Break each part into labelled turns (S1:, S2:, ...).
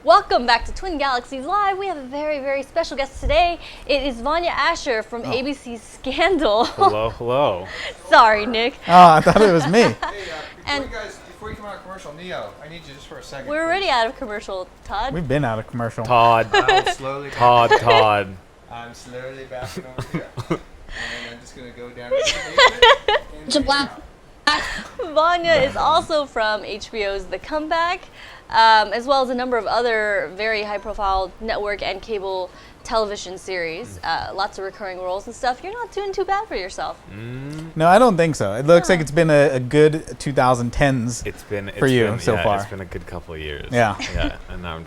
S1: Welcome back to Twin Galaxies Live. We have a very, very special guest today. It is Vanya Asher from ABC's Scandal.
S2: Hello, hello.
S1: Sorry, Nick.
S3: Oh, I thought it was me.
S4: Hey, before you come out of commercial, Neo, I need you just for a second.
S1: We're already out of commercial, Todd.
S3: We've been out of commercial.
S2: Todd.
S4: I'm slowly
S2: Todd.
S4: I'm slowly backing over here. And I'm just going to go down to the basement.
S1: Vanya is also from HBO's The Comeback, as well as a number of other very high-profile network and cable television series. Lots of recurring roles and stuff. You're not doing too bad for yourself.
S3: No, I don't think so. It looks like it's been a good 2010s
S2: It's been
S3: so far.
S2: It's been a good couple of years.
S3: Yeah.
S2: Yeah, and now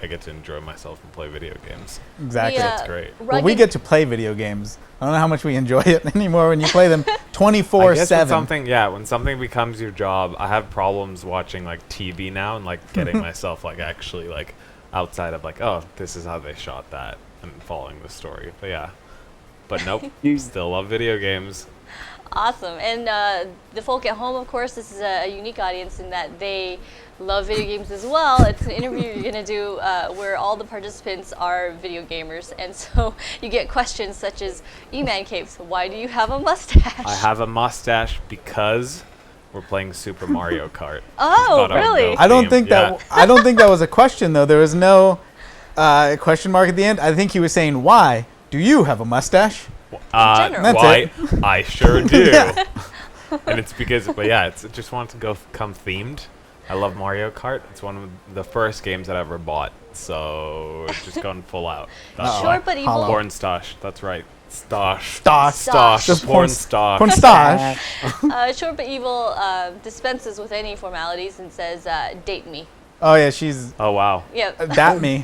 S2: I get to enjoy myself and play video games.
S3: Exactly.
S1: The,
S2: That's great.
S3: Well, we get to play video games. I don't know how much we enjoy it anymore when you play them 24/7.
S2: I guess when something becomes your job, I have problems watching like TV now and like getting myself like actually like outside of like, oh, this is how they shot that and following the story. But yeah. But nope, still love video games.
S1: Awesome. And the folk at home, of course, this is a unique audience in that they love video games as well. It's an interview you're going to do where all the participants are video gamers. And so you get questions such as, E-Man Capes, why do you have a mustache?
S2: I have a mustache because we're playing Super Mario Kart.
S1: Oh, really?
S3: I don't think that was a question though. There was no question mark at the end. I think he was saying, why do you have a mustache?
S1: That's
S2: why? I sure do.
S3: Yeah.
S2: And it's because, but yeah, it just wants to come themed. I love Mario Kart. It's one of the first games that I ever bought, so it's just gone full out. That's
S1: Short but evil.
S2: Porn stash. That's right. Stash.
S1: Stash.
S3: Just
S2: Porn stash.
S3: Porn stash.
S1: Short but evil dispenses with any formalities and says, date me.
S3: Oh yeah, she's
S2: Oh wow.
S1: Yep.
S3: that me.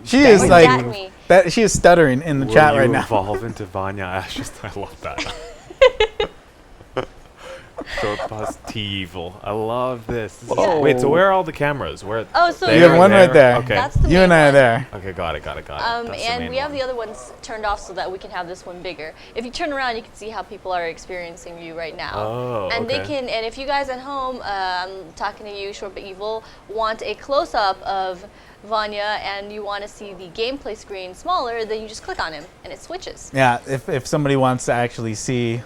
S3: She is
S1: Or
S3: like
S1: dat me.
S3: that. She is stuttering in the chat right now.
S2: Evolve into Vanya Asher. I love that. Short past evil. I love this. Wait, so where are all the cameras? Where?
S1: Oh, so
S3: You have one right there.
S2: Okay.
S1: That's the
S3: You
S1: main
S3: and I are
S1: one.
S3: there.
S2: Okay, got it. That's the
S1: And
S2: main
S1: we have
S2: one.
S1: the other ones turned off so that we can have this one bigger. If you turn around, you can see how people are experiencing you right now.
S2: Oh,
S1: and
S2: okay.
S1: they can. And if you guys at home, I'm talking to you, Short but Evil, want a close-up of Vanya and you want to see the gameplay screen smaller, then you just click on him and it switches.
S3: Yeah, if somebody wants to actually see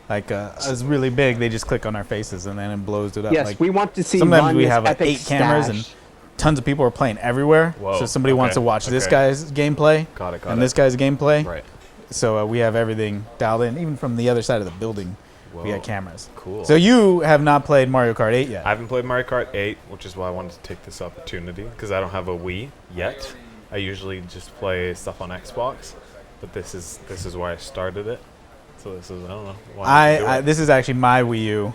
S3: like us really big, they just click on our faces and then it blows it up.
S5: Yes,
S3: like,
S5: we want to see
S3: sometimes we
S5: Vanya's
S3: have like
S5: epic
S3: 8 cameras
S5: stash.
S3: and tons of people are playing everywhere.
S2: Whoa,
S3: So somebody wants to watch this
S2: okay.
S3: guy's gameplay
S2: Got it.
S3: and this guy's gameplay.
S2: Right.
S3: So we have everything dialed in, even from the other side of the building. We
S2: Whoa.
S3: got cameras.
S2: Cool.
S3: So you have not played Mario Kart 8 yet.
S2: I haven't played Mario Kart 8, which is why I wanted to take this opportunity, because I don't have a Wii yet. I usually just play stuff on Xbox, but this is where I started it. So this is, I don't know. why
S3: This is actually my Wii U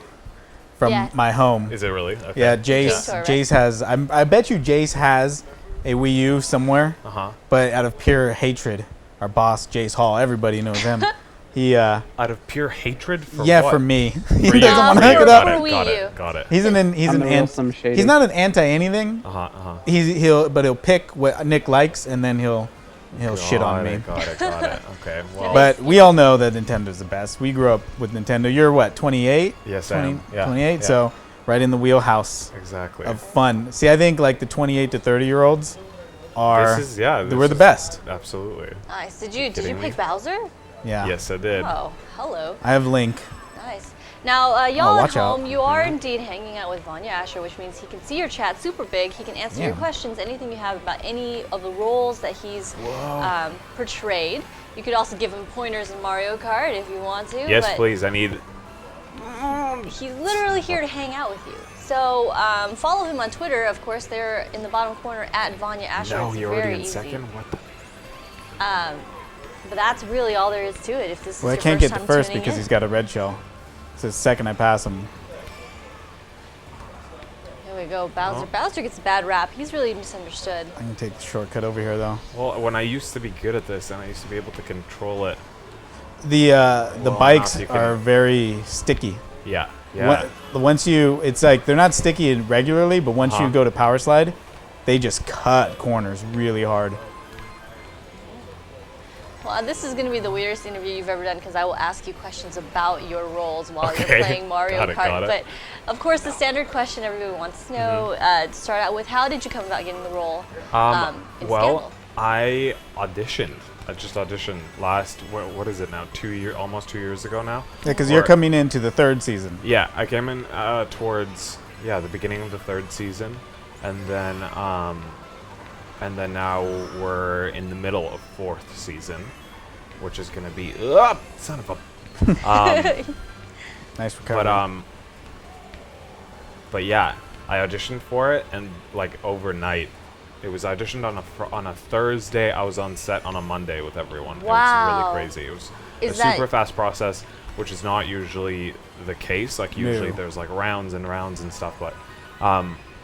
S3: from my home.
S2: Is it really? Okay.
S3: Yeah, Jace has. I bet you Jace has a Wii U somewhere. But out of pure hatred, our boss Jace Hall, everybody knows him. He
S2: out of pure hatred for
S3: for
S2: what?
S3: me.
S2: For
S3: He
S2: you.
S3: doesn't want to
S1: For
S3: hook
S1: you.
S3: it up.
S2: Got it.
S3: He's he's not an anti anything. He'll pick what Nick likes and then he'll shit on me.
S2: Got it. Okay. Well.
S3: But we all know that Nintendo's the best. We grew up with Nintendo. You're what, 28?
S2: Yes, I am. Yeah.
S3: 28.
S2: Yeah.
S3: So right in the wheelhouse
S2: Exactly.
S3: of fun. See, I think like the 28 to 30-year-olds are we're the best.
S2: Absolutely.
S1: Nice. Did you
S2: kidding
S1: pick
S2: me?
S1: Bowser?
S3: Yeah.
S2: Yes, I did.
S1: Oh, hello.
S3: I have Link.
S1: Nice. Now, y'all at
S3: watch out.
S1: home, you are indeed hanging out with Vanya Asher, which means he can see your chat super big. He can answer your questions, anything you have about any of the roles that he's portrayed. You could also give him pointers in Mario Kart if you want to.
S2: Yes,
S1: but
S2: please. I need.
S1: He's literally here to hang out with you. So follow him on Twitter, of course. They're in the bottom corner at Vanya Asher.
S2: No,
S1: it's
S2: you're
S1: very
S2: already in
S1: easy.
S2: second. What the?
S1: But that's really all there is to it. If this
S3: Well, I
S1: is your
S3: can't get
S1: first
S3: the
S1: time
S3: first
S1: tuning
S3: because
S1: in.
S3: he's got a red shell. So the second I pass him.
S1: Here we go, Bowser. Bowser gets a bad rap. He's really misunderstood.
S3: I'm going to take the shortcut over here, though.
S2: Well, when I used to be good at this and I used to be able to control it.
S3: The bikes
S2: now you can-
S3: are very sticky.
S2: Yeah.
S3: Once it's like they're not sticky regularly, but once you go to power slide, they just cut corners really hard.
S1: Well, this is going to be the weirdest interview you've ever done because I will ask you questions about your roles while you're playing Mario Kart.
S2: Got it.
S1: But of course, the standard question everybody wants to know to start out with: how did you come about getting the role? In Scandal?
S2: I auditioned. I just auditioned last. What is it now? Almost 2 years ago now.
S3: Yeah, because you're coming into the 3rd season.
S2: Yeah, I came in towards the beginning of the 3rd season, and then now we're in the middle of 4th season, which is gonna be son of a.
S3: Nice recovery.
S2: But yeah, I auditioned for it, and like overnight, it was auditioned on a Thursday. I was on set on a Monday with everyone.
S1: Wow.
S2: It was really crazy. It was a super fast process, which is not usually the case. Like usually there's like rounds and rounds and stuff, but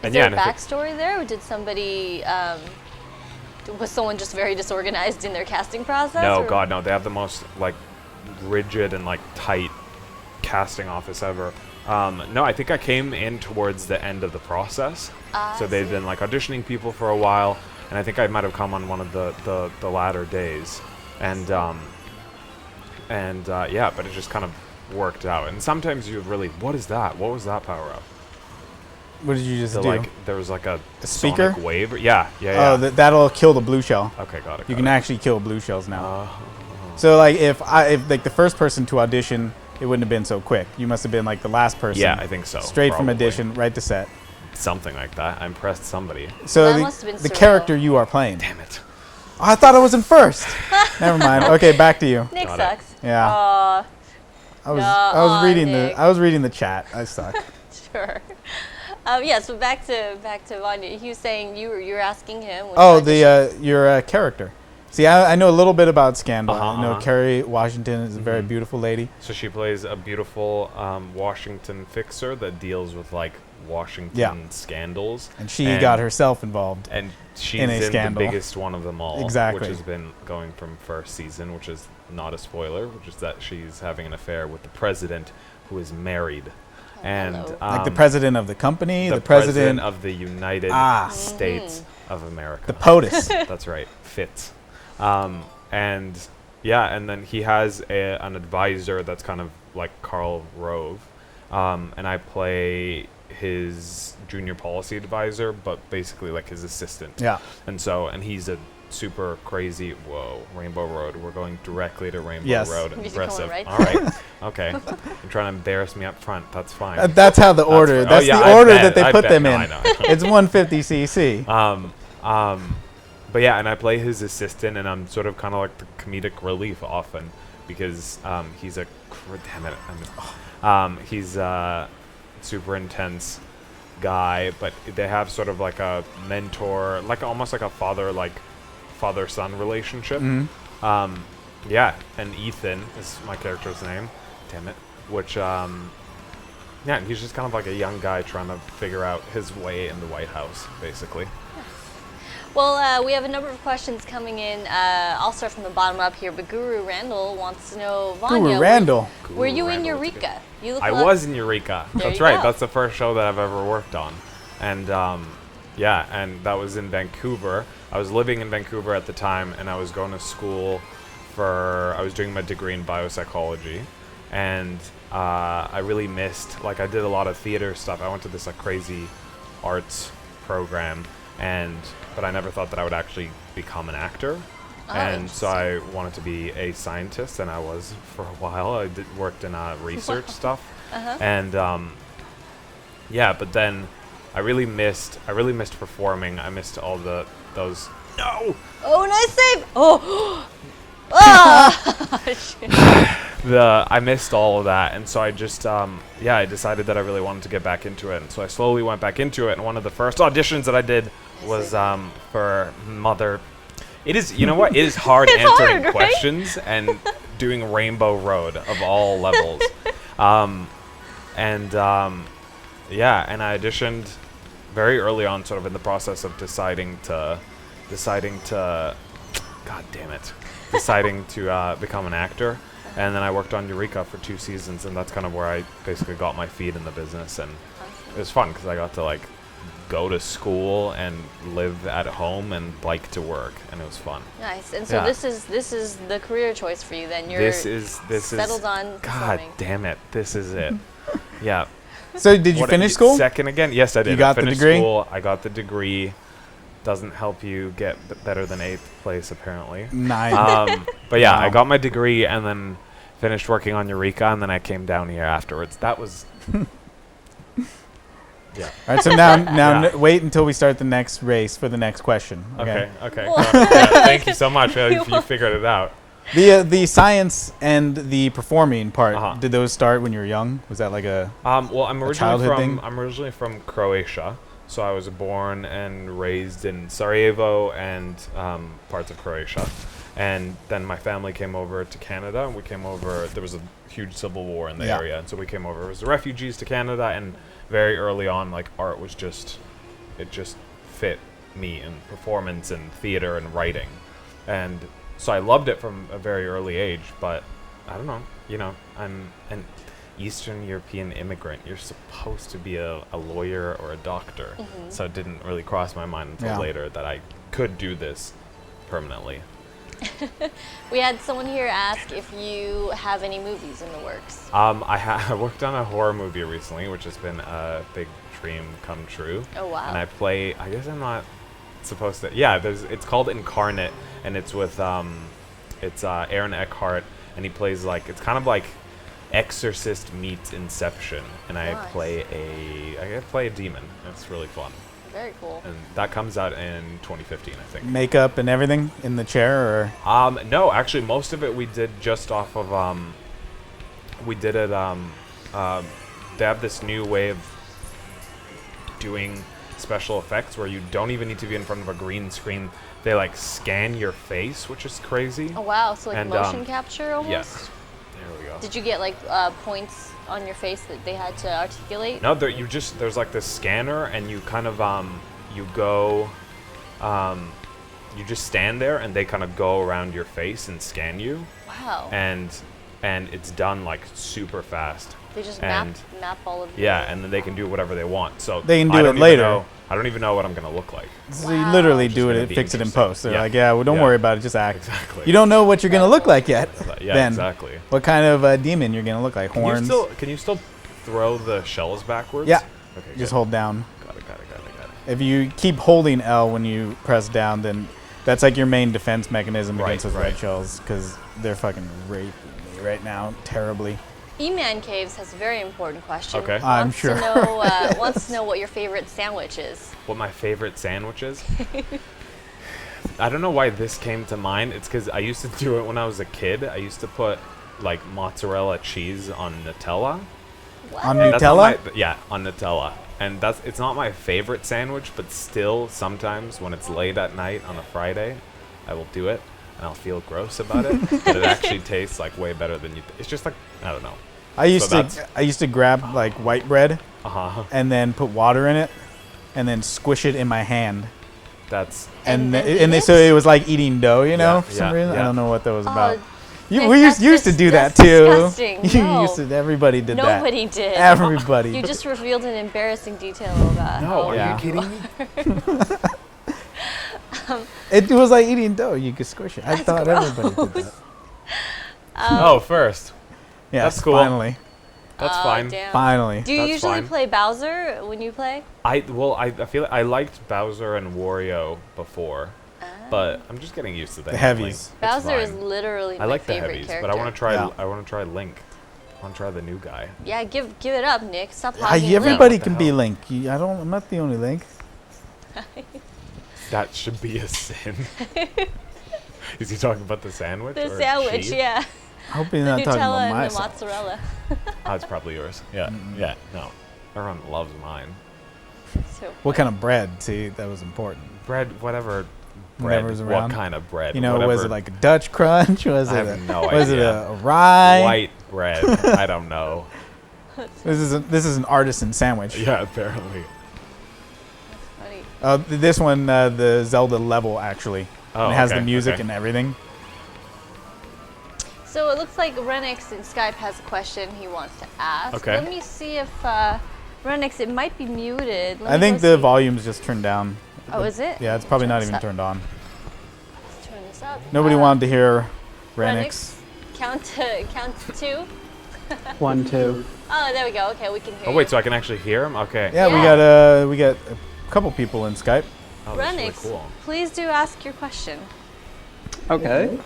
S1: is there a backstory there, or did somebody? Was someone just very disorganized in their casting process?
S2: No,
S1: or?
S2: God, no. They have the most like rigid and like tight casting office ever. No, I think I came in towards the end of the process. So they've been like auditioning people for a while, and I think I might have come on one of the latter days, and yeah, but it just kind of worked out. And sometimes you really, what is that? What was that power up?
S3: What did you just do?
S2: Like there was like a
S3: speaker
S2: sonic wave. Yeah.
S3: Oh, that'll kill the blue shell.
S2: Okay, got it.
S3: You can actually kill blue shells now. So like if like the first person to audition, it wouldn't have been so quick. You must have been like the last person.
S2: Yeah, I think so.
S3: Straight
S2: probably.
S3: from audition, right to set.
S2: Something like that. I impressed somebody.
S3: So
S1: that must have been
S3: the
S1: surreal.
S3: character you are playing.
S2: Damn it.
S3: Oh, I thought I was in first. Never mind. Okay, back to you.
S1: Nick
S2: Got it.
S1: sucks.
S3: Yeah. I was reading the chat. I suck.
S1: Sure. Yeah. So back to Vanya. He was saying you were asking him.
S3: Oh, your character. See, I know a little bit about Scandal. I know Kerry Washington is a very beautiful lady.
S2: So she plays a beautiful Washington fixer that deals with like Washington scandals.
S3: And she got herself involved.
S2: And she's
S3: in a
S2: in
S3: scandal.
S2: the biggest one of them all.
S3: Exactly.
S2: Which has been going from first season, which is not a spoiler, which is that she's having an affair with the president who is married. And
S3: like the president of the company,
S2: the president of the United States of America.
S3: The POTUS.
S2: That's right, Fitz. And yeah, and then he has an advisor that's kind of like Karl Rove, and I play his junior policy advisor, but basically like his assistant.
S3: Yeah.
S2: And he's a super crazy, Rainbow Road. We're going directly to Rainbow Road. Impressive.
S1: Right.
S2: All right. Okay. You're trying to embarrass me up front. That's fine.
S3: That's how the order. That's the order that they put them in.
S2: I know.
S3: It's 150cc.
S2: But yeah, and I play his assistant, and I'm sort of kind of like the comedic relief often because he's he's a super intense guy, but they have sort of like a mentor, like almost like a father-son relationship. Yeah, and Ethan is my character's name. Damn it. Which yeah, he's just kind of like a young guy trying to figure out his way in the White House, basically.
S1: Well, we have a number of questions coming in. I'll start from the bottom up here, but Guru Randall wants to know, Vanya,
S3: Guru Randall.
S1: Were you in Eureka? You look
S2: I was in Eureka. That's right. That's the first show that I've ever worked on. And yeah, and that was in Vancouver. I was living in Vancouver at the time, and I was going to school I was doing my degree in biopsychology. And I really missed, like I did a lot of theater stuff. I went to this like crazy arts program, but I never thought that I would actually become an actor. And so I wanted to be a scientist, and I was for a while. I worked in research stuff. And yeah, but then I really missed performing. I missed all those. No!
S1: Oh, nice save! Oh!
S2: I missed all of that, and so I just yeah, I decided that I really wanted to get back into it, and so I slowly went back into it. And one of the first auditions that I did was for Mother. It is, you know what? It is hard answering
S1: right?
S2: questions and doing Rainbow Road of all levels. Yeah, and I auditioned very early on, sort of in the process of deciding to God damn it. Deciding to become an actor. And then I worked on Eureka for 2 seasons, and that's kind of where I basically got my feet in the business. And it was fun because I got to like go to school and live at home and bike to work, and it was fun.
S1: Nice. And so this is the career choice for you then. You're
S2: This is
S1: settled on
S2: God
S1: performing.
S2: damn it. This is it. Yeah.
S3: So did you finish school?
S2: Second again? Yes, I did.
S3: You got the
S2: finished
S3: degree?
S2: School. I got the degree. Doesn't help you get better than 8th place, apparently.
S3: Nice.
S2: But yeah,
S3: Wow.
S2: I got my degree and then finished working on Eureka, and then I came down here afterwards. That was... yeah.
S3: All right, so now
S2: Yeah.
S3: wait until we start the next race for the next question.
S2: Okay.
S1: Well-
S2: Yeah, thank you so much. You figured it out.
S3: The science and the performing part,
S2: Uh-huh.
S3: did those start when you were young? Was that like a...
S2: Well, I'm
S3: childhood thing?
S2: originally from Croatia, so I was born and raised in Sarajevo and parts of Croatia, and then my family came over to Canada, and we came over. There was a huge civil war in the
S3: Yeah.
S2: area, and so we came over as refugees to Canada. And very early on, like art was just fit me in performance and theater and writing, and so I loved it from a very early age. But I don't know, I'm an Eastern European immigrant. You're supposed to be a lawyer or a doctor. So it didn't really cross my mind until later that I could do this permanently.
S1: We had someone here ask if you have any movies in the works.
S2: I worked on a horror movie recently, which has been a big dream come true.
S1: Oh, wow.
S2: And I guess I'm not supposed to. Yeah, it's called Incarnate, and it's with Aaron Eckhart, and he plays it's kind of like Exorcist meets Inception, and I
S1: Nice.
S2: play a demon. It's really fun,
S1: Very cool.
S2: and that comes out in 2015, I think.
S3: Makeup and everything in the chair, or...
S2: No, actually, most of it we did just off of we did it. They have this new way of doing special effects where you don't even need to be in front of a green screen. They scan your face, which is crazy.
S1: Oh, wow. So
S2: And,
S1: motion capture almost?
S2: Yes. There we go.
S1: Did you get points on your face that they had to articulate?
S2: No, there's this scanner, and you kind of you go, you just stand there, and they kind of go around your face and scan you,
S1: Wow.
S2: and it's done super fast.
S1: They just
S2: and
S1: map all of
S2: Yeah, and then they can do whatever they want. So
S3: They can do
S2: I
S3: it
S2: don't even
S3: later.
S2: I don't even know what I'm gonna look like.
S3: So you
S1: Wow.
S3: literally
S2: Just
S3: do
S2: gonna
S3: it,
S2: be
S3: fix it in
S2: interesting.
S3: post. They're
S2: Yeah.
S3: like, yeah, well, don't
S2: Yeah.
S3: worry about it, just act.
S2: Exactly.
S3: You don't know what you're going to look like yet.
S2: Yeah,
S3: then.
S2: exactly.
S3: What kind of demon you're going to look like? Horns?
S2: Can you still throw the shells backwards?
S3: Yeah.
S2: Okay.
S3: Just
S2: good.
S3: hold down.
S2: Got it.
S3: If you keep holding L when you press down, then that's your main defense mechanism
S2: Right,
S3: against those red
S2: right.
S3: shells, because they're fucking raping me right now, terribly.
S1: E-Man Caves has a very important question.
S2: Okay.
S3: I'm
S1: Wants
S3: sure.
S1: To know, wants to know what your favorite sandwich is.
S2: What my favorite sandwich is? I don't know why this came to mind. It's because I used to do it when I was a kid. I used to put mozzarella cheese on Nutella.
S1: What?
S3: On
S2: And that's not
S3: Nutella?
S2: yeah, on Nutella. And it's not my favorite sandwich, but still sometimes when it's late at night on a Friday, I will do it, and I'll feel gross about it. But it actually tastes way better than you. It's just I don't know.
S3: I used
S2: So
S3: to grab white bread
S2: And
S3: and then put water in it and then squish it in my hand.
S2: that's
S1: And then
S3: So it was like eating dough,
S2: Yeah,
S3: for some
S2: yeah,
S3: reason. I
S2: yeah.
S3: don't know what that was about.
S1: Nick,
S3: We
S1: that's
S3: used to do that
S1: that's
S3: too.
S1: disgusting.
S3: You
S1: No.
S3: used to. Everybody did that.
S1: Nobody did.
S3: Everybody.
S1: You just revealed an embarrassing detail about
S2: no.
S1: how
S2: Are
S3: Yeah.
S2: you kidding me?
S3: It was like eating dough. You could squish it. I thought everybody did that.
S2: Oh, first.
S3: Yeah,
S2: That's cool.
S3: Finally,
S2: That's fine.
S1: Damn.
S3: finally.
S1: Do you
S2: That's
S1: usually
S2: fine.
S1: play Bowser when you play?
S2: I feel I liked Bowser and Wario before, but I'm just getting used to the handling.
S3: heavies.
S2: It's
S1: Bowser is
S2: fine.
S1: literally
S2: I
S1: my
S2: like the
S1: favorite
S2: heavies,
S1: character.
S2: but I want to try.
S3: Yeah.
S2: I want to try Link. I want to try the new guy.
S1: Yeah, give it up, Nick. Stop hogging
S3: Everybody
S2: What the
S3: can be
S2: hell?
S3: Link. I'm not the only Link.
S2: That should be a sin. Is he talking about the sandwich?
S1: The
S2: or
S1: sandwich,
S2: cheese?
S1: yeah.
S3: I hope he's not talking
S1: Nutella
S3: about my
S1: and the
S3: sandwich.
S1: mozzarella.
S2: Oh, it's probably yours. Yeah. Yeah. No. Everyone loves mine.
S1: So
S3: What kind of bread? See, that was important.
S2: Bread, whatever. Bread.
S3: Whatever's around.
S2: What kind of bread?
S3: You know,
S2: whatever.
S3: was it like a Dutch crunch? Was
S2: I
S3: it
S2: have
S3: a,
S2: no
S3: was it
S2: idea.
S3: a rye?
S2: White bread? I don't know.
S3: This is an artisan sandwich.
S2: Yeah, apparently.
S1: funny.
S3: This one, the Zelda level actually.
S2: Oh,
S3: And it has
S2: okay,
S3: the music
S2: okay.
S3: and everything.
S1: So it looks like Renix in Skype has a question he wants to ask.
S2: Okay.
S1: Let me see if Renix, it might be muted. Let
S3: I
S1: me
S3: think
S1: go
S3: the
S1: see.
S3: volume's just turned down.
S1: Oh, is it?
S3: Yeah, it's probably
S1: Turn
S3: not
S1: this
S3: even
S1: up.
S3: turned on.
S1: Let's turn this up.
S3: Nobody wanted to hear Renix.
S1: Count to 2.
S5: 1, 2.
S1: Oh, there we go. Okay, we can hear
S2: Oh wait, so I can actually hear him? Okay.
S3: Yeah, we got a couple people in Skype.
S2: Oh, that's really
S1: Renix,
S2: cool.
S1: please do ask your question.
S5: Okay.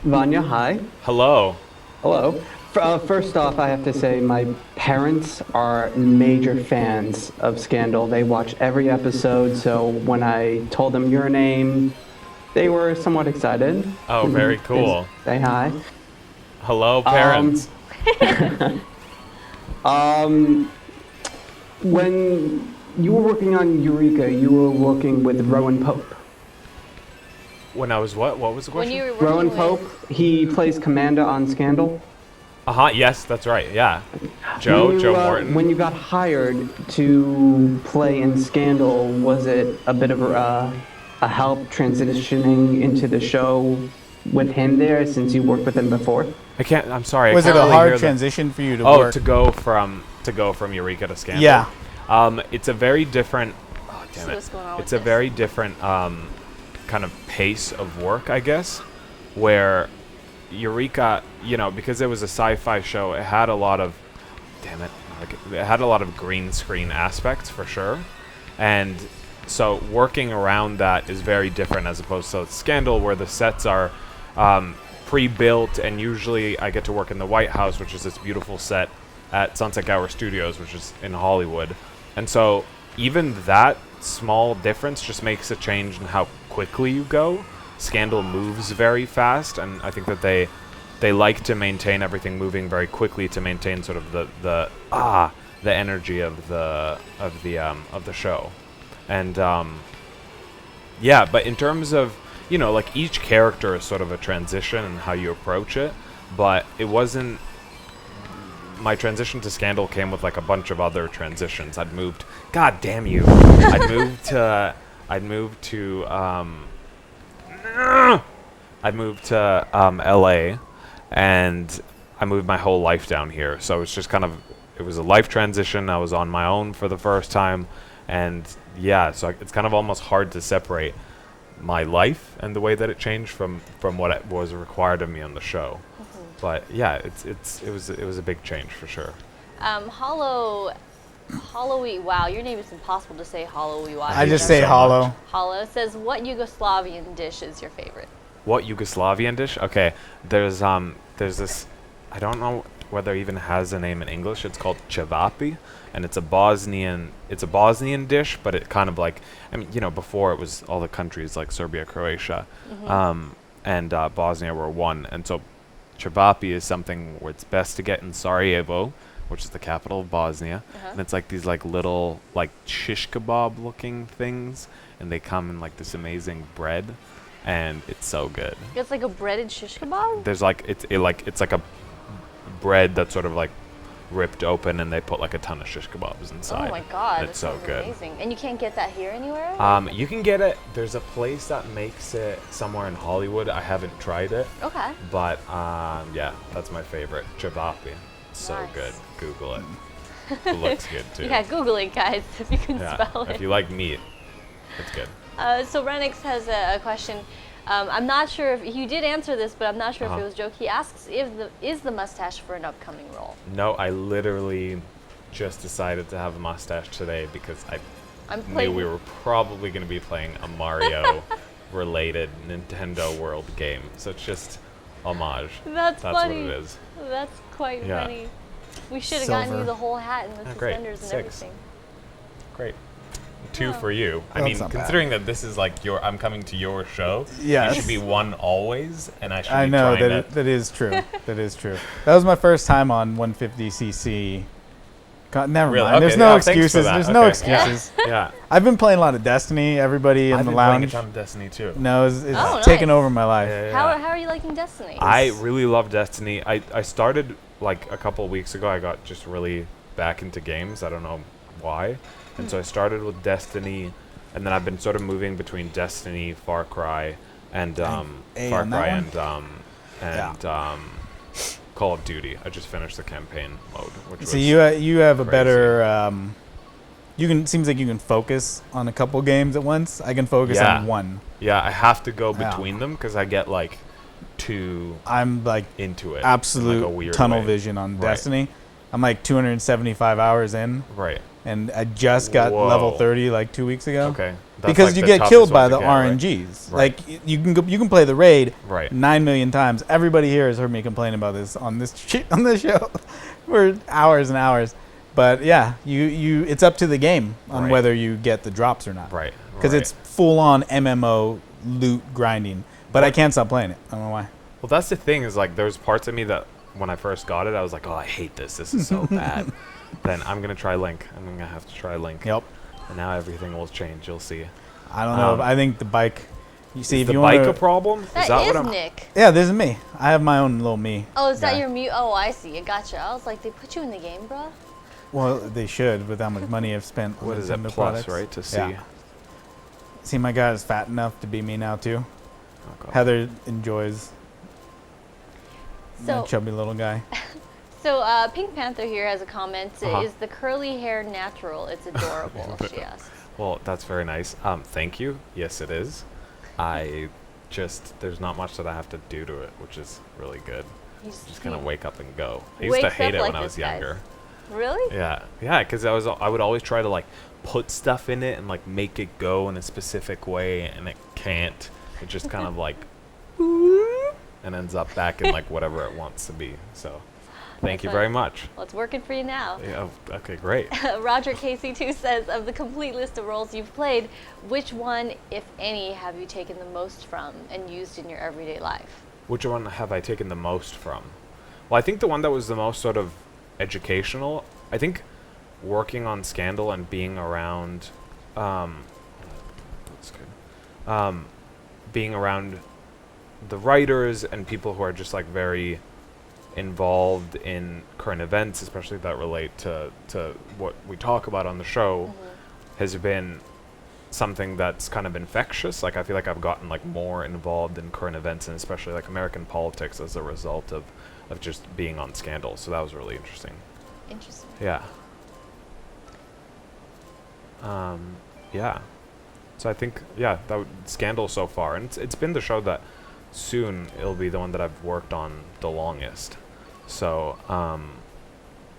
S5: Vanya, hi.
S2: Hello.
S5: Hello. First off, I have to say my parents are major fans of Scandal. They watch every episode, so when I told them your name, they were somewhat excited.
S2: Oh, very cool.
S5: Say hi.
S2: Hello, parents.
S5: When you were working on Eureka, you were working with Rowan Pope.
S2: When I was what? What was the
S1: When
S2: question?
S1: you were working
S5: Rowan
S1: with-
S5: Pope, he plays Commander on Scandal.
S2: Yes, that's right. Yeah. Joe Morton.
S5: When you got hired to play in Scandal, was it a bit of a help transitioning into the show with him there, since you worked with him before?
S2: I'm sorry.
S3: Was
S2: I
S3: it
S2: can't
S3: a
S2: really
S3: hard
S2: hear the-
S3: transition for you to
S2: Oh,
S3: work?
S2: to go from Eureka to Scandal.
S3: Yeah.
S2: It's a very different. Oh, damn
S1: See
S2: it.
S1: what's going on
S2: It's
S1: with
S2: a
S1: this.
S2: very different kind of pace of work, I guess, where Eureka, because it was a sci-fi show, it had a lot of, it had a lot of green screen aspects for sure, and so working around that is very different as opposed to Scandal, where the sets are pre-built, and usually I get to work in the White House, which is this beautiful set at Sunset Gower Studios, which is in Hollywood, and so even that small difference just makes a change in how quickly you go. Scandal moves very fast, and I think that they like to maintain everything moving very quickly to maintain sort of the energy of the show, and but in terms of like each character is sort of a transition and how you approach it, but it wasn't. My transition to Scandal came with like a bunch of other transitions. I'd moved. God damn you! I'd moved to LA, and I moved my whole life down here. So it's just it was a life transition. I was on my own for the first time, and so it's kind of almost hard to separate my life and the way that it changed from what it was required of me on the show. But yeah, it was a big change for sure.
S1: Hollowy, wow, your name is impossible to say. Hollowy, wow.
S3: I just
S2: so
S3: say
S2: much.
S3: hollow.
S1: Hollow says, what Yugoslavian dish is your favorite?
S2: What Yugoslavian dish? Okay, there's this. I don't know whether it even has a name in English. It's called cevapi, and it's a Bosnian dish, but it kind of like, before it was all the countries like Serbia, Croatia, and Bosnia were one, and so cevapi is something where it's best to get in Sarajevo, which is the capital of Bosnia, and it's like these like little like shish kebab looking things, and they come in like this amazing bread, and it's so good.
S1: It's like a breaded shish kebab?
S2: There's like it's like a bread that's sort of like ripped open, and they put like a ton of shish kebabs inside.
S1: Oh my god,
S2: and
S1: that
S2: it's so
S1: sounds
S2: good.
S1: amazing. And you can't get that here anywhere?
S2: You can get it. There's a place that makes it somewhere in Hollywood. I haven't tried it.
S1: Okay.
S2: But that's my favorite. Cevapi. So
S1: Nice.
S2: good. Google it. It looks good too.
S1: Yeah, Google it, guys, if you can
S2: Yeah,
S1: spell it.
S2: if you like meat, it's good.
S1: So Renix has a question. I'm not sure if you did answer this, but I'm not sure if it was a joke. He asks, is the mustache for an upcoming role?
S2: No, I literally just decided to have a mustache today because I knew we were probably going to be playing a Mario-related Nintendo World game. So it's just homage.
S1: That's funny.
S2: what it is.
S1: That's quite
S2: Yeah.
S1: funny. We should have gotten you
S3: Silver.
S1: the whole hat and the
S2: great.
S1: suspenders and
S2: 6.
S1: everything.
S2: Great. 2 for you. I
S3: That's
S2: mean,
S3: not bad.
S2: considering that this is like I'm coming to your show,
S3: Yes.
S2: you should be 1 always, and I should
S3: I
S2: be
S3: know
S2: trying
S3: that is true. That is true. That was my first time on 150cc. God, never
S2: Really?
S3: mind. There's
S2: Okay,
S3: no
S2: yeah, thanks for
S3: excuses.
S2: that.
S3: There's no
S2: Okay.
S3: excuses.
S2: Yeah.
S3: I've been playing a lot of Destiny. Everybody in
S2: I've
S3: the
S2: been playing a
S3: lounge
S2: ton of Destiny too.
S3: knows it's
S1: Oh,
S3: taken
S1: nice.
S3: over my life.
S2: Yeah.
S1: How are you liking Destiny?
S2: I really love Destiny. I started like a couple of weeks ago. I got just really back into games. I don't know why. And so I started with Destiny, and then I've been sort of moving between Destiny, Far Cry, and
S3: A
S2: Far
S3: on that
S2: Cry
S3: one?
S2: and Call Call of Duty. I just finished the campaign mode, which
S3: So
S2: was
S3: you have a
S2: crazy.
S3: better. Seems like you can focus on a couple games at once. I can focus on one.
S2: Yeah, I have to go between them because I get like too
S3: I'm like
S2: into it. in,
S3: absolute
S2: like, a weird
S3: tunnel
S2: way.
S3: vision on
S2: Right.
S3: Destiny. I'm like 275 hours in,
S2: Right.
S3: and I just got
S2: Whoa.
S3: level 30 like 2 weeks ago.
S2: Okay. That's
S3: Because
S2: like
S3: you
S2: the
S3: get
S2: toughest
S3: killed
S2: one
S3: by
S2: to
S3: the
S2: get, right?
S3: RNGs.
S2: Right.
S3: Like you can play the raid
S2: Right.
S3: 9 million times. Everybody here has heard me complain about this on this on this show for hours and hours. But yeah, you it's up to the game on
S2: Right.
S3: whether you get the drops or not.
S2: Right.
S3: Because it's full on MMO loot grinding. But I can't stop playing it. I don't know why.
S2: Well, that's the thing is like there's parts of me that when I first got it, I was like, oh, I hate this. This is so bad. Then I'm gonna try Link. I'm gonna have to try Link.
S3: Yep.
S2: And now everything will change. You'll see.
S3: I don't know. I think the bike. You see,
S2: Is
S3: if
S2: the
S3: you
S2: bike
S3: want
S2: a problem?
S1: That
S2: is that
S1: is
S2: what I'm?
S1: Nick.
S3: Yeah, this is me. I have my own little me.
S1: Oh, is that
S3: guy.
S1: your mute? Oh, I see. I gotcha. I was like, they put you in the game, bro.
S3: Well, they should with how much money I've spent on
S2: What is it?
S3: Nintendo
S2: Plus,
S3: products.
S2: right? To see.
S3: Yeah. See, my guy is fat enough to be me now too.
S2: Oh, God.
S3: Heather enjoys
S1: So,
S3: that chubby little guy.
S1: so Pink Panther here has a comment.
S2: Uh-huh.
S1: Is the curly hair natural? It's adorable, she asks.
S2: Well, that's very nice. Thank you. Yes, it is. I just there's not much that I have to do to it, which is really good. Just kind of wake up and go. I used to
S1: wakes
S2: hate
S1: up
S2: it when
S1: like
S2: I was
S1: this, guys.
S2: younger.
S1: Really?
S2: Yeah, because I would always try to like put stuff in it and like make it go in a specific way, and it can't. It just kind of like and ends up back in like whatever it wants to be. So, thank you very much.
S1: Well, it's working for you now.
S2: Yeah. Okay. Great.
S1: Roger KC2 says, of the complete list of roles you've played, which one, if any, have you taken the most from and used in your everyday life?
S2: Which one have I taken the most from? Well, I think the one that was the most sort of educational. I think working on Scandal and being around, that's good. Being around the writers and people who are just like very involved in current events, especially that relate to what we talk about on the show, has been something that's kind of infectious. Like I feel like I've gotten like more involved in current events and especially like American politics as a result of just being on Scandal. So that was really interesting.
S1: Interesting.
S2: Yeah. Yeah. So I think Scandal so far, and it's been the show that soon it'll be the one that I've worked on the longest. So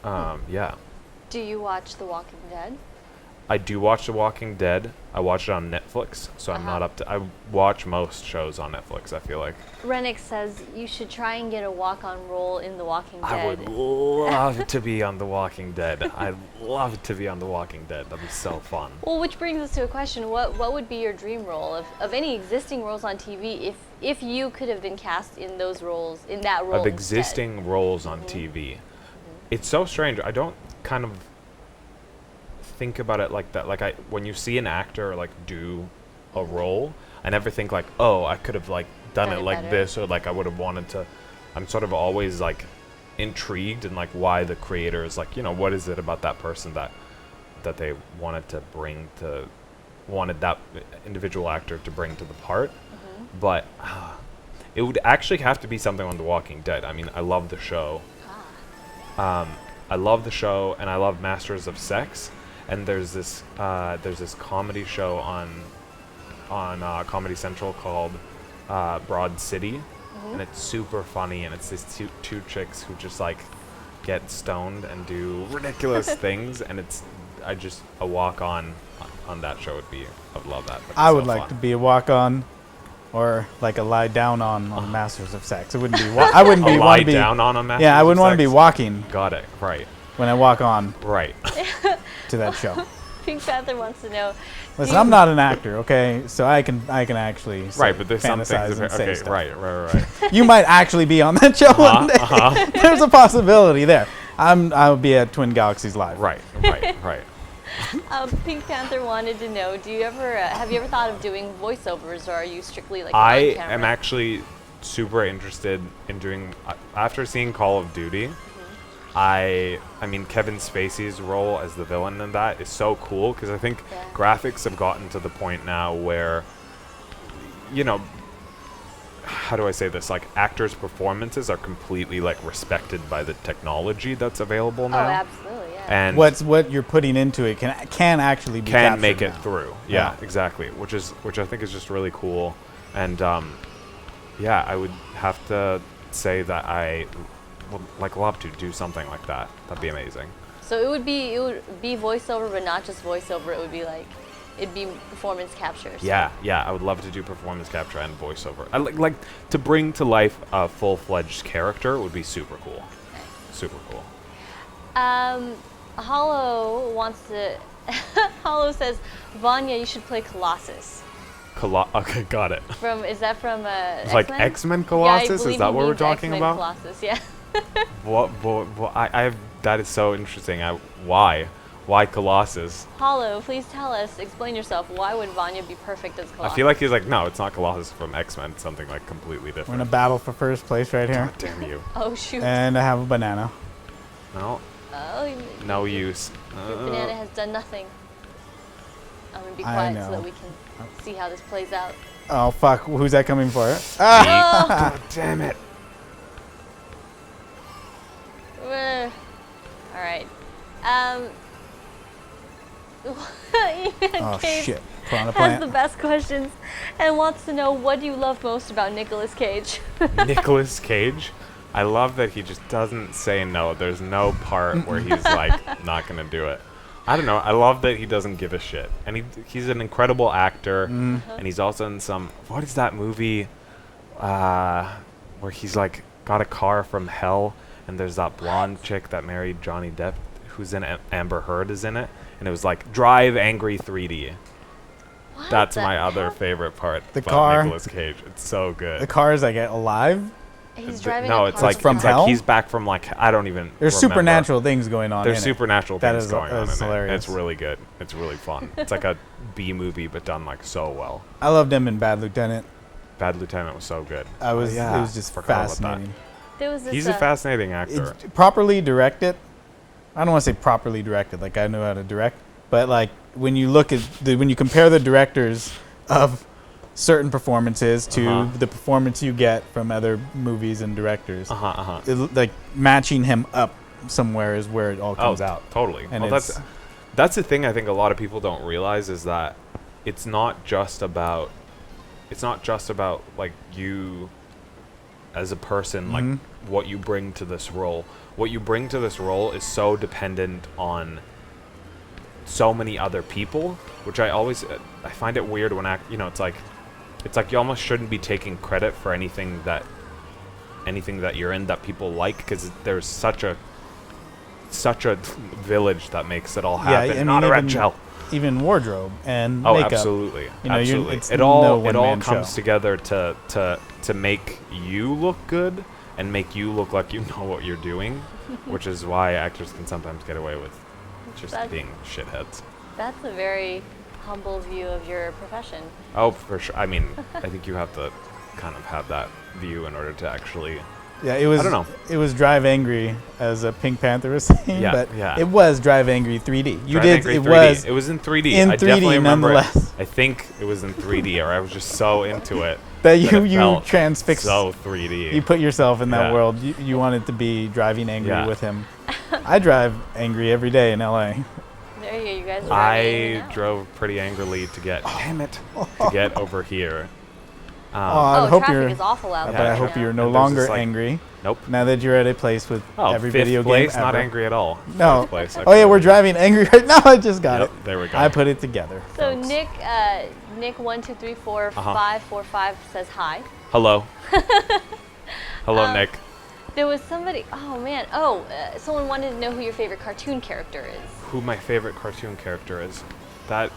S2: yeah.
S1: Do you watch The Walking Dead?
S2: I do watch The Walking Dead. I watch it on Netflix, so I'm not up to. I watch most shows on Netflix, I feel like.
S1: Rennick says you should try and get a walk-on role in The Walking Dead.
S2: I would love to be on The Walking Dead. I'd love to be on The Walking Dead. That'd be so fun.
S1: Well, which brings us to a question. What would be your dream role of any existing roles on TV if you could have been cast in those roles, in that role
S2: Of
S1: instead?
S2: existing roles on TV. It's so strange. I don't kind of think about it like that. Like when you see an actor like do a role, I never think like, oh, I could have like done it like
S1: better.
S2: this, or like I would have wanted to. I'm sort of always like intrigued in like why the creators, like, you know, what is it about that person that they wanted that individual actor to bring to the part. But it would actually have to be something on The Walking Dead. I mean, I love the show. I love the show, and I love Masters of Sex. And there's this comedy show on Comedy Central called Broad City, and it's super funny. And it's these two chicks who just like get stoned and do ridiculous things. And a walk on that show would be. I would love that.
S3: I would like to be a walk on, or like a lie down on Masters of Sex. It wouldn't be. I wouldn't be
S2: lie
S3: want to be
S2: down on a Masters.
S3: Yeah, I wouldn't
S2: want
S3: to be walking.
S2: Got it. Right.
S3: When I walk on
S2: Right.
S3: to that show.
S1: Pink Panther wants to know.
S3: Listen, I'm not an actor, okay? So I can actually
S2: Right, but there's some things.
S3: fantasize and say
S2: Okay.
S3: stuff.
S2: Right.
S3: You might actually be on that show one day. There's a possibility there. I'll be at Twin Galaxies Live.
S2: Right.
S1: Pink Panther wanted to know, have you ever thought of doing voiceovers, or are you strictly like
S2: I
S1: on camera?
S2: am actually super interested in doing. After seeing Call of Duty, I mean Kevin Spacey's role as the villain in that is so cool, because I think graphics have gotten to the point now where, you know, how do I say this? Like, actors' performances are completely like respected by the technology that's available
S1: Oh,
S2: now.
S1: absolutely, yeah.
S2: And
S3: what you're putting into it can actually be
S2: can
S3: captured
S2: make it
S3: now.
S2: through. Yeah, exactly. Which I think is just really cool. And yeah, I would have to say that I would like love to do something like that. That'd be amazing.
S1: So it would be voiceover, but not just voiceover. It would be like it'd be performance captures.
S2: Yeah, I would love to do performance capture and voiceover. I like to bring to life a full-fledged character would be super cool. Super cool.
S1: Hollow wants to. Hollow says, Vanya, you should play Colossus.
S2: Okay, got it.
S1: Is that from
S2: It's
S1: X-Men?
S2: like X-Men Colossus?
S1: Yeah, I
S2: Is
S1: believe
S2: that
S1: he
S2: what we're
S1: means
S2: talking
S1: X-Men
S2: about?
S1: Colossus, yeah.
S2: That is so interesting. Why Colossus?
S1: Hollow, please tell us, explain yourself. Why would Vanya be perfect as Colossus?
S2: I feel like he's like, no, it's not Colossus from X-Men. It's something like completely different.
S3: We're in a battle for first place right here.
S2: God damn you.
S1: Oh, shoot.
S3: And I have a banana.
S2: No,
S1: Oh,
S2: no use.
S1: your banana has done nothing. I'm going to be
S3: I
S1: quiet so
S3: know.
S1: that we can see how this plays out.
S3: Oh, fuck. Who's that coming for? Ah!
S2: God damn it.
S1: All right.
S3: Oh,
S1: Cage
S3: shit. Piranha
S1: has the
S3: plant.
S1: best questions and wants to know, what do you love most about Nicolas Cage?
S2: Nicolas Cage. I love that he just doesn't say no. There's no part where he's like not gonna do it. I don't know. I love that he doesn't give a shit, and he's an incredible actor, and he's also in some. What is that movie? Where he's like got a car from hell, and there's that blonde chick that married Johnny Depp, who's in Amber Heard is in it, and it was like Drive Angry 3D.
S1: What
S2: That's
S1: the
S2: my other
S1: hell?
S2: favorite part.
S3: The
S2: about
S3: car.
S2: Nicolas Cage. It's so good.
S3: The car is like alive.
S1: He's driving
S2: No,
S1: a
S2: it's
S1: car
S2: like
S3: from
S2: it's
S3: hell?
S2: like he's back from like I don't even.
S3: There's
S2: remember.
S3: supernatural things going on.
S2: There's
S3: in
S2: supernatural
S3: That
S2: things
S3: is-
S2: going on
S3: that's
S2: in it.
S3: hilarious.
S2: It's really good. It's really fun. It's like a B movie, but done like so well.
S3: I loved him in Bad Lieutenant.
S2: Bad Lieutenant was so good.
S3: It was
S2: yeah.
S3: just
S2: Forgot about that.
S3: fascinating.
S1: There was this,
S2: He's a fascinating actor.
S3: It's properly directed. I don't want to say properly directed, like I know how to direct, but like when you look at when you compare the directors of certain performances to the performance you get from other movies and directors, like matching him up somewhere is where it all comes out.
S2: Totally.
S3: And
S2: Well, that's the thing I think a lot of people don't realize is that it's not just about like you as a person, like what you bring to this role. What you bring to this role is so dependent on so many other people, which I find it weird when it's like you almost shouldn't be taking credit for anything that you're in that people like, because there's such a village that makes it all happen.
S3: I mean,
S2: Not a red shell.
S3: Even wardrobe and
S2: Oh,
S3: makeup.
S2: absolutely.
S3: You know,
S2: Absolutely.
S3: it's
S2: It all
S3: no one-man
S2: comes
S3: show.
S2: together to make you look good and make you look like you know what you're doing, which is why actors can sometimes get away with just being shitheads.
S1: That's a very humble view of your profession.
S2: Oh, for sure. I mean, I think you have to kind of have that view in order to actually.
S3: Yeah, it was.
S2: I don't know.
S3: It was Drive Angry, as Pink Panther was saying.
S2: Yeah,
S3: but
S2: yeah.
S3: it was Drive Angry 3D. You
S2: Drive
S3: did.
S2: Angry
S3: It
S2: 3D.
S3: was
S2: in 3D.
S3: in
S2: I
S3: 3D
S2: definitely remember it.
S3: nonetheless.
S2: I think it was in 3D, or I was just so into it
S3: that
S2: it
S3: you
S2: felt
S3: transfixed.
S2: so 3D.
S3: You put yourself in that
S2: Yeah.
S3: world. You wanted to be driving angry
S2: Yeah.
S3: with him. I drive angry every day in LA.
S1: There you go, you guys are driving in
S2: I
S1: and out.
S2: drove pretty angrily to get to get over here.
S3: I hope
S1: traffic
S3: you're.
S1: is awful out
S3: But
S1: there
S3: I
S1: right
S3: hope
S1: now.
S3: you're no
S2: And there's
S3: longer
S2: this, like-
S3: angry.
S2: Nope.
S3: Now that you're at a place with
S2: Oh,
S3: every
S2: fifth
S3: video
S2: place,
S3: game
S2: not
S3: ever.
S2: angry at all.
S3: No.
S2: Fifth place,
S3: Oh yeah, we're
S2: actually.
S3: driving angry right now. I just got
S2: Yep,
S3: it.
S2: there we go.
S3: I put it together.
S1: So
S3: folks.
S1: Nick 1234545 says hi.
S2: Hello. Hello, Nick.
S1: There was somebody. Oh man. Someone wanted to know who your favorite cartoon character is.
S2: Who my favorite cartoon character is? That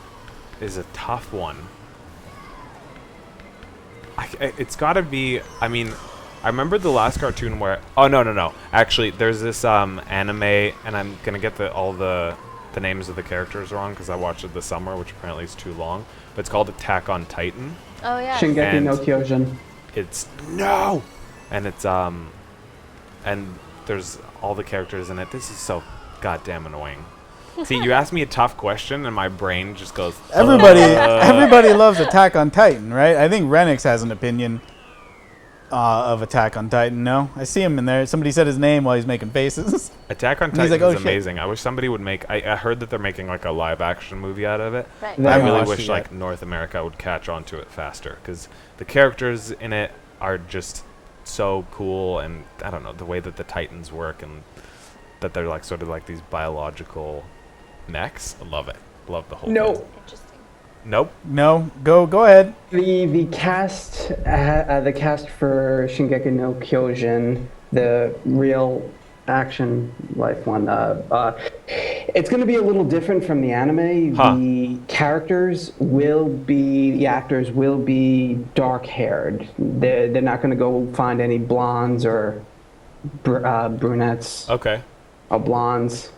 S2: is a tough one. It's got to be. I mean, I remember the last cartoon where. Oh no. Actually, there's this anime, and I'm gonna get all the names of the characters wrong because I watched it this summer, which apparently is too long. But it's called Attack on Titan.
S1: Oh yeah.
S5: Shingeki no
S2: And-
S5: Kyojin.
S2: And it's and there's all the characters in it. This is so goddamn annoying. See, you ask me a tough question, and my brain just goes.
S3: Everybody loves Attack on Titan, right? I think Renix has an opinion. of Attack on Titan. No, I see him in there. Somebody said his name while he's making faces.
S2: Attack on
S3: And he's
S2: Titan
S3: like,
S2: is
S3: "Oh, shit."
S2: amazing. I wish somebody would make. I heard that they're making like a live action movie out of it.
S1: Right.
S5: They
S2: I
S5: are.
S2: really
S3: watched
S2: wish
S3: it yet.
S2: like North America would catch on to it faster because the characters in it are just so cool, and I don't know the way that the Titans work and that they're like sort of like these biological mechs. I love it. Love the whole
S5: No.
S2: thing.
S1: Interesting.
S2: Nope.
S3: No, go ahead.
S5: The cast for Shingeki no Kyojin, the real action life one, it's going to be a little different from the anime.
S2: Huh.
S5: The actors will be dark haired. They're not going to go find any blondes or brunettes
S2: Okay.
S5: or blondes.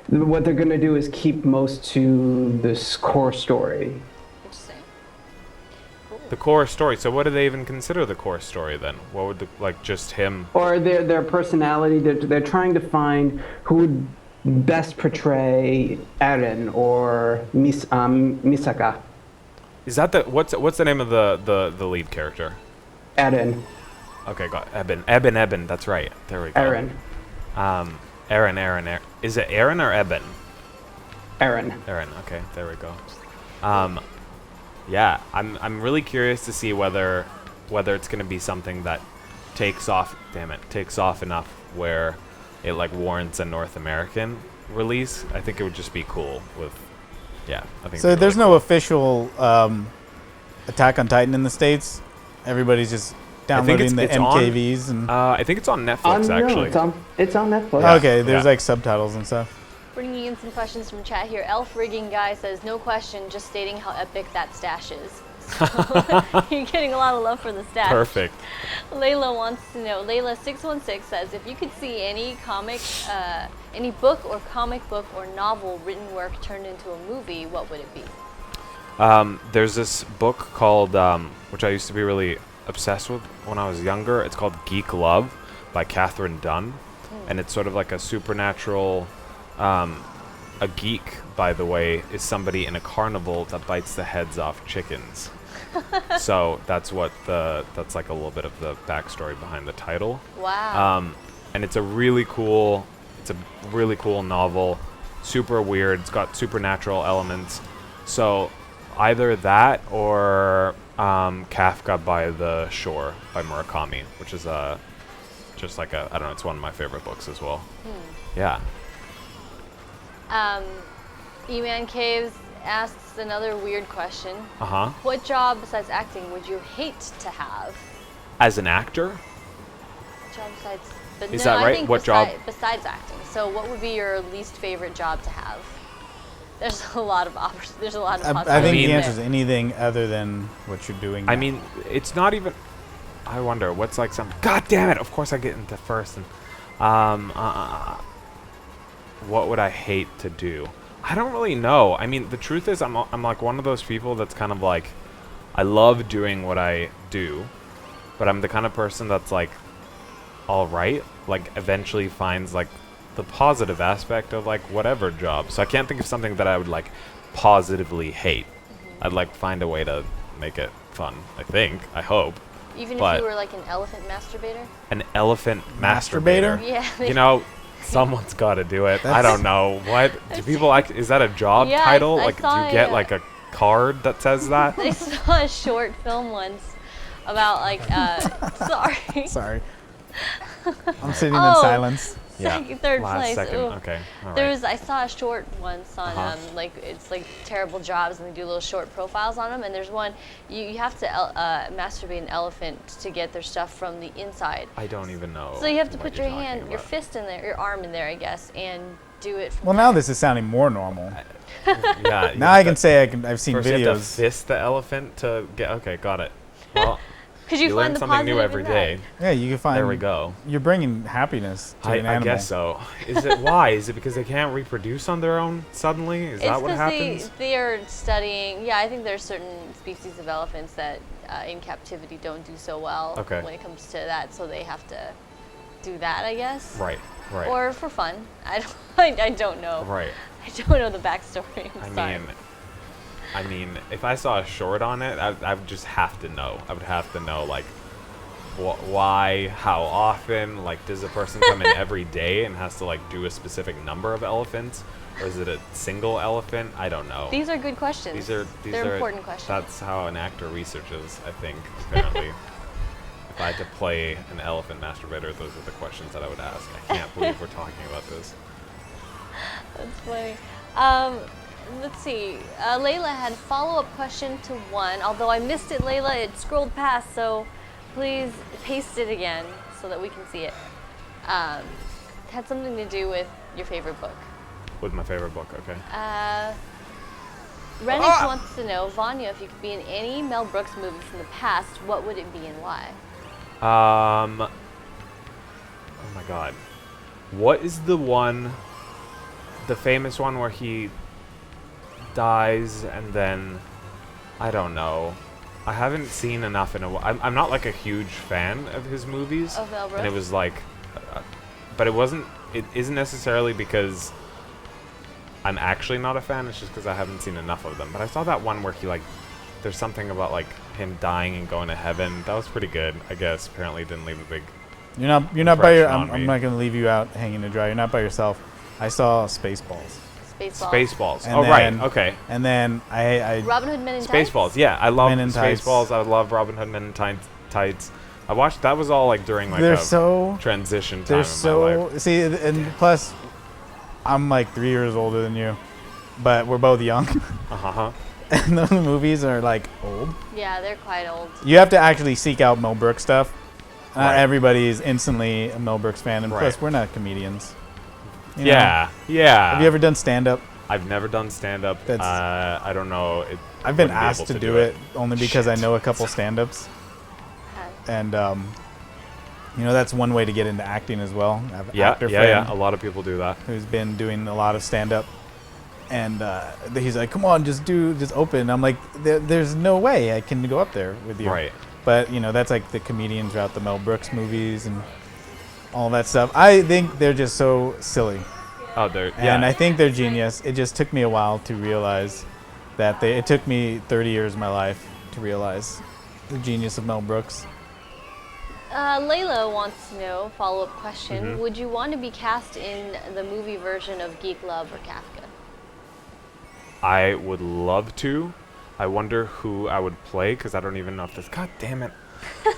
S5: What they're going to do is keep most to this core story.
S1: Interesting.
S2: The core story. So what do they even consider the core story then? What would the like just him?
S5: Or their personality. They're trying to find who would best portray Eren or Misaka.
S2: Is that the what's the name of the lead character?
S5: Eren.
S2: Okay, got Eben. That's right. There we go.
S5: Eren.
S2: Aaron. Is it Aaron or Eben?
S5: Eren.
S2: Aaron. Okay, there we go. Yeah, I'm really curious to see whether it's going to be something that takes off. Damn it, takes off enough where it like warrants a North American release. I think it would just be cool with. Yeah, I think.
S3: So
S2: it'd be
S3: there's
S2: really
S3: no
S2: cool.
S3: official Attack on Titan in the States. Everybody's just downloading the
S2: it's on-
S3: MKVs and.
S2: I think it's on Netflix
S5: No,
S2: actually.
S5: it's on Netflix.
S2: Yeah.
S3: Okay, there's
S2: Yeah.
S3: like subtitles and stuff.
S1: Bringing in some questions from chat here. Elf Rigging Guy says, no question, just stating how epic that stash is. So, you're getting a lot of love for the stash.
S2: Perfect.
S1: Layla wants to know, Layla616 says, if you could see any comic, any book or comic book or novel written work turned into a movie, what would it be?
S2: There's this book called, which I used to be really obsessed with when I was younger. It's called Geek Love by Catherine Dunn. And it's sort of like a supernatural, a geek, by the way, is somebody in a carnival that bites the heads off chickens. So that's that's like a little bit of the backstory behind the title.
S1: Wow.
S2: And it's a really cool novel, super weird. It's got supernatural elements. So either that or Kafka by the Shore by Murakami, which is just like I don't know, it's one of my favorite books as well. Yeah.
S1: E-Man Caves asks another weird question.
S2: Uh-huh.
S1: What job besides acting would you hate to have?
S2: As an actor?
S1: What job besides... But
S2: Is
S1: no,
S2: that
S1: I
S2: right?
S1: think
S2: What job?
S1: Besides acting. So what would be your least favorite job to have? There's a lot of there's a lot of
S3: I
S1: possibilities
S3: think the
S2: mean-
S3: answer is anything other than what you're doing.
S2: I
S3: now.
S2: mean, it's not even... I wonder, what's like some... God damn it! Of course I get into first. And, what would I hate to do? I don't really know. I mean, the truth is I'm like one of those people that's kind of like... I love doing what I do, but I'm the kind of person that's like... Alright, like eventually finds like the positive aspect of like whatever job. So I can't think of something that I would like positively hate. I'd like find a way to make it fun, I hope.
S1: Even
S2: but-
S1: if you were like an elephant masturbator?
S2: An elephant
S3: Masturbator?
S2: masturbator.
S1: Yeah.
S2: You know, someone's got to do it. I
S3: That's-
S2: don't know. What do people like? Is that a job
S1: Yeah,
S2: title?
S1: I
S2: Like, do
S1: saw
S2: you get
S1: a-
S2: like a card that says that?
S1: I saw a short film once about like, sorry.
S3: Sorry. I'm sitting in
S1: Oh.
S3: silence.
S1: Third
S2: Last
S1: place.
S2: second.
S1: Ooh.
S2: Okay. All
S1: There
S2: right.
S1: was, I saw a short once on
S2: Uh-huh.
S1: like it's like terrible jobs, and they do little short profiles on them. And there's one you have to masturbate an elephant to get their stuff from the inside.
S2: I don't even know.
S1: So you have to
S2: what
S1: put
S2: you're
S1: your
S2: talking
S1: hand, your
S2: about.
S1: fist in there, your arm in there, I guess, and do it. From
S3: Well, now this is sounding more normal.
S2: Yeah. you
S3: Now I
S2: have
S3: can
S2: to-
S3: say I've seen
S2: First you have to
S3: videos.
S2: fist the elephant to get. Okay, got it. Well,
S1: Could you
S2: you
S1: find
S2: learn
S1: the
S2: something new
S1: positive
S2: every
S1: in that?
S2: day.
S3: Yeah, you can find.
S2: There we go.
S3: You're bringing happiness to an
S2: I
S3: animal.
S2: guess so. Is it why? Is it because they can't reproduce on their own suddenly? Is that what happens?
S1: They are studying. Yeah, I think there's certain species of elephants that in captivity don't do so well
S2: Okay.
S1: when it comes to that, so they have to do that, I guess.
S2: Right. Right.
S1: Or for fun. I don't know.
S2: right.
S1: I don't know the backstory. I'm sorry.
S2: I mean, if I saw a short on it, I would just have to know. I would have to know, like, why, how often? Like, does a person come in every day and has to like do a specific number of elephants, or is it a single elephant? I don't know.
S1: These are good questions.
S2: They're
S1: important questions.
S2: That's how an actor researches, I think. Apparently, if I had to play an elephant masturbator, those are the questions that I would ask. I can't believe we're talking about this.
S1: That's funny. Let's see. Layla had a follow-up question to 1. Although I missed it, Layla, it scrolled past, so please paste it again so that we can see it. It had something to do with your favorite book.
S2: With my favorite book, okay.
S1: Renix wants to know, Vanya, if you could be in any Mel Brooks movie from the past, what would it be and why?
S2: Oh my god. What is the famous one where he dies and then, I don't know. I haven't seen enough in a while. I'm not like a huge fan of his movies.
S1: Of Mel Brooks?
S2: And it was like, but it isn't necessarily because I'm actually not a fan, it's just because I haven't seen enough of them. But I saw that one where he like, there's something about like him dying and going to heaven. That was pretty good, I guess. Apparently it didn't leave a big
S3: You're not by your.
S2: impression on
S3: I'm
S2: me.
S3: not gonna leave you out hanging to dry. You're not by yourself. I saw Spaceballs,
S1: Spaceballs.
S2: Spaceballs.
S3: And
S2: Oh, right,
S3: then-
S2: okay.
S3: and then I
S1: Robin Hood Men in Tights?
S2: Spaceballs, yeah. I love
S3: Men in Tights.
S2: Spaceballs. I love Robin Hood Men in Tights. I watched, that was all like during like
S3: they're
S2: a
S3: so
S2: transition time
S3: they're
S2: in my
S3: so
S2: life.
S3: see, and plus, I'm like 3 years older than you, but we're both young,
S2: Uh-huh.
S3: and those movies are like old.
S1: Yeah, they're quite old.
S3: You have to actually seek out Mel Brooks stuff. Not
S2: Right.
S3: everybody is instantly a Mel Brooks fan, and plus
S2: Right.
S3: we're not comedians. You know?
S2: Yeah, yeah.
S3: Have you ever done stand-up?
S2: I've never done stand-up.
S3: That's-
S2: I don't know.
S3: I've been
S2: wouldn't be
S3: asked
S2: able
S3: to do it only because I know a couple stand-ups,
S1: Okay.
S3: and you know that's one way to get into acting as well. I have an
S2: Yeah,
S3: actor
S2: yeah,
S3: friend
S2: yeah. A lot of people do that.
S3: who's been doing a lot of stand-up, and he's like, "Come on, just open." I'm like, "There's no way I can go up there with you."
S2: Right.
S3: But you know that's like the comedians throughout the Mel Brooks movies and all that stuff. I think they're just so silly.
S2: Oh, they're, yeah.
S3: And I think they're genius. It just took me a while to realize that it took me 30 years of my life to realize the genius of Mel Brooks.
S1: Layla wants to know, follow-up question,
S2: Mm-hmm.
S1: would you want to be cast in the movie version of Geek Love or Kafka?
S2: I would love to. I wonder who I would play, because I don't even know if there's... God damn it. I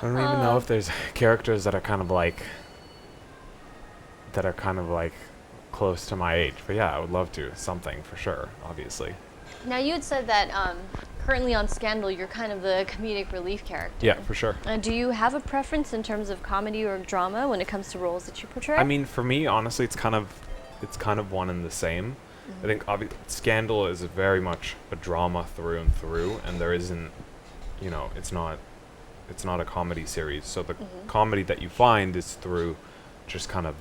S2: don't even know if there's characters that are kind of like close to my age. But yeah, I would love to. Something for sure, obviously.
S1: Now, you had said that currently on Scandal, you're kind of the comedic relief character.
S2: Yeah, for sure.
S1: Do you have a preference in terms of comedy or drama when it comes to roles that you portray?
S2: I mean, for me, honestly, it's kind of one and the same. I think Scandal is very much a drama through and through, and there isn't, it's not a comedy series. So the comedy that you find is through just kind of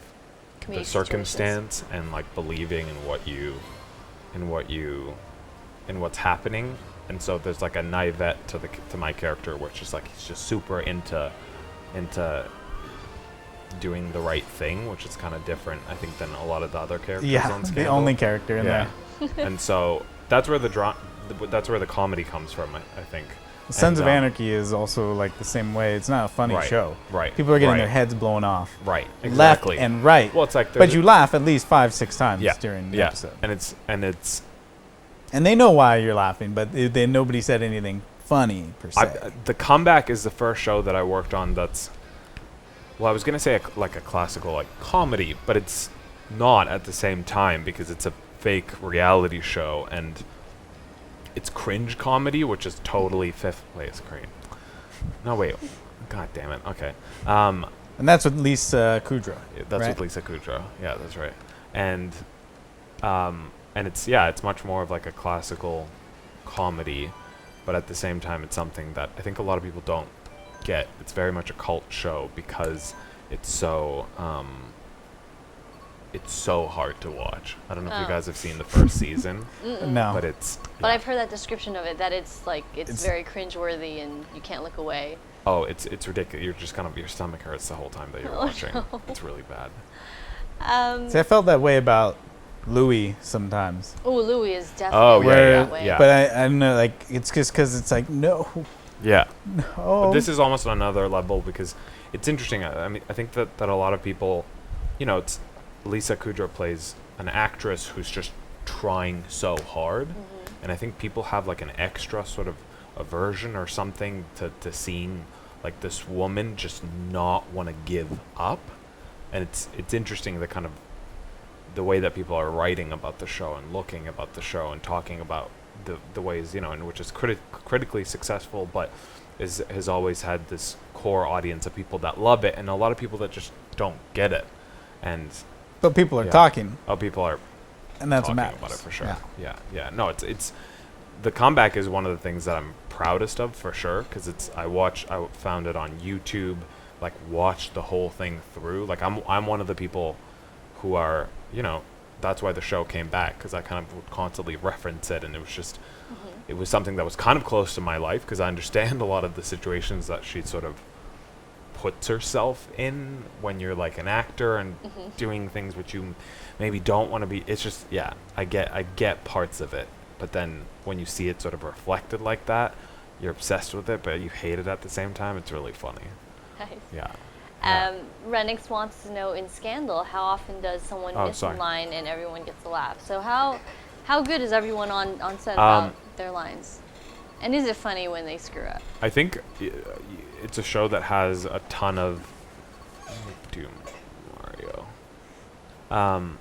S1: Comedic
S2: the circumstance and like believing in what's happening. And so there's like a naivete to my character, where it's just like he's just super into doing the right thing, which is kind of different, I think, than a lot of the other characters on
S3: The
S2: Scandal.
S3: only character in there.
S2: And so that's where that's where the comedy comes from, I think.
S3: Sons
S2: And,
S3: of Anarchy is also like the same way. It's not a funny
S2: Right,
S3: show.
S2: right,
S3: People are getting
S2: right.
S3: their heads blown off.
S2: Right, exactly.
S3: Left and right.
S2: Well, it's like
S3: but you laugh at least 5-6 times during the episode.
S2: and it's
S3: And they know why you're laughing, but nobody said anything funny per se.
S2: The Comeback is the first show that I worked on that's, well, I was gonna say like a classical like comedy, but it's not at the same time, because it's a fake reality show, and it's cringe comedy, which is totally fifth place cringe. No, wait, god damn it. Okay,
S3: and that's with Lisa Kudrow.
S2: that's
S3: right?
S2: with Lisa Kudrow. Yeah, that's right. And it's much more of like a classical comedy, but at the same time, it's something that I think a lot of people don't get. It's very much a cult show because it's so hard to watch. I don't know if you guys have seen the first season,
S3: No.
S2: but it's
S1: But I've heard that description of it, that it's
S3: It's-
S1: very cringeworthy and you can't look away.
S2: oh, it's ridiculous. You're just your stomach hurts the whole time that you're watching.
S1: No.
S2: It's really bad.
S3: See, I felt that way about Louis sometimes.
S1: Oh, Louis is definitely
S2: Oh, yeah,
S3: Where-
S1: that way.
S2: yeah.
S3: But I don't know, like, it's just because it's like, no,
S2: Yeah.
S3: Oh,
S2: But this is almost on another level because it's interesting. I mean, I think that a lot of people, it's Lisa Kudrow plays an actress who's just trying so hard, and I think people have like an extra sort of aversion or something to seeing like this woman just not want to give up, and it's interesting the kind of the way that people are writing about the show and looking about the show and talking about the ways in which it's critically successful, but has always had this core audience of people that love it and a lot of people that just don't get it. And
S3: but people are talking.
S2: Oh, people are,
S3: and that's what
S2: talking
S3: matters.
S2: about it for sure. Yeah. No, it's the comeback is one of the things that I'm proudest of for sure because I found it on YouTube, like watched the whole thing through. Like I'm one of the people who are that's why the show came back because I kind of would constantly reference it, and it was just it was something that was kind of close to my life because I understand a lot of the situations that she sort of puts herself in when you're like an actor and doing things which you maybe don't want to be. It's just I get parts of it, but then when you see it sort of reflected like that, you're obsessed with it, but you hate it at the same time. It's really funny.
S1: Nice.
S2: Yeah.
S1: Renix wants to know in Scandal, how often does someone miss a line and everyone gets a laugh? So how good is everyone on set about their lines? And is it funny when they screw up?
S2: I think it's a show that has a ton of do Mario.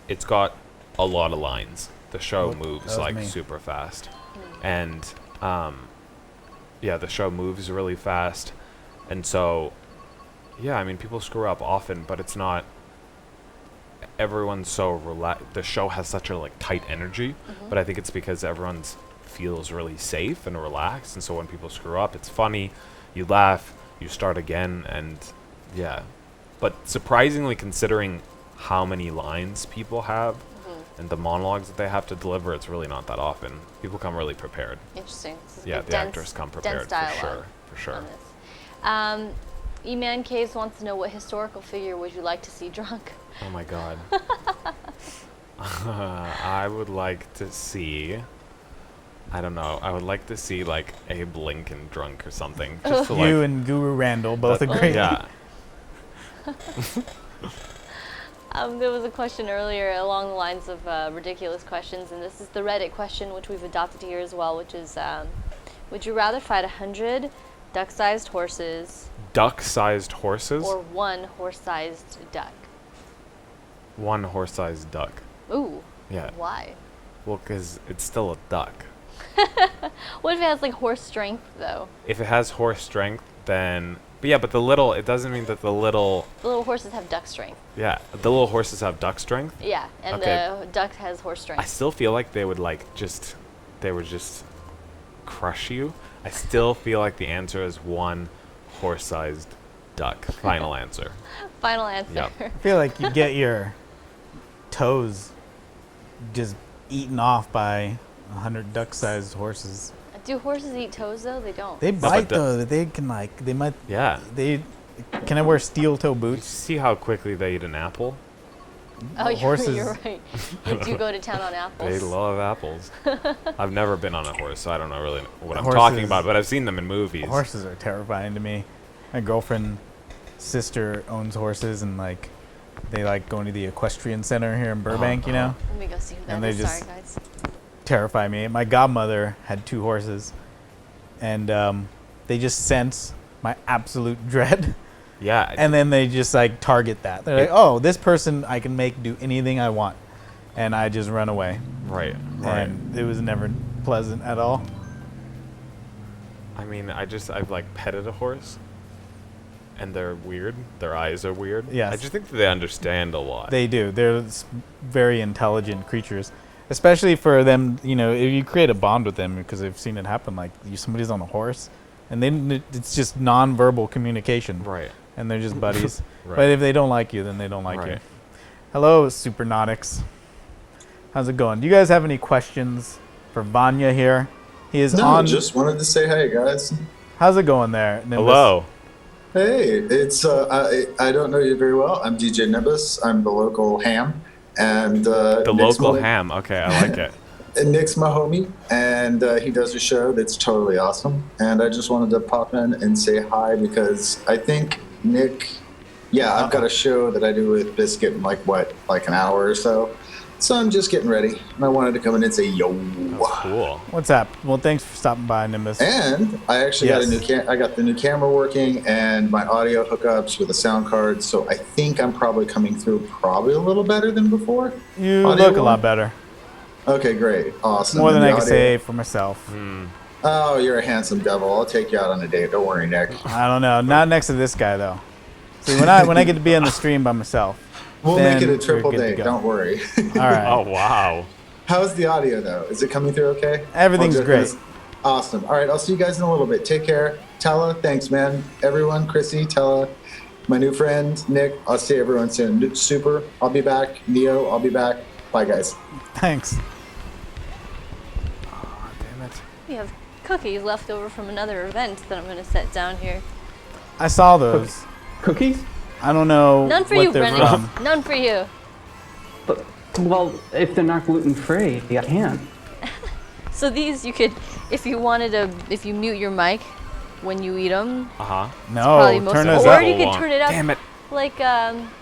S2: It's got a lot of lines. The show moves like super fast, and the show moves really fast. And so, I mean, people screw up often, but it's not. Everyone's so relaxed. The show has such a like tight energy, but I think it's because everyone's feels really safe and relaxed. And so when people screw up, it's funny. You laugh, you start again, and But surprisingly, considering how many lines people have and the monologues that they have to deliver, it's really not that often. People come really prepared.
S1: Interesting.
S2: The actors come prepared for sure.
S1: E-Man Caves wants to know what historical figure would you like to see drunk?
S2: Oh my god. I would like to see, I don't know, I would like to see like Abe Lincoln drunk or something. Just to,
S3: you and Guru Randall both agree.
S2: Yeah.
S1: There was a question earlier along the lines of ridiculous questions, and this is the Reddit question, which we've adopted here as well, which is, would you rather fight 100 duck-sized horses?
S2: Duck-sized horses?
S1: Or one horse-sized duck?
S2: One horse-sized duck.
S1: Ooh.
S2: Yeah.
S1: Why?
S2: Well, because it's still a duck.
S1: What if it has, like, horse strength, though?
S2: If it has horse strength, then... But the little... It doesn't mean that the little...
S1: The little horses have duck strength.
S2: Yeah. The little horses have duck strength?
S1: Yeah, and the duck has horse strength.
S2: I still feel like they would, like, just... They would just crush you. I still feel like the answer is one horse-sized duck. Final answer.
S1: Final answer.
S2: Yep.
S3: I feel like you get your toes just eaten off by 100 duck-sized horses.
S1: Do horses eat toes, though? They don't.
S3: They bite, though. They can, like, they might...
S2: Yeah.
S3: Can I wear steel-toe
S2: You
S3: boots?
S2: see how quickly they eat an apple?
S1: Oh,
S3: horses.
S1: You're right. You do go to town on apples.
S2: They love apples. I've never been on a horse, so I don't know really what I'm
S3: Horses-
S2: talking about, but I've seen them in movies.
S3: Horses are terrifying to me. My girlfriend's sister owns horses, and, like, they like going to the equestrian center here in Burbank, you know?
S1: Let me go see who that
S3: And they
S1: is.
S3: just-
S1: Sorry, guys.
S3: Terrify me. My godmother had 2 horses, and they just sense my absolute dread.
S2: Yeah.
S3: And then they just like target that. They're like, "Oh, this person I can make do anything I want," and I just run away.
S2: Right.
S3: And it was never pleasant at all.
S2: I mean, I've like petted a horse, and they're weird. Their eyes are weird.
S3: Yes.
S2: I just think that they understand a lot.
S3: They do. They're very intelligent creatures, especially for them. You know, if you create a bond with them, because I've seen it happen. Like somebody's on a horse, and then it's just non-verbal communication.
S2: Right.
S3: And they're just buddies.
S2: Right.
S3: But if they don't like you, then they don't like you. Hello, Supernautics. How's it going? Do you guys have any questions for Vanya here? He is on.
S6: Just wanted to say hey, guys.
S3: How's it going there, Nimbus?
S2: Hello.
S6: Hey, it's I don't know you very well. I'm DJ Nimbus. I'm the local ham, and
S2: The local ham. Okay, I like it.
S6: Nick's my homie, and he does a show that's totally awesome. And I just wanted to pop in and say hi because I think Nick, I've got a show that I do with Biscuit in like an hour or so. So I'm just getting ready, and I wanted to come in and say yo.
S2: Cool.
S3: What's up? Well, thanks for stopping by, Nimbus.
S6: And I actually got a new I got the new camera working and my audio hookups with a sound card. So I think I'm probably coming through a little better than before.
S3: You look a lot better.
S6: Okay, great, awesome.
S3: More than I can say for myself.
S6: Oh, you're a handsome devil. I'll take you out on a date. Don't worry, Nick.
S3: I don't know. Not next to this guy though. See, when I get to be on the stream by myself,
S6: We'll make it a triple
S3: you're good to
S6: date.
S3: go.
S6: Don't worry.
S3: All right.
S2: Oh wow.
S6: How's the audio though? Is it coming through okay?
S3: Everything's great.
S6: Awesome. All right, I'll see you guys in a little bit. Take care. Tella, thanks, man. Everyone, Chrissy, Tella, my new friend, Nick. I'll see everyone soon. Super. I'll be back. Neo, I'll be back. Bye, guys.
S3: Thanks.
S2: Oh, damn it.
S1: We have cookies left over from another event that I'm going to set down here.
S3: I saw those.
S5: Cookies?
S3: I don't know
S1: None for
S3: what
S1: you,
S3: they're
S1: Brennan.
S3: from.
S1: None for you.
S5: But, well, if they're not gluten-free, I can.
S1: So these you could, if you mute your mic when you eat them.
S3: No,
S1: Probably most
S3: turn
S1: of-
S3: us
S1: Or
S3: up.
S1: you could turn it up.
S2: Damn it.
S1: Like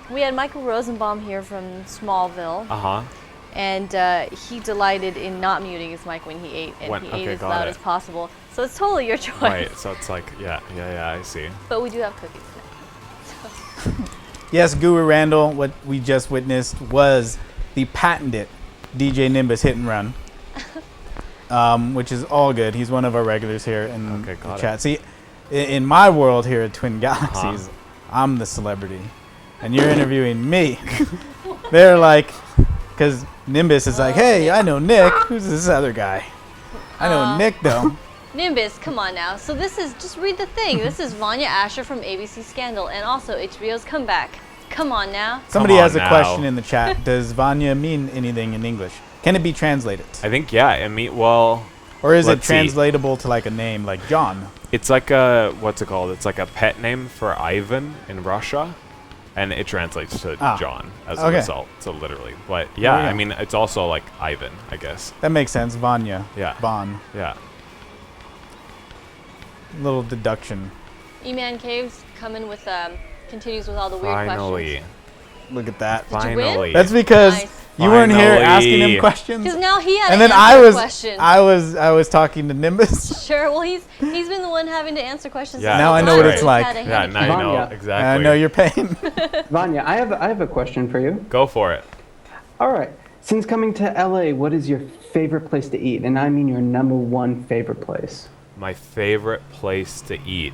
S1: we had Michael Rosenbaum here from Smallville,
S2: Uh-huh.
S1: and he delighted in not muting his mic when he ate, and he ate as
S2: got
S1: loud
S2: it.
S1: as possible. So it's totally your choice.
S2: Right, so it's like, yeah, I see.
S1: But we do have cookies now.
S3: Yes, Guru Randall, what we just witnessed was the patented DJ Nimbus hit and run, which is all good. He's one of our regulars here in the
S2: got
S3: chat. See, in my world here at Twin Galaxies, I'm the celebrity, and you're interviewing me. They're like, because Nimbus is like, hey, I know Nick. Who's this other guy? I know Nick, though.
S1: Nimbus, come on now. So this is, just read the thing. This is Vanya Asher from ABC Scandal, and also HBO's Comeback. Come on now.
S3: Somebody has a
S2: now.
S3: question in the chat. Does Vanya mean anything in English? Can it be translated?
S2: I think, yeah, I mean, well...
S3: Or is it
S2: let's see.
S3: translatable to like a name like John?
S2: It's like a, what's it called? It's like a pet name for Ivan in Russia, and it translates to John as a result, so literally. But yeah,
S3: There you
S2: I
S3: go.
S2: mean, it's also like Ivan, I guess.
S3: That makes sense. Vanya.
S2: Yeah.
S3: Von.
S2: Yeah.
S3: Little deduction.
S1: E-Man Caves coming with, continues with all the weird
S2: Finally.
S1: questions.
S3: Look at that.
S1: Did you win?
S2: Finally.
S3: That's because
S1: Nice.
S3: you weren't here asking him
S2: Finally.
S3: questions.
S1: Because now he had
S3: And
S1: to
S3: then
S1: answer questions.
S3: I was talking to Nimbus.
S1: Sure, well, he's been the one having to answer questions.
S2: Yeah.
S1: this
S3: Now
S1: whole
S3: I know
S1: time,
S3: what
S1: so
S3: it's
S1: he's
S3: like.
S1: had a
S2: Yeah,
S1: hand.
S2: now you know
S5: Vanya.
S2: exactly.
S3: I know your pain.
S5: Vanya, I have a question for you.
S2: Go for it.
S5: All right. Since coming to LA, what is your favorite place to eat? And I mean your number one favorite place.
S2: My favorite place to eat.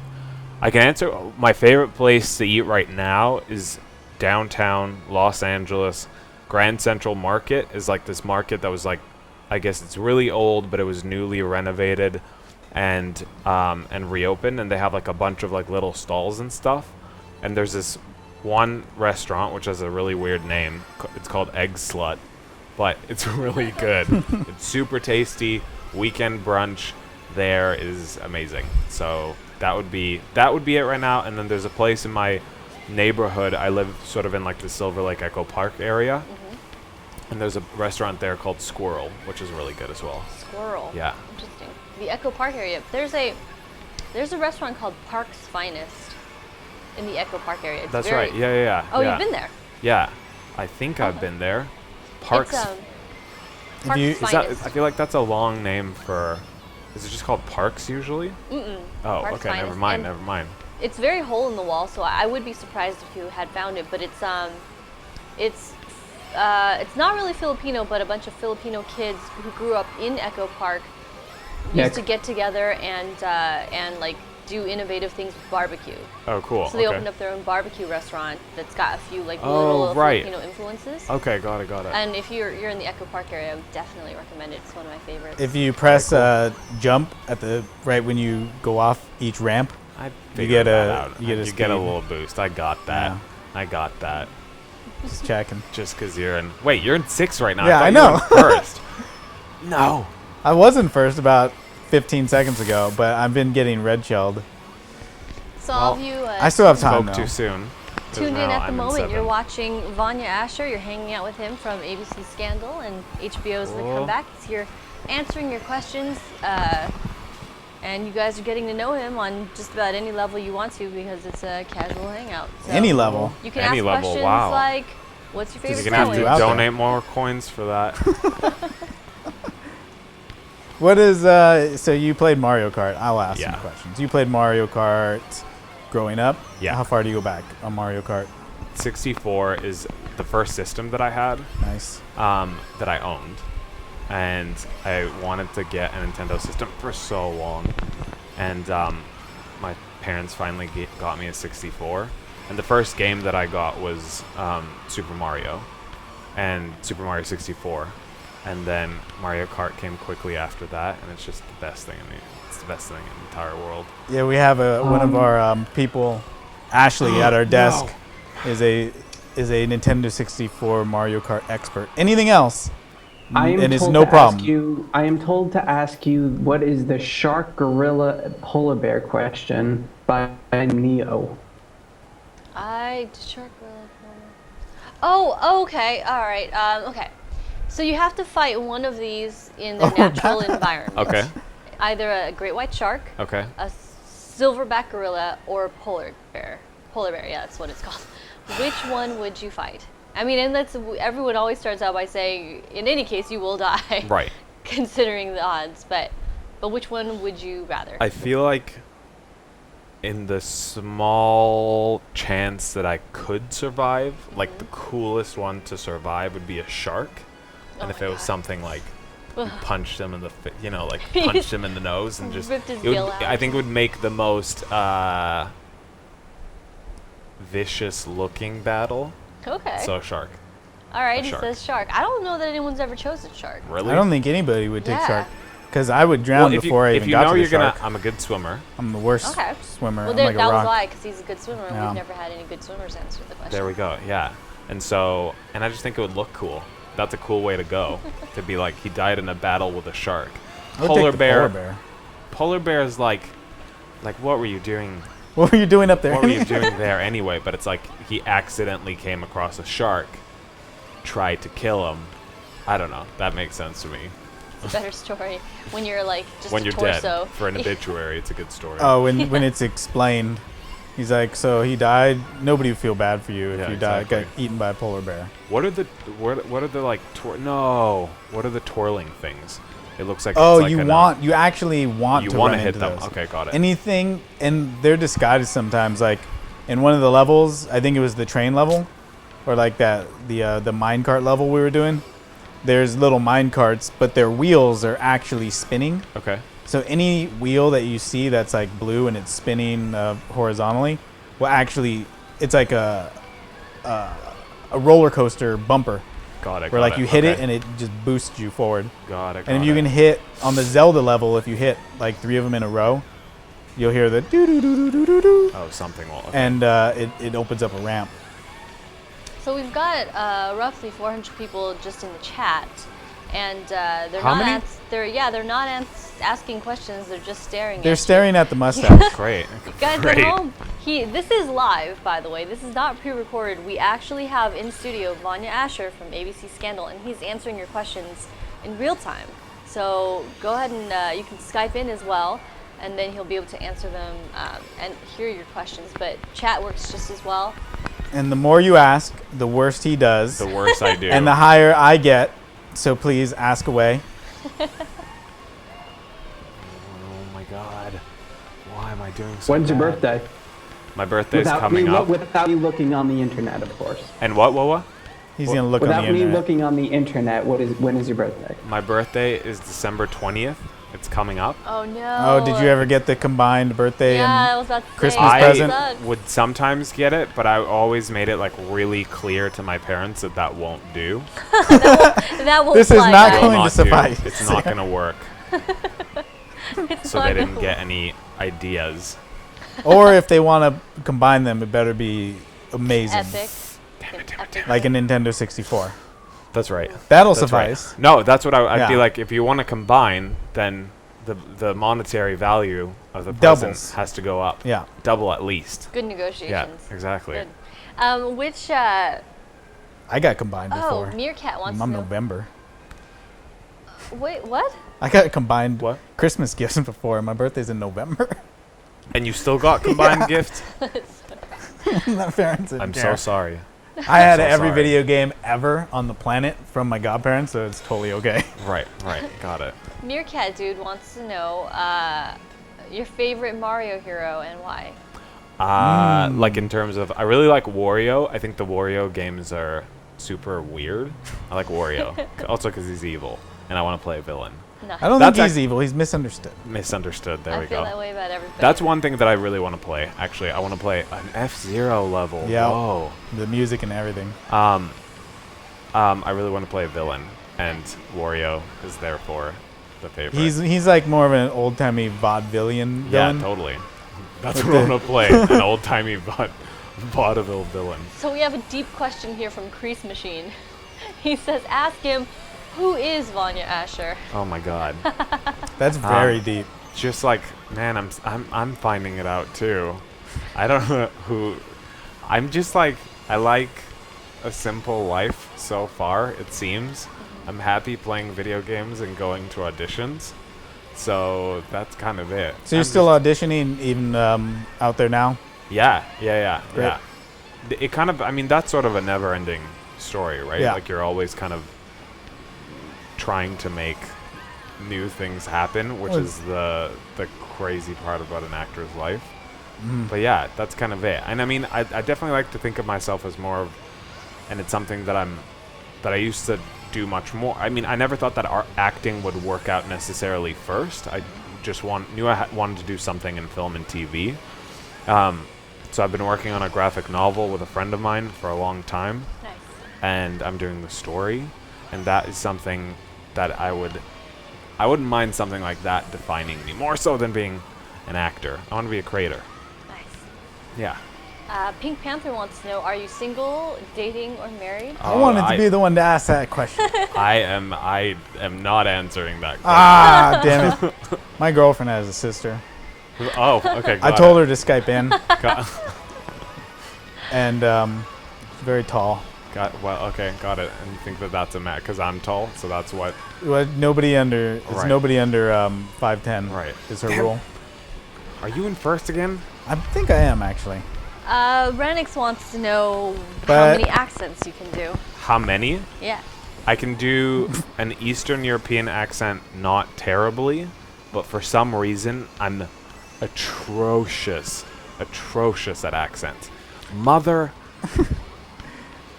S2: I can answer. My favorite place to eat right now is downtown Los Angeles. Grand Central Market is like this market that was like, I guess it's really old, but it was newly renovated and reopened, and they have like a bunch of like little stalls and stuff. And there's this one restaurant which has a really weird name. It's called Egg Slut, but it's really good. It's super tasty. Weekend brunch there is amazing. So that would be it right now. And then there's a place in my neighborhood. I live sort of in like the Silver Lake Echo Park area, and there's a restaurant there called Squirrel, which is really good as well.
S1: Squirrel.
S2: Yeah.
S1: Interesting. The Echo Park area. There's a restaurant called Park's Finest in the Echo Park area. It's
S2: That's
S1: very,
S2: right. Yeah.
S1: Oh,
S2: yeah.
S1: you've been there.
S2: Yeah, I think I've been there. Parks.
S1: It's, Park's
S3: you-
S2: Is that,
S1: Finest.
S2: I feel like that's a long name for. Is it just called Parks usually?
S1: Mm-mm.
S2: Oh,
S1: Park's
S2: okay. Never
S1: Finest.
S2: mind.
S1: And
S2: Never mind.
S1: It's very hole in the wall, so I would be surprised if you had found it. But it's not really Filipino, but a bunch of Filipino kids who grew up in Echo Park used to get together and like do innovative things with barbecue.
S2: Oh, cool.
S1: So they
S2: okay.
S1: opened up their own barbecue restaurant that's got a few like
S2: Oh,
S1: little
S2: right.
S1: Filipino influences.
S2: Okay, got it.
S1: And if you're in the Echo Park area, I would definitely recommend it. It's one of my favorites.
S3: If you press jump at the right when you go off each ramp,
S2: I
S3: get
S2: figured
S3: a-
S2: that out.
S3: you get a
S2: You get a
S3: speed.
S2: little boost. I got that.
S3: Yeah.
S2: I got that.
S3: just checking.
S2: Just because you're in. Wait, you're in 6 right now.
S3: Yeah,
S2: thought
S3: I
S2: you
S3: know.
S2: were in first. No.
S3: I wasn't first about 15 seconds ago, but I've been getting red shelled.
S1: So all of you
S3: I still have time
S2: Spoke
S3: though.
S2: too soon. 'cause
S1: tuned in
S2: now
S1: at the
S2: I'm
S1: moment, you're
S2: 7.
S1: watching Vanya Asher. You're hanging out with him from ABC Scandal and HBO's The
S2: Cool.
S1: Comeback. He's here answering your questions, and you guys are getting to know him on just about any level you want to because it's a casual hangout. So
S3: Any level.
S1: You can
S2: Any
S1: ask
S2: level,
S1: questions
S2: wow.
S1: like, "What's your
S2: You're
S1: favorite
S2: gonna have
S1: sandwich?"
S2: to
S3: out there.
S2: donate more coins for that.
S3: What is so you played Mario Kart? I'll ask some
S2: Yeah.
S3: questions. You played Mario Kart growing up?
S2: Yeah.
S3: How far do you go back on Mario Kart?
S2: 64 is the first system that I had,
S3: Nice.
S2: that I owned, and I wanted to get a Nintendo system for so long, and my parents finally got me a 64, and the first game that I got was Super Mario, and Super Mario 64, and then Mario Kart came quickly after that, and it's just the best thing in the entire world.
S3: Yeah, we have one of our people, Ashley, at our desk, is a Nintendo 64 Mario Kart expert. Anything else? And it's no problem.
S5: I am told to ask you what is the shark, gorilla, polar bear question by Neo.
S1: Shark. Oh, okay. All right. Okay. So you have to fight one of these in the natural environment.
S2: Okay.
S1: Either a great white shark,
S2: Okay.
S1: a silverback gorilla, or a polar bear. Polar bear, yeah, that's what it's called. Which one would you fight? I mean, and everyone always starts out by saying, in any case, you will die.
S2: Right.
S1: Considering the odds, but which one would you rather?
S2: I feel like in the small chance that I could survive, like the coolest one to survive would be a shark. And
S1: Oh
S2: if
S1: my
S2: it was
S1: God.
S2: something like you punched him in the, like punched him in the nose and just,
S1: Ripped his
S2: it would,
S1: gill out.
S2: I think it would make the most vicious looking battle.
S1: Okay.
S2: So shark.
S1: All right,
S2: a
S1: it
S2: shark.
S1: says shark. I don't know that anyone's ever chosen shark.
S2: Really?
S3: I don't think anybody would take
S1: Yeah.
S3: shark. Because I would drown before I
S2: if
S3: even
S2: you
S3: got
S2: know
S3: to the
S2: you're gonna,
S3: shark.
S2: I'm a good swimmer.
S3: I'm the worst
S1: Okay.
S3: swimmer.
S1: Well,
S3: I'm like a
S1: that was
S3: rock.
S1: why, because he's a good swimmer.
S3: Yeah.
S1: We've never had any good swimmers answer the question.
S2: There we go. Yeah. And so, and I just think it would look cool. That's a cool way to go. To be like, he died in a battle with a shark.
S3: I would take the polar bear.
S2: Polar bear is like, what were you doing?
S3: What were you doing up there?
S2: What were you doing there anyway? But it's like he accidentally came across a shark, tried to kill him. I don't know. That makes sense to me.
S1: It's a better story when you're like just
S2: When
S1: a
S2: you're
S1: torso.
S2: dead for an obituary, it's a good story.
S3: Oh, when it's explained, he's like, so he died. Nobody would feel bad for you if
S2: Yeah,
S3: you died, got
S2: exactly.
S3: eaten by a polar bear.
S2: What are the like what are the twirling things? It looks like
S3: Oh,
S2: it's like
S3: you actually want
S2: you
S3: to
S2: want
S3: run
S2: to hit
S3: into
S2: them.
S3: those.
S2: Okay, got it.
S3: Anything, and they're disguised sometimes. Like in one of the levels, I think it was the train level, or like the minecart level we were doing. There's little minecarts, but their wheels are actually spinning.
S2: Okay.
S3: So any wheel that you see that's like blue and it's spinning horizontally, will actually, it's like a roller coaster bumper
S2: Got it.
S3: where
S2: got
S3: like you hit
S2: okay.
S3: it and it just boosts you forward.
S2: Got it.
S3: And if
S2: got
S3: you
S2: it.
S3: can hit on the Zelda level, if you hit like 3 of them in a row, you'll hear the doo doo doo doo doo doo,
S2: Oh, something will. Okay.
S3: and it opens up a ramp.
S1: So we've got roughly 400 people just in the chat, and they're
S2: How
S1: not.
S2: many?
S1: They're not asking questions. They're just staring.
S3: They're
S1: at
S3: staring at the mustache.
S2: Great.
S1: You guys
S2: Great.
S1: at home. This is live, by the way. This is not pre-recorded. We actually have in studio Vanya Asher from ABC Scandal, and he's answering your questions in real time. So go ahead and you can Skype in as well, and then he'll be able to answer them and hear your questions. But chat works just as well.
S3: And the more you ask, the worse he does,
S2: The worse I do.
S3: and the higher I get. So please ask away.
S2: Oh my God. Why am I doing so
S5: When's your
S2: bad?
S5: birthday?
S2: My birthday's coming up.
S5: Without me looking on the internet, of course.
S2: And what?
S3: He's gonna look on
S5: Without
S3: the
S5: me
S3: internet.
S5: looking on the internet, when is your birthday?
S2: My birthday is December 20th. It's coming up.
S1: Oh no.
S3: Oh, did you ever get the combined birthday
S1: Yeah, I
S3: and
S1: was about to say,
S3: Christmas
S1: that
S3: present?
S1: sucks.
S2: would sometimes get it, but I always made it like really clear to my parents that won't do.
S1: That won't
S3: This is
S1: fly,
S3: not
S1: guys.
S3: going
S2: Will
S3: to
S2: do.
S3: suffice.
S2: It's not gonna work.
S1: It's
S2: So
S1: not
S2: they
S1: gonna
S2: didn't get any ideas.
S3: Or if they want to combine them, it better be amazing,
S1: Epic. Epic.
S3: like a Nintendo 64.
S2: That's right.
S3: That'll
S2: That's right.
S3: suffice.
S2: No, that's what I'd be
S3: Yeah.
S2: like. If you want to combine, then the monetary value of the
S3: Doubles.
S2: present has to go up.
S3: Yeah.
S2: Double at least.
S1: Good
S2: Yeah,
S1: negotiations.
S2: exactly.
S1: Good. Which
S3: I got combined
S1: oh,
S3: before.
S1: Meerkat wants
S3: I'm
S1: to know.
S3: November.
S1: Wait, what?
S3: I got combined
S2: What?
S3: Christmas gifts before. My birthday's in November.
S2: And you still got combined gifts?
S3: My parents didn't
S2: I'm
S3: care.
S2: so sorry.
S3: I had
S2: so
S3: every
S2: sorry.
S3: video game ever on the planet from my godparents, so it's totally okay.
S2: Right, got it.
S1: Meerkat Dude wants to know your favorite Mario hero and why.
S2: Like in terms of, I really like Wario. I think the Wario games are super weird. I like Wario, also because he's evil, and I want to play a villain.
S1: No.
S3: I don't
S2: That's
S3: think he's evil. He's misunderstood.
S2: Misunderstood. There
S1: I
S2: we
S1: feel
S2: go.
S1: that way about everything.
S2: That's one thing that I really want to play. Actually, I want to play an F-Zero level.
S3: Yeah.
S2: Whoa.
S3: The music and everything.
S2: I really want to play a villain, and Wario is therefore the favorite.
S3: He's like more of an old timey vaudevillian villain.
S2: Yeah, totally. That's
S3: With
S2: what I
S3: the-
S2: want to play. An old timey vaudeville villain.
S1: So we have a deep question here from Crease Machine. He says, ask him, who is Vanya Asher?
S2: Oh my god.
S3: That's very deep.
S2: Just like, man, I'm finding it out too. I don't know who. I'm just like, I like a simple life so far. It seems. I'm happy playing video games and going to auditions. So that's kind of it.
S3: So you're
S2: I'm
S3: still
S2: just-
S3: auditioning even out there now?
S2: Yeah.
S3: Great.
S2: It kind of, I mean, that's sort of a never-ending story, right?
S3: Yeah.
S2: Like you're always kind of trying to make new things happen, which
S3: Well,
S2: is the crazy part about an actor's life.
S3: Mm-hmm.
S2: But yeah, that's kind of it. And I mean, I definitely like to think of myself as more of, and it's something that I used to do much more. I mean, I never thought that acting would work out necessarily first. I just knew I wanted to do something in film and TV. So I've been working on a graphic novel with a friend of mine for a long time,
S1: Nice.
S2: and I'm doing the story, and that is something that I wouldn't mind something like that defining me more so than being an actor. I want to be a creator.
S1: Nice.
S2: Yeah.
S1: Pink Panther wants to know, are you single, dating, or married?
S3: I wanted to be the one to ask that question.
S2: I am not answering that question.
S3: Ah, damn it. My girlfriend has a sister.
S2: Oh, okay.
S3: I told her to Skype in,
S2: Got,
S3: and she's very tall.
S2: okay, got it. And you think that that's a match because I'm tall, so that's what.
S3: Well, nobody under
S2: Right.
S3: nobody under 5'10".
S2: Right.
S3: Is her
S2: Damn.
S3: rule.
S2: Are you in first again?
S3: I think I am actually.
S1: Renix wants to know how
S3: But-
S1: many accents you can do.
S2: How many?
S1: Yeah.
S2: I can do an Eastern European accent not terribly, but for some reason I'm atrocious at accents. Mother.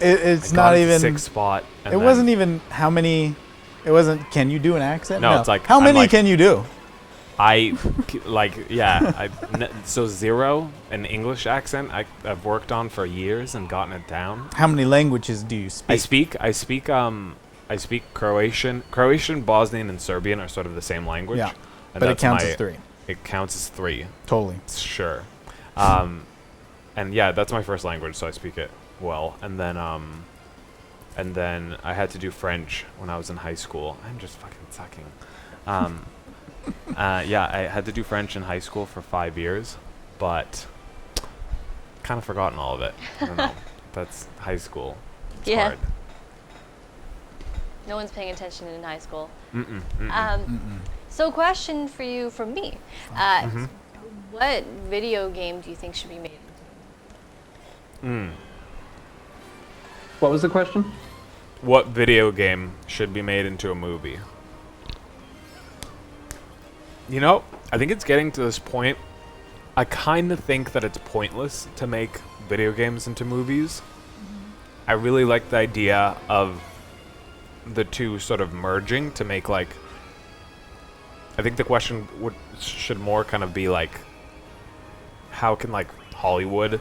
S3: It's
S2: I got
S3: not
S2: into
S3: even.
S2: sixth spot. And
S3: It
S2: then
S3: wasn't even how many. It wasn't. Can you do an accent?
S2: No, it's like,
S3: how
S2: I'm
S3: many
S2: like-
S3: can you do?
S2: So 0 an English accent I've worked on for years and gotten it down.
S3: How many languages do you speak?
S2: I speak Croatian. Croatian, Bosnian, and Serbian are sort of the same language.
S3: Yeah,
S2: and
S3: but it
S2: that's
S3: counts as 3.
S2: It counts as 3.
S3: Totally.
S2: Sure. And yeah, that's my first language, so I speak it well. And then I had to do French when I was in high school. I'm just fucking sucking. Yeah, I had to do French in high school for 5 years, but kind of forgotten all of it. I don't know. That's high school. It's
S1: Yeah.
S2: hard.
S1: No one's paying attention in high school.
S2: Mm-mm.
S1: So question for you from me. What video game do you think should be made?
S5: What was the question?
S2: What video game should be made into a movie? You know, I think it's getting to this point. I kind of think that it's pointless to make video games into movies. I really like the idea of the two sort of merging to make like. I think the question should more kind of be like, how can like Hollywood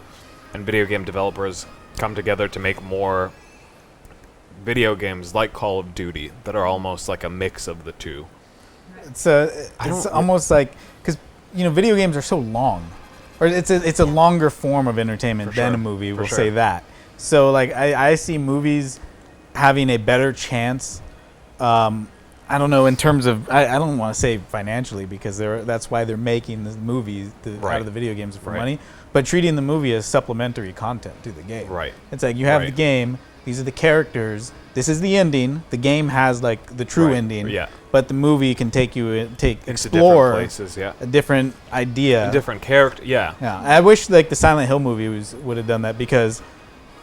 S2: and video game developers come together to make more video games like Call of Duty that are almost like a mix of the two.
S3: It's almost like because video games are so long, or it's a longer form of entertainment
S2: For
S3: than
S2: sure.
S3: a movie.
S2: For
S3: We'll
S2: sure.
S3: say that. So like I see movies having a better chance. I don't know in terms of I don't want to say financially because that's why they're making the movies out of the video games for money, but treating the movie as supplementary content to the game.
S2: Right.
S3: It's like you have the game, these are the characters, this is the ending. The game has like the true ending.
S2: Yeah.
S3: But the movie can take you
S2: Into
S3: explore
S2: different places,
S3: a different idea.
S2: A different character, yeah.
S3: Yeah. I wish like the Silent Hill movie would have done that because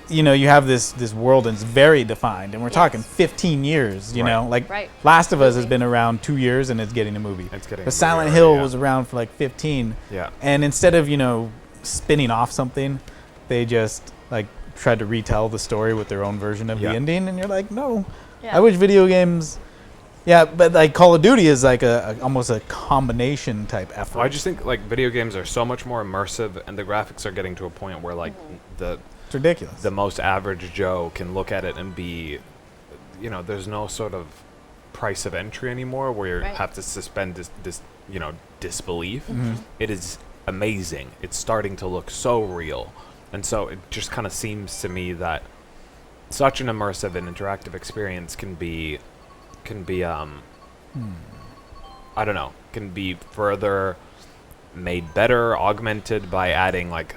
S3: you know, you have this world and it's very defined, and we're talking 15 years. You know, like Last of Us has been around 2 years and it's getting a movie. But Silent Hill was around for like 15.
S2: Yeah.
S3: And instead of spinning off something, they just like tried to retell the story with their own version of the ending, and you're like, no. I wish video games. Yeah, but like Call of Duty is like almost a combination type effort.
S2: Well, I just think like video games are so much more immersive, and the graphics are getting to a point where like
S3: it's ridiculous.
S2: The most average Joe can look at it and be, there's no sort of price of entry anymore where you have to suspend this disbelief. It is amazing. It's starting to look so real, and so it just kind of seems to me that such an immersive and interactive experience can be I don't know, can be further made better, augmented by adding like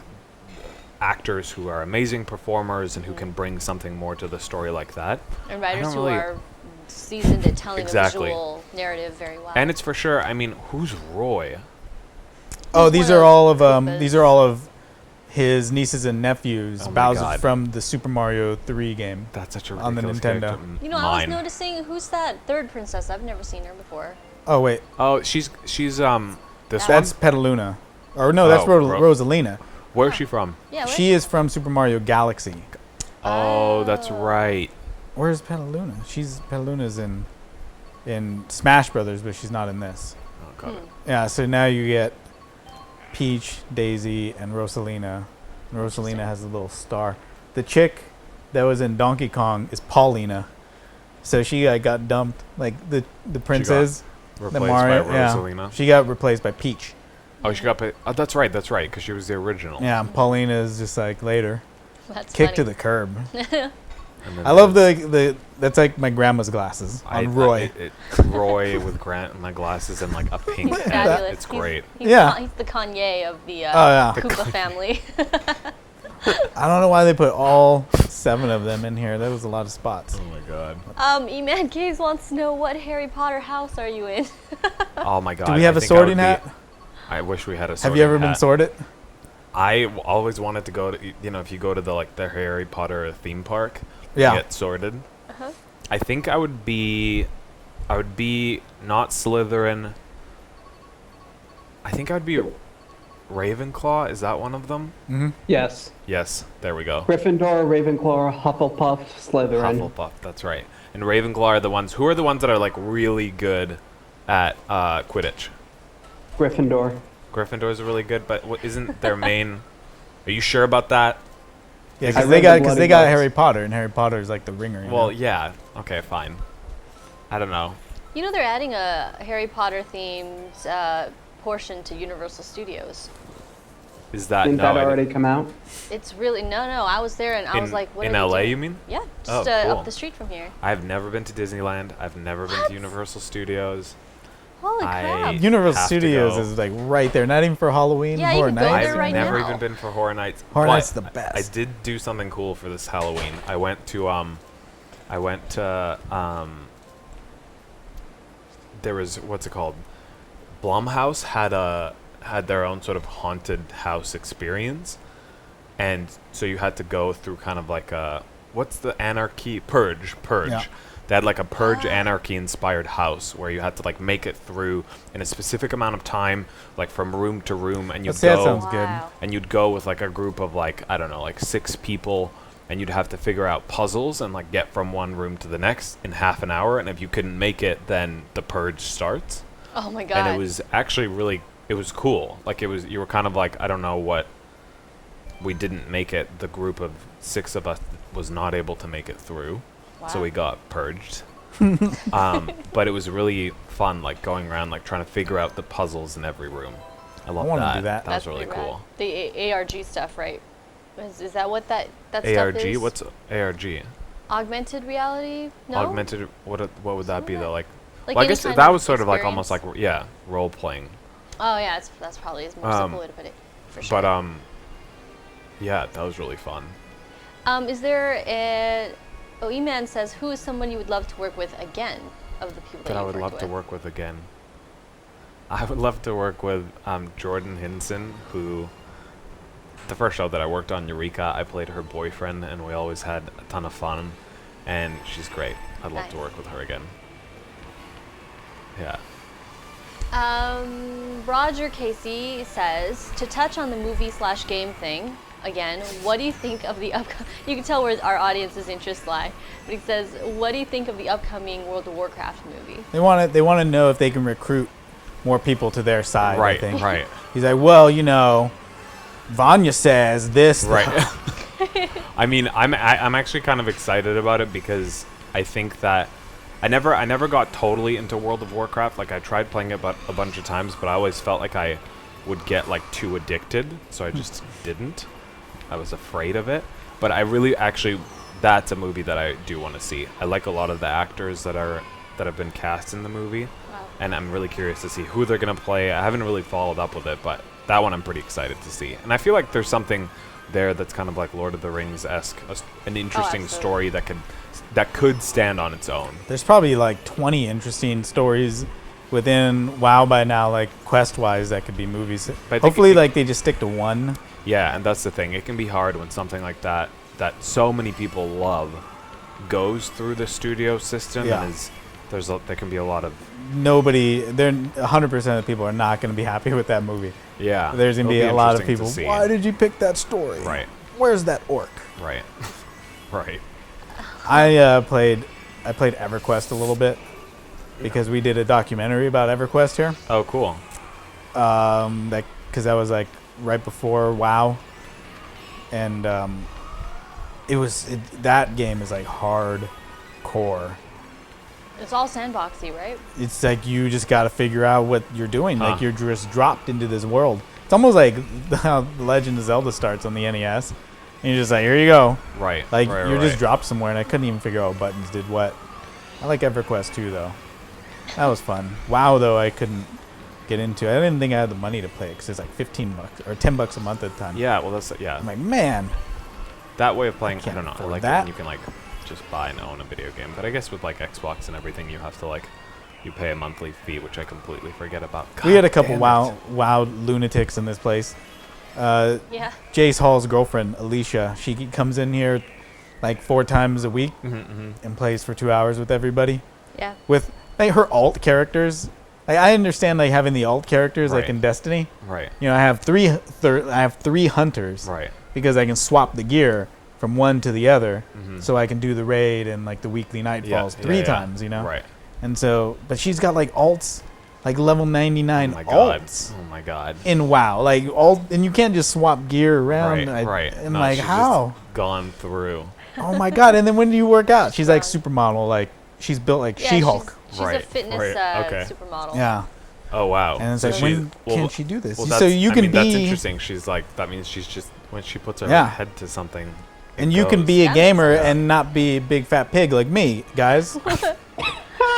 S2: actors who are amazing performers and who can bring something more to the story like that.
S1: And writers who are seasoned at telling the visual narrative very well.
S2: And it's for sure, I mean, who's Roy?
S3: Oh, these are all of his nieces and nephews, Bowser from the Super Mario 3 game.
S2: That's such a
S3: on the Nintendo.
S1: I was noticing, who's that third princess? I've never seen her before.
S3: Oh wait.
S2: Oh, she's this
S3: That's Petaluna. Or no, that's Rosalina.
S2: Where's she from?
S1: Yeah,
S3: she is from Super Mario Galaxy.
S2: Oh, that's right.
S3: Where's Petaluna? Petaluna's in Smash Brothers, but she's not in this.
S2: Oh, got it.
S3: Yeah, so now you get Peach, Daisy, and Rosalina. And Rosalina has a little star. The chick that was in Donkey Kong is Paulina. So she got dumped, like the princess.
S2: Replaced by Rosalina.
S3: She got replaced by Peach.
S2: Oh, she got. Oh, that's right, because she was the original.
S3: Yeah, and Paulina is just like later.
S1: That's
S3: kicked to the curb. I love the that's like my grandma's glasses on Roy.
S2: Roy with my glasses and like a pink hat. It's great.
S1: He's the Kanye of the Koopa family.
S3: I don't know why they put all 7 of them in here. That was a lot of spots.
S2: Oh my god.
S1: E-Man Gaze wants to know, what Harry Potter house are you in?
S2: Oh my god.
S3: Do we have a sorting hat?
S2: I wish we had a sorting hat.
S3: Have you ever been sorted?
S2: I always wanted to go to, if you go to the Harry Potter theme park, get sorted. I think I would be not Slytherin. I think I would be Ravenclaw. Is that one of them?
S3: Mm-hmm.
S5: Yes.
S2: Yes, there we go.
S5: Gryffindor, Ravenclaw, Hufflepuff, Slytherin.
S2: Hufflepuff, that's right. And Ravenclaw are the ones that are like really good at Quidditch.
S5: Gryffindor.
S2: Gryffindors are really good, but isn't their main? Are you sure about that?
S3: Yeah, because they got Harry Potter, and Harry Potter is like the ringer.
S2: Well, yeah. Okay, fine. I don't know.
S1: They're adding a Harry Potter themed portion to Universal Studios.
S2: Is that
S5: Didn't that already come out?
S1: It's really no. I was there and I was like, what?
S2: In LA, you mean?
S1: Yeah, just
S2: cool.
S1: up the street from here.
S2: I've never been to Disneyland. I've never been to Universal Studios.
S1: Holy crap!
S3: Universal Studios is like right there. Not even for Halloween.
S1: Yeah,
S3: Horror
S1: you can go
S3: Nights.
S1: there right
S2: I've never
S1: now.
S2: even been for Horror Nights.
S3: Horror Nights is the best.
S2: I did do something cool for this Halloween. I went to there was, what's it called? Blumhouse had their own sort of haunted house experience, and so you had to go through kind of like a, what's the anarchy purge. Yeah. They had like a Purge Anarchy inspired house where you had to like make it through in a specific amount of time, like from room to room, and you'd go.
S3: That sounds good.
S2: And you'd go with like a group of like, I don't know, like 6 people, and you'd have to figure out puzzles and like get from one room to the next in half an hour. And if you couldn't make it, then the purge starts.
S1: Oh my god!
S2: And it was actually it was cool. Like you were kind of like, I don't know what. We didn't make it. The group of 6 of us was not able to make it through.
S1: Wow.
S2: So we got purged. But it was really fun, like going around, like trying to figure out the puzzles in every room. I love
S3: wanna
S2: that.
S3: do that.
S2: That was really cool.
S1: The ARG stuff, right? Is that what that stuff
S2: ARG?
S1: is?
S2: What's ARG?
S1: Augmented reality? No.
S2: Augmented. What would that be though? Like
S1: Like
S2: Well, I
S1: any
S2: guess
S1: kind
S2: that
S1: of
S2: was sort of like almost like
S1: experience.
S2: role playing.
S1: Oh yeah, that's probably a more simple way to put it, for sure.
S2: But yeah, that was really fun.
S1: Is there a? Oh, E-Man says, who is someone you would love to work with again of the people that
S2: I
S1: you've
S2: would
S1: worked
S2: love
S1: with?
S2: to work with again. I would love to work with Jordan Hinson, who the first show that I worked on, Eureka, I played her boyfriend, and we always had a ton of fun. And she's great. I'd love to
S1: Nice.
S2: work with her again. Yeah.
S1: Roger Casey says, to touch on the movie/game thing again, what do you think of the upcoming? You can tell where our audience's interests lie. But he says, what do you think of the upcoming World of Warcraft movie?
S3: They want to know if they can recruit more people to their side. I
S2: Right,
S3: think.
S2: right.
S3: He's like, well, you know, Vanya says this.
S2: Right. I mean, I'm actually kind of excited about it because I think that I never got totally into World of Warcraft. Like I tried playing it a bunch of times, but I always felt like I would get like too addicted, so I just didn't. I was afraid of it. But I really actually that's a movie that I do want to see. I like a lot of the actors that have been cast in the movie.
S1: Wow.
S2: And I'm really curious to see who they're going to play. I haven't really followed up with it, but that one I'm pretty excited to see. And I feel like there's something there that's kind of like Lord of the Rings-esque, an interesting story that could stand on its own.
S3: There's probably like 20 interesting stories within WoW by now, like quest-wise, that could be movies.
S2: But I think
S3: Hopefully, like they just stick to one.
S2: Yeah, and that's the thing. It can be hard when something like that so many people love goes through the studio system.
S3: Yeah.
S2: And there can be a lot of
S3: 100% of the people are not going to be happy with that movie.
S2: yeah.
S3: There's going to
S2: it'll
S3: be a lot of
S2: interesting to
S3: people.
S2: see.
S3: Why did you pick that story?
S2: Right.
S3: Where's that orc?
S2: Right. Right.
S3: I played EverQuest a little bit because we did a documentary about EverQuest here.
S2: Oh, cool.
S3: Because that was like right before WoW, and that game is like hardcore.
S1: It's all sandboxy, right?
S3: It's like you just got to figure out what you're doing.
S2: Huh.
S3: Like you're just dropped into this world. It's almost like how The Legend of Zelda starts on the NES. And you're just like, here you go.
S2: Right.
S3: Like
S2: right,
S3: you're
S2: right.
S3: just dropped somewhere, and I couldn't even figure out what buttons did what. I like EverQuest too, though. That was fun. WoW, though, I couldn't get into. I didn't think I had the money to play it because it's like $15 or $10 a month at the time.
S2: Yeah, well, yeah.
S3: I'm like, man.
S2: That way of playing, I
S3: can't
S2: don't know. I
S3: afford
S2: like
S3: that.
S2: it when you can like just buy and own a video game. But I guess with like Xbox and everything, you have to like you pay a monthly fee, which I completely forget about.
S3: We had a couple
S2: damn it.
S3: WoW lunatics in this place.
S1: Yeah.
S3: Jace Hall's girlfriend, Alicia, she comes in here like 4 times a week and plays for 2 hours with everybody.
S1: Yeah.
S3: With like her alt characters. Like I understand like having the alt characters like
S2: Right.
S3: in Destiny.
S2: Right.
S3: You know, I have three hunters.
S2: Right.
S3: Because I can swap the gear from one to the other, so I can do the raid and like the weekly nightfalls
S2: Yeah,
S3: 3
S2: yeah.
S3: times, you know.
S2: Right.
S3: And so, but she's got like alts, like level 99
S2: Oh my god.
S3: alts
S2: Oh my god.
S3: in WoW, like all, and you can't just swap gear around.
S2: Right.
S3: And
S2: No,
S3: like
S2: she's
S3: how?
S2: just gone through.
S3: Oh my god! And then when do you work out? She's like supermodel, like she's built like
S1: Yeah,
S3: She-Hulk.
S1: She's
S2: Right,
S1: a fitness
S2: right, okay.
S1: supermodel.
S3: Yeah.
S2: Oh wow.
S3: And it's
S2: So
S3: like,
S2: she-
S3: when
S2: well,
S3: can she do this?
S2: well,
S3: So
S2: that's-
S3: you
S2: I
S3: can
S2: mean,
S3: be,
S2: That's interesting. She's like that means she's just when she puts her
S3: Yeah.
S2: head to something.
S3: and
S2: it
S3: you can
S2: goes.
S3: be a
S1: That
S3: gamer
S2: makes sense.
S3: and not be a big fat pig like me, guys.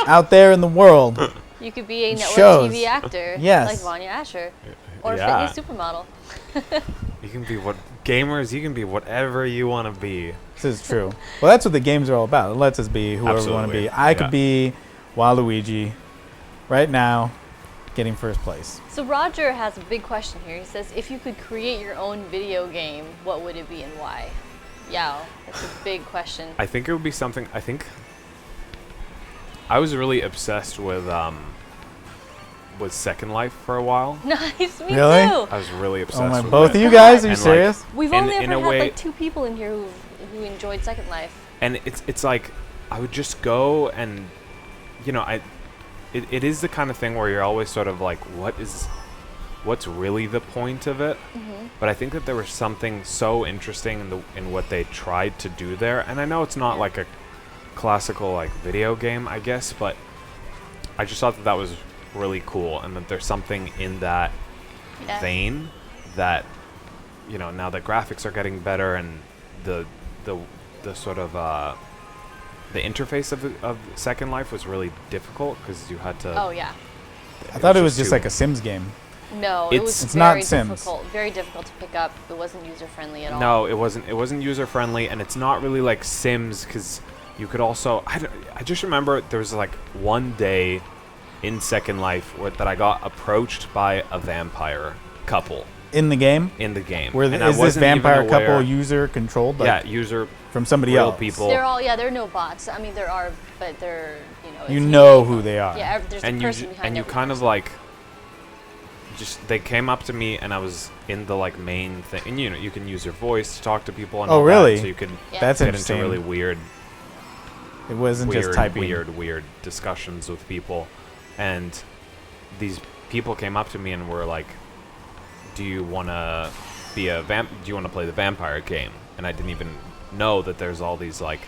S3: Out there in the world.
S1: You could be a network
S3: Shows.
S1: TV actor,
S3: Yes.
S1: like Vanya Asher, or
S2: Yeah.
S1: a fitness supermodel.
S2: You can be gamers. You can be whatever you want to be.
S3: This is true. Well, that's what the games are all about. It lets us be whoever we want to
S2: Absolutely.
S3: be. I
S2: Yeah.
S3: could be Waluigi right now, getting first place.
S1: So Roger has a big question here. He says, if you could create your own video game, what would it be and why? Yeah, that's a big question.
S2: I think it would be something. I think I was really obsessed with Second Life for a while.
S1: Nice, me
S3: Really?
S1: too.
S2: I was really obsessed
S3: Oh my!
S2: with
S3: Both
S2: it.
S3: of you guys? Are you
S2: And, like,
S3: serious?
S1: We've
S2: in-
S1: only
S2: in
S1: ever
S2: a
S1: had
S2: way-
S1: like 2 people in here who enjoyed Second Life.
S2: And it's like I would just go and it is the kind of thing where you're always sort of like what's really the point of it. But I think that there was something so interesting in what they tried to do there, and I know it's not like a classical like video game, I guess, but I just thought that was really cool, and that there's something in that
S1: Yeah.
S2: vein that now that graphics are getting better and the sort of the interface of Second Life was really difficult because you had to.
S1: Oh yeah.
S3: I thought it was
S2: just
S3: just
S2: too-
S3: like a Sims game.
S1: No, it was
S3: It's not
S1: very
S3: Sims.
S1: difficult. Very difficult to pick up. It wasn't user friendly at all.
S2: No, it wasn't. It wasn't user friendly, and it's not really like Sims because you could also. I just remember there was like one day in Second Life that I got approached by a vampire couple
S3: In the game?
S2: in the game.
S3: Where
S2: and I
S3: is this
S2: wasn't even
S3: vampire couple
S2: aware-
S3: user controlled? Like,
S2: Yeah, user
S3: from somebody
S2: real
S3: else.
S2: people.
S1: They're all there are no bots. I mean there are, but they're
S3: You
S1: it's
S3: know
S1: unique.
S3: who they are.
S1: Yeah, there's
S2: and
S1: a
S2: you
S1: person behind
S2: and you
S1: every
S2: kind of
S1: person.
S2: like just they came up to me and I was in the like main thing, and you can use your voice to talk to people and
S3: Oh,
S2: all
S3: really?
S2: that, so you could
S1: Yeah.
S3: That's
S2: get
S3: interesting.
S2: into really weird
S3: It wasn't just typing.
S2: weird discussions with people, and these people came up to me and were like, "Do you want to be a Do you want to play the vampire game?" And I didn't even know that there's all these like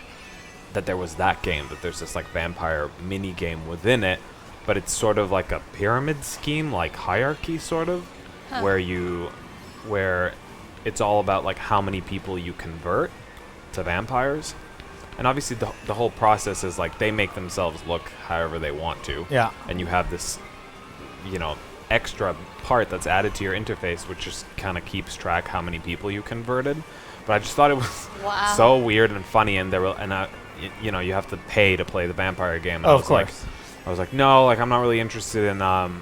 S2: that there was that game, that there's this like vampire mini game within it, but it's sort of like a pyramid scheme, like hierarchy sort of,
S1: Huh.
S2: where it's all about like how many people you convert to vampires. And obviously the whole process is like they make themselves look however they want to.
S3: Yeah.
S2: And you have this, extra part that's added to your interface, which just kind of keeps track how many people you converted. But I just thought it was
S1: Wow.
S2: so weird and funny, and you have to pay to play the vampire game. And
S3: Oh,
S2: I
S3: of
S2: was like,
S3: course.
S2: I was like, no, like I'm not really interested in
S3: Becoming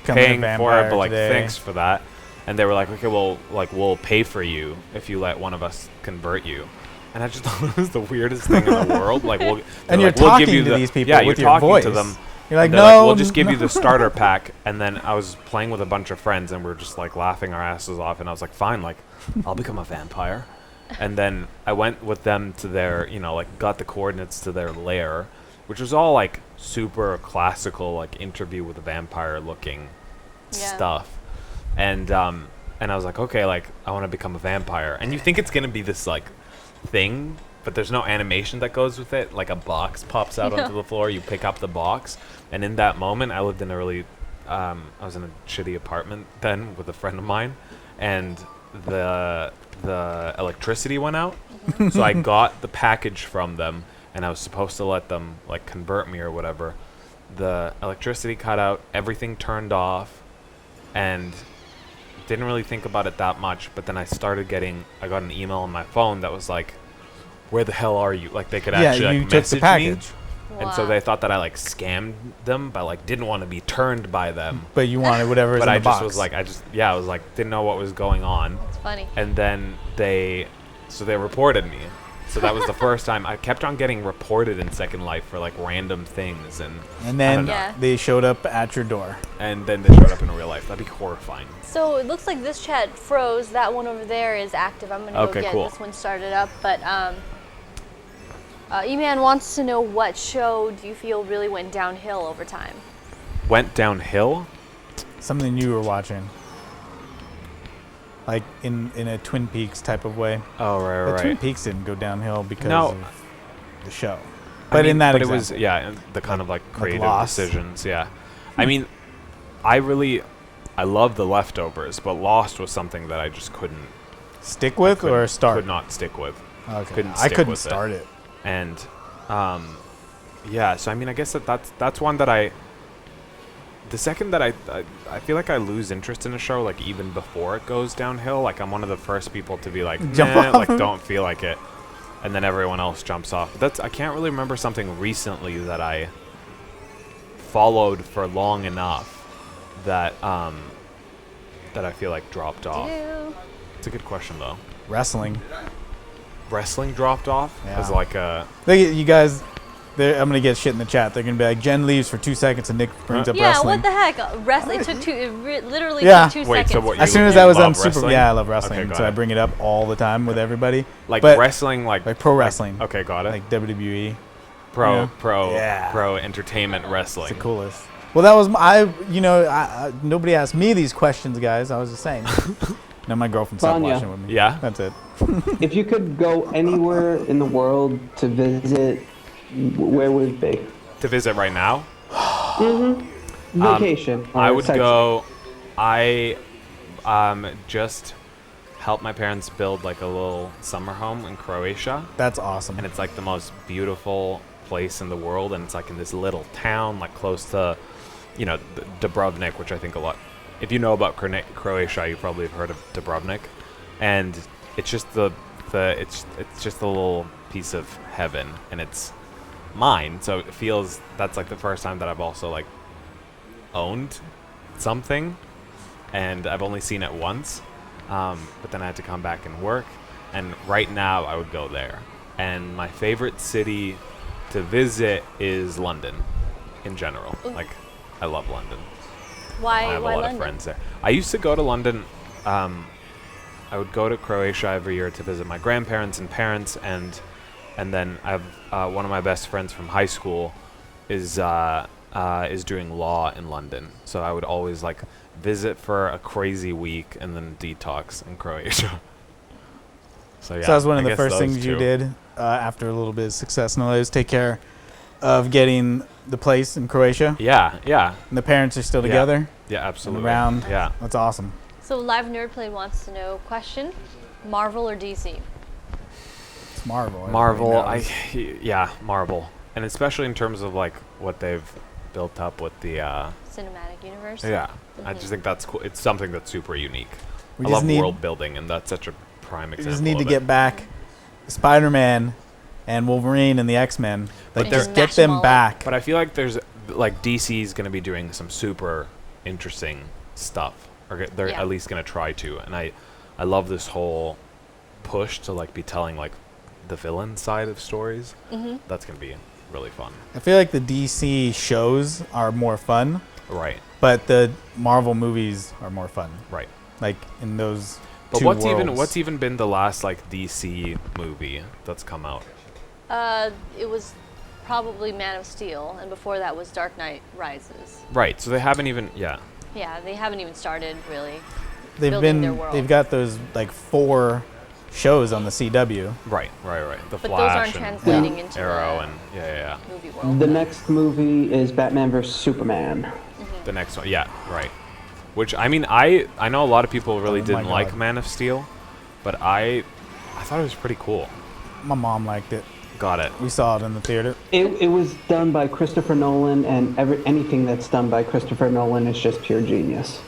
S3: a
S2: paying for
S3: vampire
S2: it, but like
S3: today.
S2: thanks for that. And they were like, okay, well, like we'll pay for you if you let one of us convert you. And I just thought it was the weirdest thing in the world. Like,
S3: And
S2: they're
S3: you're
S2: like, we'll give
S3: talking
S2: you
S3: to
S2: the-
S3: these people
S2: yeah,
S3: with
S2: you're
S3: your
S2: talking
S3: voice.
S2: to them.
S3: You're like,
S2: And they're
S3: no,
S2: we'll just give
S3: no.
S2: you the starter pack. And then I was playing with a bunch of friends, and we are just like laughing our asses off. And I was like, fine, like I'll become a vampire. And then I went with them to their, like got the coordinates to their lair, which was all like super classical, like interview with a vampire looking
S1: Yeah.
S2: stuff. And I was like, okay, like I want to become a vampire. And you think it's gonna be this like thing, but there's no animation that goes with it. Like a box pops out onto the floor, you pick up the box, and in that moment, I lived in a really, I was in a shitty apartment then with a friend of mine, and the electricity went out, so I got the package from them, and I was supposed to let them like convert me or whatever. The electricity cut out, everything turned off, and didn't really think about it that much. But then I got an email on my phone that was like, where the hell are you? Like they could
S3: Yeah,
S2: actually
S3: you
S2: like
S3: took the
S2: message
S3: package.
S2: me. And so
S1: Wow.
S2: they thought that I like scammed them, but like didn't want to be turned by them.
S3: But you wanted whatever is
S2: But
S3: in
S2: I
S3: the
S2: just
S3: box.
S2: was like, I was like, didn't know what was going on.
S1: It's funny.
S2: And then they reported me. So that was the first time. I kept on getting reported in Second Life for like random things, and
S3: And
S2: I
S3: then
S2: don't know.
S1: Yeah.
S3: they showed up at your door.
S2: And then they showed up in real life. That'd be horrifying.
S1: So it looks like this chat froze. That one over there is active. I'm gonna go
S2: Okay,
S1: get
S2: cool.
S1: this one started up. But E-Man wants to know, what show do you feel really went downhill over time?
S2: Went downhill.
S3: Something you were watching. Like in a Twin Peaks type of way.
S2: Oh right,
S3: But
S2: right.
S3: Twin Peaks didn't go downhill because
S2: No.
S3: of the show.
S2: I
S3: But
S2: mean,
S3: in that
S2: but
S3: example.
S2: it was and the kind of like creative
S3: Lost.
S2: decisions. Yeah, I mean, I love The Leftovers, but Lost was something that I just couldn't
S3: Stick with or start?
S2: could not stick with.
S3: Okay.
S2: couldn't
S3: I
S2: stick
S3: couldn't
S2: with it.
S3: start it.
S2: And yeah, so I mean, I guess that's one that the second that I feel like I lose interest in a show, like even before it goes downhill, like I'm one of the first people to be like,
S3: Jump
S2: nah,
S3: off.
S2: like don't feel like it, and then everyone else jumps off. I can't really remember something recently that I followed for long enough that I feel like dropped off.
S1: Ew.
S2: It's a good question though.
S3: Wrestling.
S2: Wrestling dropped off
S3: Yeah.
S2: as like a
S3: Look at you guys. I'm gonna get shit in the chat. They're gonna be like, Jen leaves for 2 seconds and Nick brings up
S1: Yeah,
S3: wrestling.
S1: what the heck? Wrestling. It took literally
S3: Yeah.
S1: took 2
S2: Wait, so
S1: seconds.
S2: what,
S3: As
S2: you-
S3: soon as
S2: you
S3: I was on
S2: love
S3: Super,
S2: wrestling?
S3: yeah, I love wrestling,
S2: Okay, got
S3: so I
S2: it.
S3: bring it up all the time with everybody.
S2: like
S3: but
S2: wrestling, like
S3: pro wrestling,
S2: okay, got it.
S3: like WWE.
S2: pro
S3: yeah.
S2: pro entertainment wrestling.
S3: It's the coolest. Well, that was nobody asked me these questions, guys. I was just saying. Now my girlfriend's not
S5: Vanya.
S3: watching with me.
S2: Yeah?
S3: That's it.
S5: If you could go anywhere in the world to visit, where would it be?
S2: To visit right now,
S5: Vacation. or
S2: I would
S5: sightseeing.
S2: go. I just helped my parents build like a little summer home in Croatia,
S3: That's awesome.
S2: and it's like the most beautiful place in the world, and it's like in this little town, like close to, Dubrovnik, which I think a lot. If you know about Croatia, you probably have heard of Dubrovnik, and it's just it's just a little piece of heaven, and it's mine. So it feels that's like the first time that I've also like owned something, and I've only seen it once. But then I had to come back and work, and right now I would go there. And my favorite city to visit is London, in general.
S1: Ooh.
S2: Like, I love London.
S1: Why?
S2: I have
S1: why
S2: a lot
S1: London?
S2: of friends there. I used to go to London. I would go to Croatia every year to visit my grandparents and parents, and then I have one of my best friends from high school is doing law in London. So I would always like visit for a crazy week and then detox in Croatia. So yeah,
S3: So that was one of
S2: I
S3: the
S2: guess
S3: first
S2: those
S3: things you
S2: two.
S3: did after a little bit of success in LA was take care of getting the place in Croatia.
S2: Yeah, yeah,
S3: And the parents are still
S2: Yeah.
S3: together
S2: yeah, absolutely.
S3: around.
S2: Yeah.
S3: That's awesome.
S1: So Live Nerdplay wants to know, question, Marvel or DC?
S3: It's Marvel.
S2: Marvel,
S3: everybody knows.
S2: yeah, Marvel, and especially in terms of like what they've built up with the
S1: Cinematic universe?
S2: yeah. I
S1: Mhm.
S2: just think that's cool. It's something that's super unique.
S3: We
S2: I
S3: just
S2: love
S3: need
S2: world building, and that's such a prime
S3: we
S2: example.
S3: just need to
S2: of
S3: get
S2: it.
S3: back Spider-Man and Wolverine and the X-Men.
S2: But
S3: Like,
S2: they're-
S3: just
S1: Just
S3: get
S1: mash 'em
S3: them
S1: all up.
S3: back.
S2: But I feel like there's like DC's going to be doing some super interesting stuff, or they're
S1: Yeah.
S2: at least going to try to. And I love this whole push to like be telling like the villain side of stories.
S1: Mm-hmm.
S2: That's going to be really fun.
S3: I feel like the DC shows are more fun,
S2: Right,
S3: but the Marvel movies are more fun.
S2: right.
S3: Like in those
S2: But
S3: two
S2: what's
S3: worlds.
S2: even been the last like DC movie that's come out?
S1: It was probably Man of Steel, and before that was Dark Knight Rises.
S2: Right. So they haven't even Yeah.
S1: Yeah, they haven't even started, really.
S3: They've
S1: building their world.
S3: they've got those like 4 shows on the CW.
S2: Right. The
S1: But those
S2: Flash
S1: aren't
S2: and
S1: translating into
S2: Arrow
S1: the
S2: and yeah.
S1: movie world.
S5: The next movie is Batman vs Superman.
S2: The next one, yeah, right. Which I mean, I know a lot of people really
S3: Oh my
S2: didn't like
S3: God.
S2: Man of Steel, but I thought it was pretty cool.
S3: My mom liked it.
S2: Got it.
S3: We saw it in the theater.
S5: It was done by Christopher Nolan, and anything that's done by Christopher Nolan is just pure genius.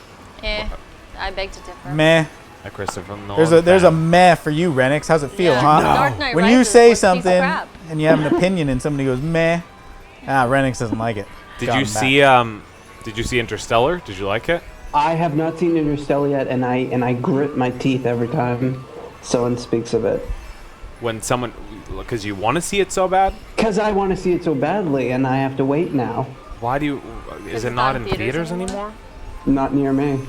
S1: I beg to differ.
S3: Meh.
S2: A Christopher Nolan.
S3: There's a
S2: fan.
S3: meh for you, Renix. How's it feel,
S1: Yeah,
S3: huh?
S1: Dark Knight
S3: When you
S1: Rises
S3: say
S1: was a piece of
S3: something
S1: crap.
S3: and you have an opinion and somebody goes meh, Renix doesn't like it.
S2: Did
S3: Got
S2: you
S3: him back.
S2: see Interstellar? Did you like it?
S5: I have not seen Interstellar yet, and I grit my teeth every time someone speaks of it.
S2: When someone, because you want to see it so bad.
S5: Because I want to see it so badly, and I have to wait now.
S2: Why do you? Is it
S1: it's
S2: not
S1: not
S2: in
S1: in
S2: theaters
S1: theaters
S2: anymore?
S5: Not near me.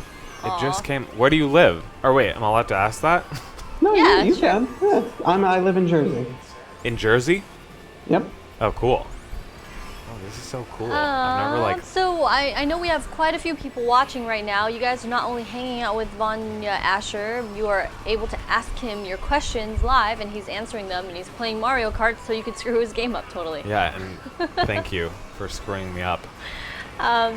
S2: It just came. Where do you live? Or wait, am I allowed to ask that?
S5: No,
S1: Yeah,
S5: you
S1: sure.
S5: can. Yeah. I live in Jersey.
S2: In Jersey?
S5: Yep.
S2: Oh, cool. Oh, this is so cool. I've never like.
S1: So I know we have quite a few people watching right now. You guys are not only hanging out with Vanya Asher, you are able to ask him your questions live, and he's answering them, and he's playing Mario Kart, so you could screw his game up totally.
S2: Yeah, and thank you for screwing me up.
S1: But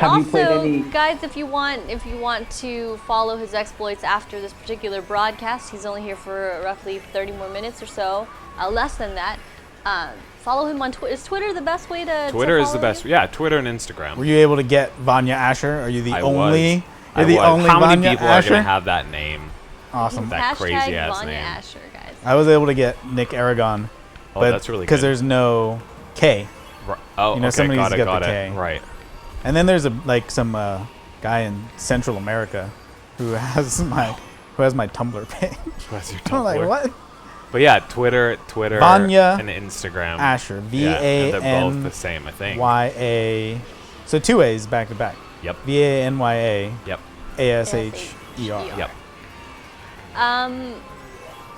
S5: Have you played
S1: also,
S5: any-
S1: guys, if you want to follow his exploits after this particular broadcast, he's only here for roughly 30 more minutes or so, less than that. Follow him on Twitter. Is Twitter the best way to
S2: Twitter is
S1: follow
S2: the best.
S1: you?
S2: Yeah, Twitter and Instagram.
S3: Were you able to get Vanya Asher? Are you the
S2: I
S3: only?
S2: was.
S3: You're the only
S2: How many
S3: Vanya
S2: people
S3: Asher?
S2: are gonna have that name?
S3: Awesome.
S2: That
S1: Hashtag
S2: crazy ass
S1: Vanya
S2: name.
S1: Asher, guys.
S3: I was able to get Nick Aragon,
S2: Oh,
S3: but
S2: that's really
S3: because
S2: good.
S3: there's no K.
S2: Oh,
S3: you know,
S2: okay,
S3: somebody's
S2: got it,
S3: got
S2: got
S3: the
S2: it.
S3: K.
S2: Right.
S3: And then there's some guy in Central America who has my Tumblr page.
S2: What's your
S3: I'm like,
S2: Tumblr?
S3: what?
S2: But yeah, Twitter,
S3: Vanya
S2: and Instagram.
S3: Asher.
S2: Yeah, and they're both
S3: VANYA.
S2: the same, I think.
S3: So 2 A's back to back.
S2: Yep.
S3: VANYA
S2: Yep.
S3: ASHER.
S2: Yep.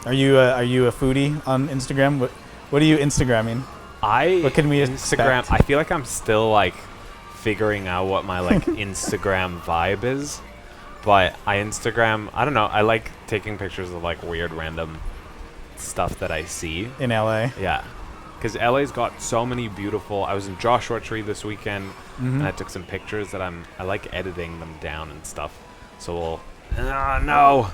S3: Are you a foodie on Instagram? What are you Instagramming? What can we
S2: Instagram?
S3: expect?
S2: I feel like I'm still like figuring out what my like Instagram vibe is, but I don't know. I like taking pictures of like weird random stuff that I see.
S3: In LA.
S2: Yeah, because LA's got so many beautiful. I was in Joshua Tree this weekend, and I took some pictures that I like editing them down and stuff. So no.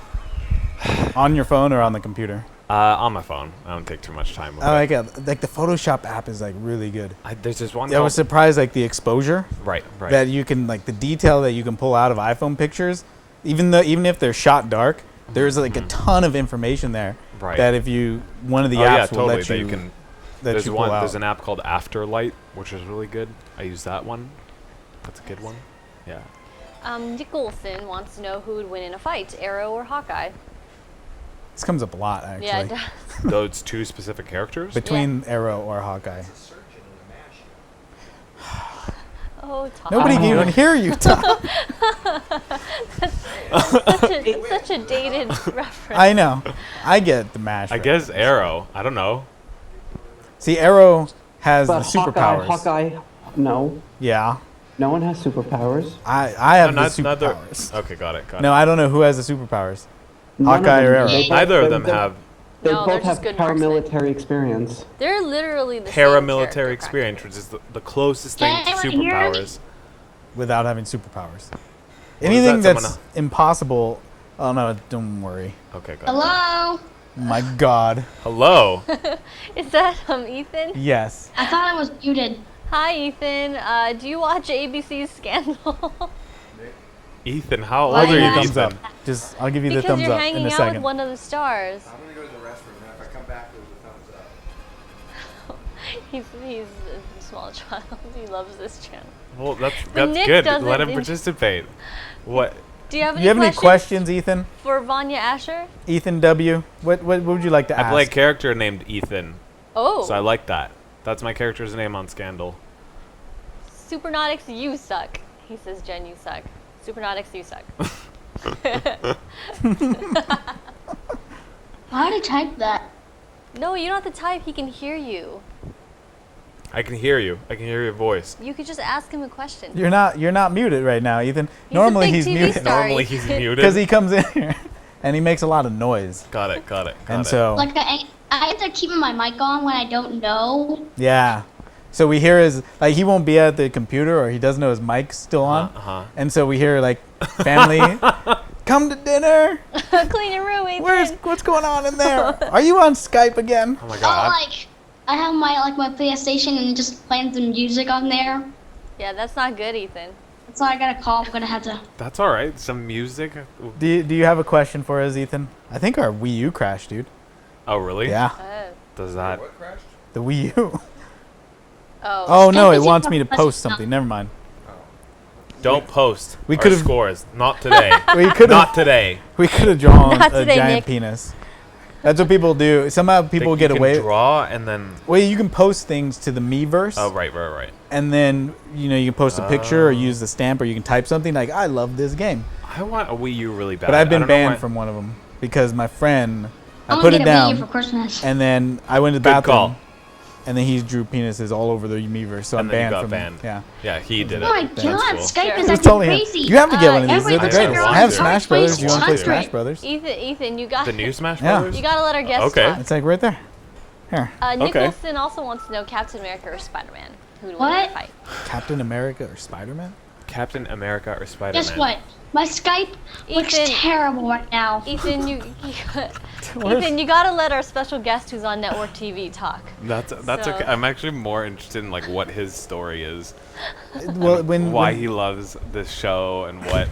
S3: On your phone or on the computer?
S2: On my phone. I don't take too much time with
S3: I
S2: it.
S3: like it. Like the Photoshop app is like really good.
S2: There's this one.
S3: I was surprised like the exposure
S2: Right.
S3: that you can like the detail that you can pull out of iPhone pictures, even if they're shot dark, there's like a ton of information there.
S2: Right.
S3: That if you one of the
S2: Oh yeah,
S3: apps will
S2: totally.
S3: let
S2: That
S3: you,
S2: you can.
S3: that
S2: There's
S3: you
S2: one.
S3: pull out.
S2: There's an app called Afterlight, which is really good. I use that one. That's a good one. Yeah.
S1: Nicholson wants to know who would win in a fight, Arrow or Hawkeye.
S3: This comes up a lot actually.
S1: Yeah, it does.
S2: Those two specific characters.
S3: Between Arrow or Hawkeye.
S1: Oh, Tom.
S3: Nobody can even hear you, Tom.
S1: Such a dated reference.
S3: I know. I get the mash.
S2: I guess Arrow. I don't know.
S3: See, Arrow has
S5: But
S3: the superpowers.
S5: Hawkeye, no.
S3: Yeah.
S5: No one has superpowers.
S3: I have
S2: No,
S3: the
S2: neither-
S3: superpowers.
S2: Okay, got it.
S3: No, I don't know who has the superpowers.
S5: None of
S3: Hawkeye
S5: them.
S3: or Arrow?
S5: They both-
S2: Neither of
S5: they-
S2: them
S5: they-
S2: have
S5: They
S1: No, they're
S5: both
S1: just
S5: have
S1: good marksmen.
S5: paramilitary experience.
S1: They're literally the same
S2: paramilitary
S1: character,
S2: experience, which is the closest thing to
S7: Can anyone hear me?
S2: superpowers.
S3: Without having superpowers.
S2: is
S3: Anything
S2: that,
S3: that's
S2: someone
S3: impossible. Oh no, don't worry.
S2: Okay, got it.
S7: Hello?
S3: My God.
S2: Hello.
S1: Is that Ethan?
S3: Yes.
S7: I thought I was muted.
S1: Hi, Ethan. Do you watch ABC's Scandal?
S2: Ethan, how old
S7: Why
S2: are you,
S7: not?
S3: Thumbs up.
S2: Ethan?
S3: Just I'll give you the
S1: Because
S3: thumbs
S1: you're
S3: up in
S1: hanging
S3: a
S1: out
S3: second.
S1: with one of the stars.
S4: I'm gonna go to the restroom, and if I come back, there's a thumbs up.
S1: He's a small child. He loves this channel.
S2: Well, that's
S1: Nick
S2: good.
S1: doesn't
S2: Let him
S1: en-
S2: participate. What?
S1: Do you have
S3: Do
S1: any,
S3: you have any questions, Ethan?
S1: for Vanya Asher?
S3: Ethan W. What would you like to
S2: I
S3: ask?
S2: play a character named Ethan,
S1: Oh,
S2: so I like that. That's my character's name on Scandal.
S1: Supernautics, you suck. He says, Jen, you suck. Supernautics, you suck.
S7: Why did I type that?
S1: No, you don't have to type. He can hear you.
S2: I can hear you. I can hear your voice.
S1: You could just ask him a question.
S3: You're not muted right now, Ethan.
S1: He's a
S3: Normally
S1: big
S3: he's
S1: TV
S3: muted
S1: star.
S2: Normally he's muted.
S3: because he comes in here and he makes a lot of noise.
S2: Got it.
S3: And so
S7: Like, I have to keep my mic on when I don't know.
S3: yeah. So we hear his like he won't be at the computer or he doesn't know his mic's still on. And so we hear like family come to dinner.
S1: Clean your room, Ethan.
S3: What's going on in there? Are you on Skype again?
S2: Oh my
S7: Oh,
S2: god.
S7: like, I have my PlayStation and just playing some music on there.
S1: Yeah, that's not good, Ethan.
S7: So I got a call. I'm gonna have to.
S2: That's all right. Some music.
S3: Do you have a question for us, Ethan? I think our Wii U crashed, dude.
S2: Oh really?
S3: Yeah,
S2: Does that?
S4: What crashed?
S3: the Wii U.
S1: Oh.
S3: Oh no, it
S7: Skype
S3: wants
S7: is
S3: me to
S7: not-
S3: post something. Never mind.
S2: Don't post.
S3: We
S2: our
S3: could've-
S2: scores. Not today.
S3: We could
S2: Not
S3: have
S2: today.
S3: drawn
S1: Not
S3: a
S1: today,
S3: giant
S1: Nick.
S3: penis. That's what people do. Somehow people
S2: Think
S3: get
S2: you can
S3: away.
S2: Draw and then.
S3: Well, you can post things to the Miiverse.
S2: Oh right.
S3: And then you can post a picture or use the stamp or you can type something like I love this game.
S2: I want a Wii U really bad.
S3: But I've
S2: I
S3: been
S2: don't know
S3: banned
S2: why-
S3: from one of them because my friend I
S7: I'm
S3: put
S7: gonna
S3: it
S7: get a Wii U
S3: down
S7: for Christmas.
S3: and then I went to the
S2: Good
S3: bathroom
S2: call.
S3: and then he drew penises all over the Miiverse, so I'm
S2: And then you
S3: banned
S2: got
S3: from
S2: banned.
S3: Yeah.
S2: Yeah, he did it.
S7: Oh my
S3: That's
S7: god,
S2: cool.
S7: Skype
S1: Sure.
S7: is
S3: It was
S7: acting
S3: totally
S7: crazy.
S3: You have to get one of these.
S7: everybody
S3: They're the
S7: check
S3: greatest.
S7: out
S3: I have
S7: Skype
S3: Smash Brothers. Do you want to play
S7: 100.
S3: Smash Brothers?
S1: Ethan, you got
S2: The new Smash
S3: Yeah.
S2: Brothers.
S1: you got to let our guests
S2: Okay.
S1: talk.
S3: It's like right there. Here,
S1: Nicholson also wants to know Captain America or Spider-Man. Who would win in a
S7: What?
S1: fight?
S3: Captain America or Spider-Man?
S2: Captain America or Spider-Man?
S7: Guess what? My Skype looks
S1: Ethan.
S7: terrible right now.
S1: Ethan, Ethan, you got to let our special guest who's on network TV talk.
S2: That's
S1: So-
S2: okay. I'm actually more interested in like what his story is,
S3: Well,
S2: why he loves this show, and what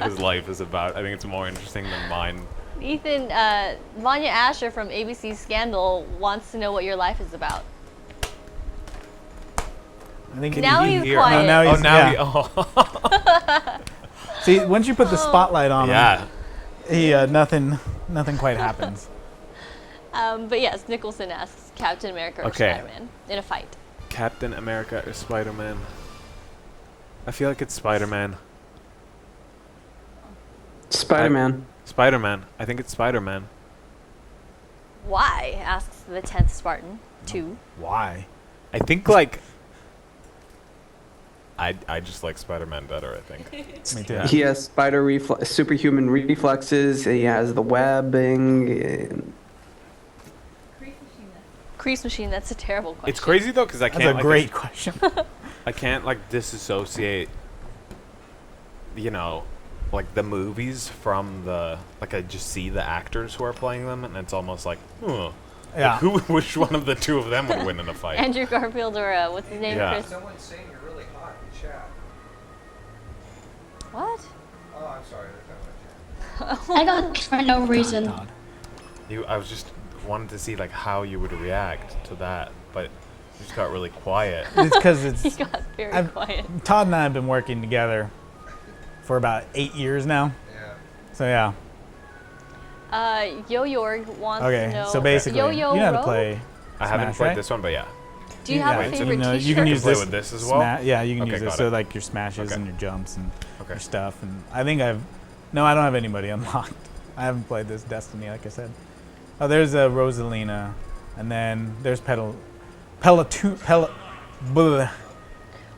S2: his life is about. I think it's more interesting than mine.
S1: Ethan, Vanya Asher from ABC's Scandal wants to know what your life is about.
S3: I think
S1: Now
S2: he
S1: he's
S2: hear?
S1: quiet.
S3: No, now
S2: Oh,
S3: he's
S2: now
S3: yeah.
S2: he. Oh.
S3: See, once you put the spotlight on
S2: Yeah.
S3: him, he nothing quite happens.
S1: But yes, Nicholson asks Captain America or
S2: Okay.
S1: Spider-Man in a fight.
S2: Captain America or Spider-Man? I feel like it's Spider-Man.
S5: Spider-Man.
S2: Spider-Man. I think it's Spider-Man.
S1: Why? Asks the 10th Spartan. 2.
S3: Why?
S2: I think like. I just like Spider-Man better. I think.
S3: Me too.
S2: Yeah.
S5: He has superhuman reflexes. He has the webbing.
S1: Crease machine, that's a terrible question.
S2: It's crazy though, because I
S3: That's
S2: can't.
S3: a
S2: like,
S3: great question.
S2: I can't like disassociate. You know, like the movies from the like I just see the actors who are playing them, and it's almost like,
S3: Yeah.
S2: like which one of the two of them would win in a fight?
S1: Andrew Garfield or what's his name,
S2: Yeah.
S1: Chris?
S4: Someone's saying you're really hot in chat.
S1: What?
S4: Oh, I'm sorry. They're talking about chat.
S7: I got kicked for no reason.
S2: I was just wanted to see like how you would react to that, but you just got really quiet.
S3: It's because
S1: He
S3: it's
S1: got very
S3: I've-
S1: quiet.
S3: Todd and I have been working together for about 8 years now.
S4: Yeah.
S3: So yeah.
S1: Yo Yorg wants to
S3: Okay.
S1: know.
S3: So basically,
S1: Yo
S3: you know how to
S1: Ro?
S3: play.
S2: I haven't
S3: Smash,
S2: played
S3: right?
S2: this one, but yeah.
S1: Do you have
S2: Wait,
S1: a
S2: so
S1: favorite
S3: you know,
S1: T-shirt?
S3: you can
S2: I
S3: use
S2: can play
S3: this
S2: with this as well?
S3: Yeah, you can
S2: Okay,
S3: use this.
S2: got
S3: So
S2: it.
S3: like your smashes
S2: Okay.
S3: and your jumps and
S2: Okay.
S3: your stuff. And I think no, I don't have anybody unlocked. I haven't played this Destiny, like I said. Oh, there's a Rosalina, and then there's bleh.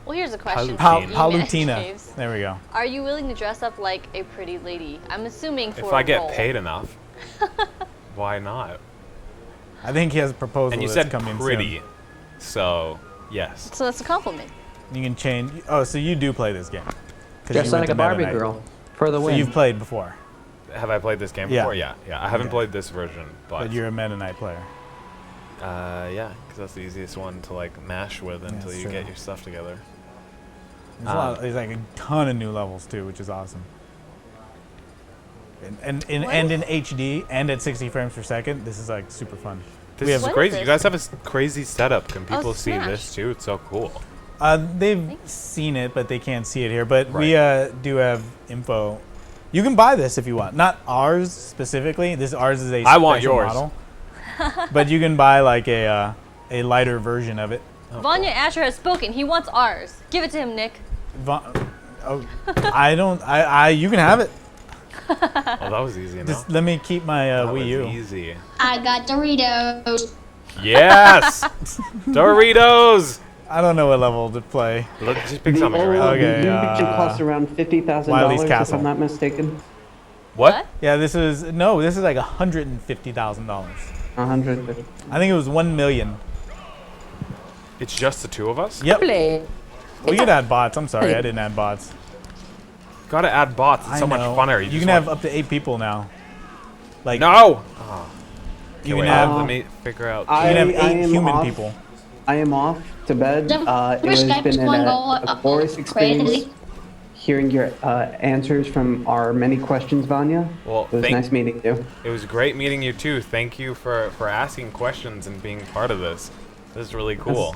S1: Well, here's a question.
S2: Pal-
S1: from
S3: Palutina.
S1: James.
S3: There we go.
S1: Are you willing to dress up like a pretty lady? I'm assuming for
S2: If I
S1: a
S2: get
S1: role.
S2: paid enough, why not?
S3: I think he has a proposal
S2: And you
S3: that's
S2: said
S3: coming
S2: pretty,
S3: soon.
S2: so yes.
S1: So that's a compliment.
S3: You can change. Oh, so you do play this game? 'Cause
S5: Dress
S3: you
S5: like
S3: went
S5: a
S3: to Meta
S5: Barbie
S3: Knight.
S5: girl for the
S3: So
S5: win.
S3: you've played before,
S2: Have I played this game
S3: Yeah.
S2: before? Yeah, yeah. I haven't
S3: Okay.
S2: played this version,
S3: but you're a Meta Knight player.
S2: yeah, because that's the easiest one to like mash with until
S3: that's
S2: you
S3: true.
S2: get your stuff together.
S3: There's like a ton of new levels too, which is awesome. And in HD and at 60 frames per second, this is like super fun.
S2: This
S3: We
S2: is
S3: have-
S1: What is
S2: crazy. You
S1: this?
S2: guys have a crazy setup. Can people see
S1: Smash.
S2: this too? It's so cool.
S3: They've seen it, but they can't see it here. But we
S2: Right.
S3: do have info. You can buy this if you want. Not ours specifically. Ours is a
S2: I want
S3: special
S2: yours.
S3: model. But you can buy like a lighter version of it.
S1: Vanya Asher has spoken. He wants ours. Give it to him, Nick.
S3: I don't. You can have it.
S2: Oh, that was easy enough.
S3: Just let me keep my
S2: That
S3: Wii U.
S2: was easy.
S7: I got Doritos.
S2: Yes, Doritos.
S3: I don't know what level to play.
S2: Let's just pick
S5: The
S2: something
S5: old
S2: right.
S3: Okay,
S5: version costs around $50,000
S3: Wiley's
S5: if
S3: Castle.
S5: I'm not mistaken.
S2: What?
S3: Yeah, this is like $150,000.
S5: 150.
S3: I think it was 1 million.
S2: It's just the two of us?
S3: Yep. Well, you could add bots. I'm sorry, I didn't add bots.
S2: Gotta add bots. It's
S3: I
S2: so much
S3: know.
S2: funner.
S3: You
S2: just
S3: can have
S2: want-
S3: up to 8 people now. Like
S2: No.
S3: you
S2: Wait,
S3: can have
S2: let me figure out.
S3: you can have
S5: I
S3: 8
S5: am
S3: human
S5: off.
S3: people.
S5: I am off to bed. It has
S7: Skype is
S5: been
S7: going to
S5: a
S7: go
S5: glorious experience
S7: crazy.
S5: hearing your answers from our many questions, Vanya.
S2: Well,
S5: It was nice meeting you.
S2: It was great meeting you too. Thank you for asking questions and being part of this. This is really cool.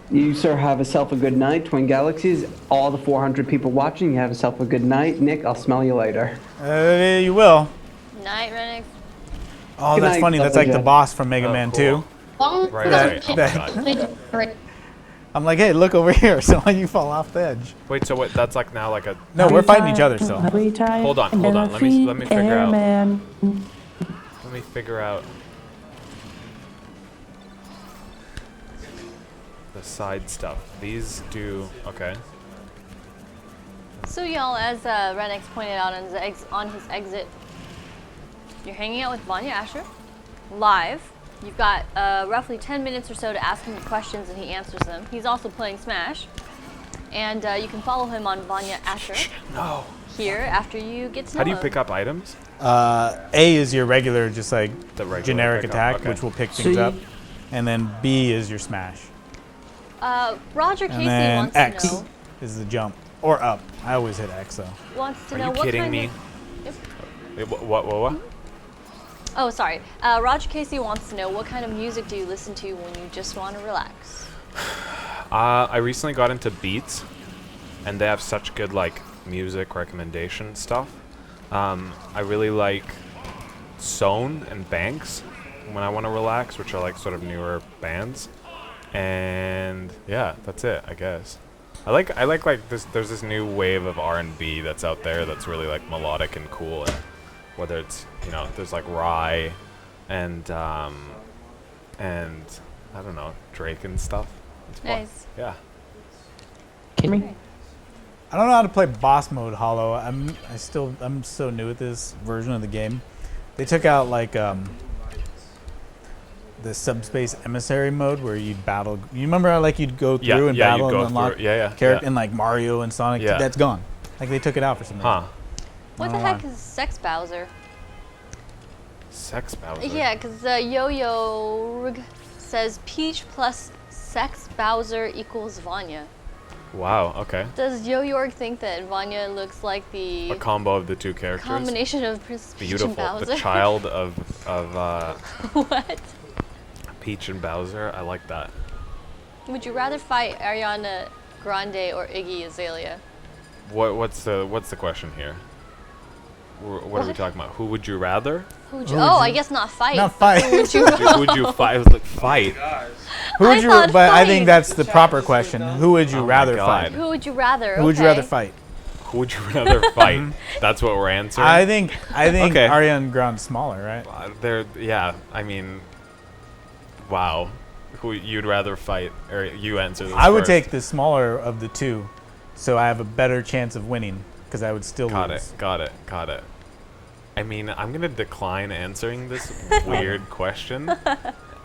S5: You, sir, have yourself a good night, Twin Galaxies. All the 400 people watching, you have yourself a good night. Nick, I'll smell you later.
S3: You will.
S1: Night, Renix.
S3: Oh,
S5: Good
S3: that's
S5: night,
S3: funny. That's like the
S5: Jen.
S3: boss from Mega
S2: Oh,
S3: Man
S2: cool.
S3: 2.
S7: Long
S2: Right,
S3: That-
S2: right.
S3: that-
S2: Oh, God.
S3: I'm like, hey, look over here. So you fall off the edge.
S2: Wait, so what? That's like now like a.
S3: No, we're fighting each other still.
S2: Hold on. Let me figure out. Let me figure out the side stuff. These do okay.
S1: So y'all, as Renix pointed out on his exit, you're hanging out with Vanya Asher, live. You've got roughly 10 minutes or so to ask him questions and he answers them. He's also playing Smash. And you can follow him on Vanya Asher
S2: No.
S1: here after you get to know
S2: How do you
S1: him.
S2: pick up items?
S3: A is your regular, just like
S2: The regular
S3: generic
S2: pickup,
S3: attack,
S2: okay.
S3: which will pick
S5: So
S3: things
S5: you-
S3: up. And then B is your smash.
S1: Roger
S3: And
S1: Casey
S3: then
S1: wants
S3: X
S1: to know.
S3: is the jump. Or up. I always hit X though.
S1: Wants to
S2: Are
S1: know
S2: you
S1: what
S2: kidding
S1: kind
S2: me?
S1: of. Yep.
S2: Wait, what?
S1: Oh, sorry. Roger Casey wants to know what kind of music do you listen to when you just want to relax?
S2: I recently got into Beats, and they have such good like music recommendation stuff. I really like Sohn and Banks when I want to relax, which are like sort of newer bands. And yeah, that's it, I guess. I like this. There's this new wave of R&B that's out there that's really like melodic and cool, and whether it's there's like Rye, and I don't know, Drake and stuff. It's fun.
S1: Nice.
S2: Yeah.
S3: I don't know how to play boss mode Hollow. I'm so new at this version of the game. They took out like the subspace emissary mode where you'd battle. You remember how like you'd go through and
S2: yeah,
S3: battle
S2: you'd go
S3: and unlock
S2: through it. Yeah,
S3: character
S2: yeah.
S3: and like Mario and Sonic.
S2: Yeah.
S3: That's gone. Like they took it out for some reason.
S2: Huh.
S1: What the heck is Sex Bowser?
S2: Sex Bowser.
S1: Yeah, because Yo-Yo says Peach plus Sex Bowser equals Vanya.
S2: Wow. Okay.
S1: Does Yo-Yorg think that Vanya looks like the
S2: A combo of the two characters.
S1: combination of Peach and
S2: Beautiful.
S1: Bowser?
S2: The child of
S1: What?
S2: Peach and Bowser. I like that.
S1: Would you rather fight Ariana Grande or Iggy Azalea?
S2: What's the question here? What are we
S1: What?
S2: talking about? Who would you rather?
S1: Who would you? Oh, I guess not fight.
S3: Not fight.
S1: Who would you?
S2: Who would you fight? I was like, fight.
S4: Guys,
S3: Who would
S1: I
S3: you?
S1: thought
S3: But I
S1: fight.
S3: think that's the proper question. Who would you
S2: Oh my
S3: rather
S2: God.
S3: fight?
S1: Who would you rather?
S3: Who would you rather fight?
S2: Who would you rather fight? That's what we're answering.
S3: I think
S2: Okay.
S3: Ariana Grande's smaller, right?
S2: Yeah. I mean, wow. Who you'd rather fight? Or you answer this
S3: I would
S2: first.
S3: take the smaller of the two, so I have a better chance of winning because I would still
S2: Got
S3: lose.
S2: it. Got it. I mean, I'm gonna decline answering this weird question,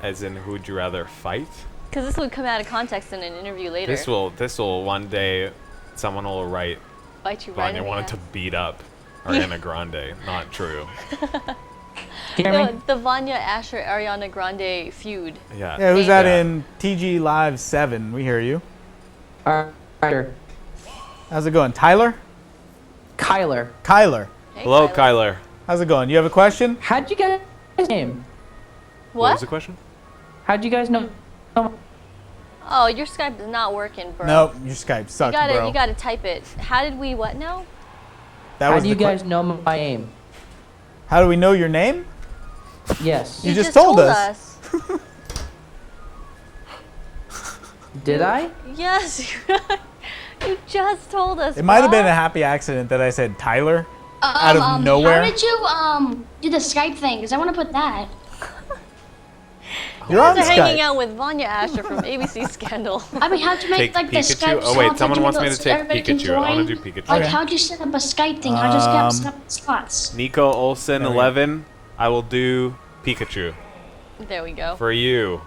S2: as in, who would you rather fight?
S1: Because this would come out of context in an interview later.
S2: This will one day, someone will write,
S1: Bite you right
S2: Vanya
S1: in the
S2: wanted
S1: ass.
S2: to beat up Ariana Grande. Not true.
S1: The Vanya Asher Ariana Grande feud.
S2: Yeah.
S3: Yeah, who's that
S2: Yeah.
S3: in TG Live 7? We hear you.
S5: Ryder.
S3: How's it going, Tyler?
S5: Kyler.
S3: Kyler.
S1: Hey,
S2: Hello,
S1: Tyler.
S2: Kyler.
S3: How's it going? You have a question?
S5: How'd you guys name?
S2: What was
S1: What?
S2: the question?
S5: How'd you guys know?
S1: Oh, your Skype is not working, bro.
S3: Nope, your Skype sucks, bro.
S1: You gotta type it. How did we what now?
S3: That
S5: How
S3: was
S5: do you
S3: the que-
S5: guys know my name?
S3: How do we know your name?
S5: Yes.
S3: You just told us.
S5: Did I?
S1: Yes, you just told us.
S3: It might have been
S1: bro.
S3: a happy accident that I said Tyler out of nowhere.
S7: How did you do the Skype thing? Because I want to put that.
S3: You're on
S1: They're hanging
S3: Skype.
S1: out with Vanya Asher from ABC Scandal.
S7: I mean, how'd you make
S2: Take
S7: like the
S2: Pikachu?
S7: Skype?
S2: Oh, wait,
S7: slot?
S2: someone
S7: How'd you
S2: wants
S7: make
S2: me
S7: it
S2: to
S7: so
S2: take
S7: everybody can
S2: Pikachu. I wanna
S7: join?
S2: do Pikachu.
S7: Like,
S3: Okay.
S7: how'd you set up a Skype thing? How just get
S3: Um,
S7: slots?
S2: Nico Olsen,
S3: There we go.
S2: 11. I will do Pikachu
S1: There we go.
S2: for you.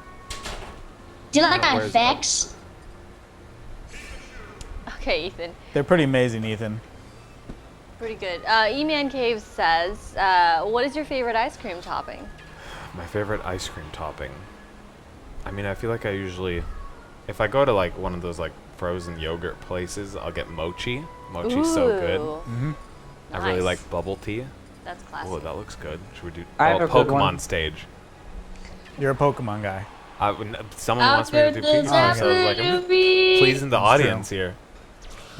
S7: Do you like my
S2: where's-
S7: effects?
S1: Okay, Ethan.
S3: They're pretty amazing, Ethan.
S1: Pretty good. E-Man Cave says, what is your favorite ice cream topping?
S2: My favorite ice cream topping. I mean, I feel like I usually, if I go to like one of those like frozen yogurt places, I'll get mochi. Mochi's so good.
S1: Ooh,
S2: I really
S1: Nice.
S2: like bubble tea.
S1: That's classic.
S2: Oh, that looks good. Should we do
S5: I have a good
S2: Pokemon
S5: one.
S2: stage?
S3: You're a Pokemon guy.
S2: Someone wants me to do Pikachu, so I was like, I'm just pleasing the
S3: That's
S2: audience
S3: true.
S2: here.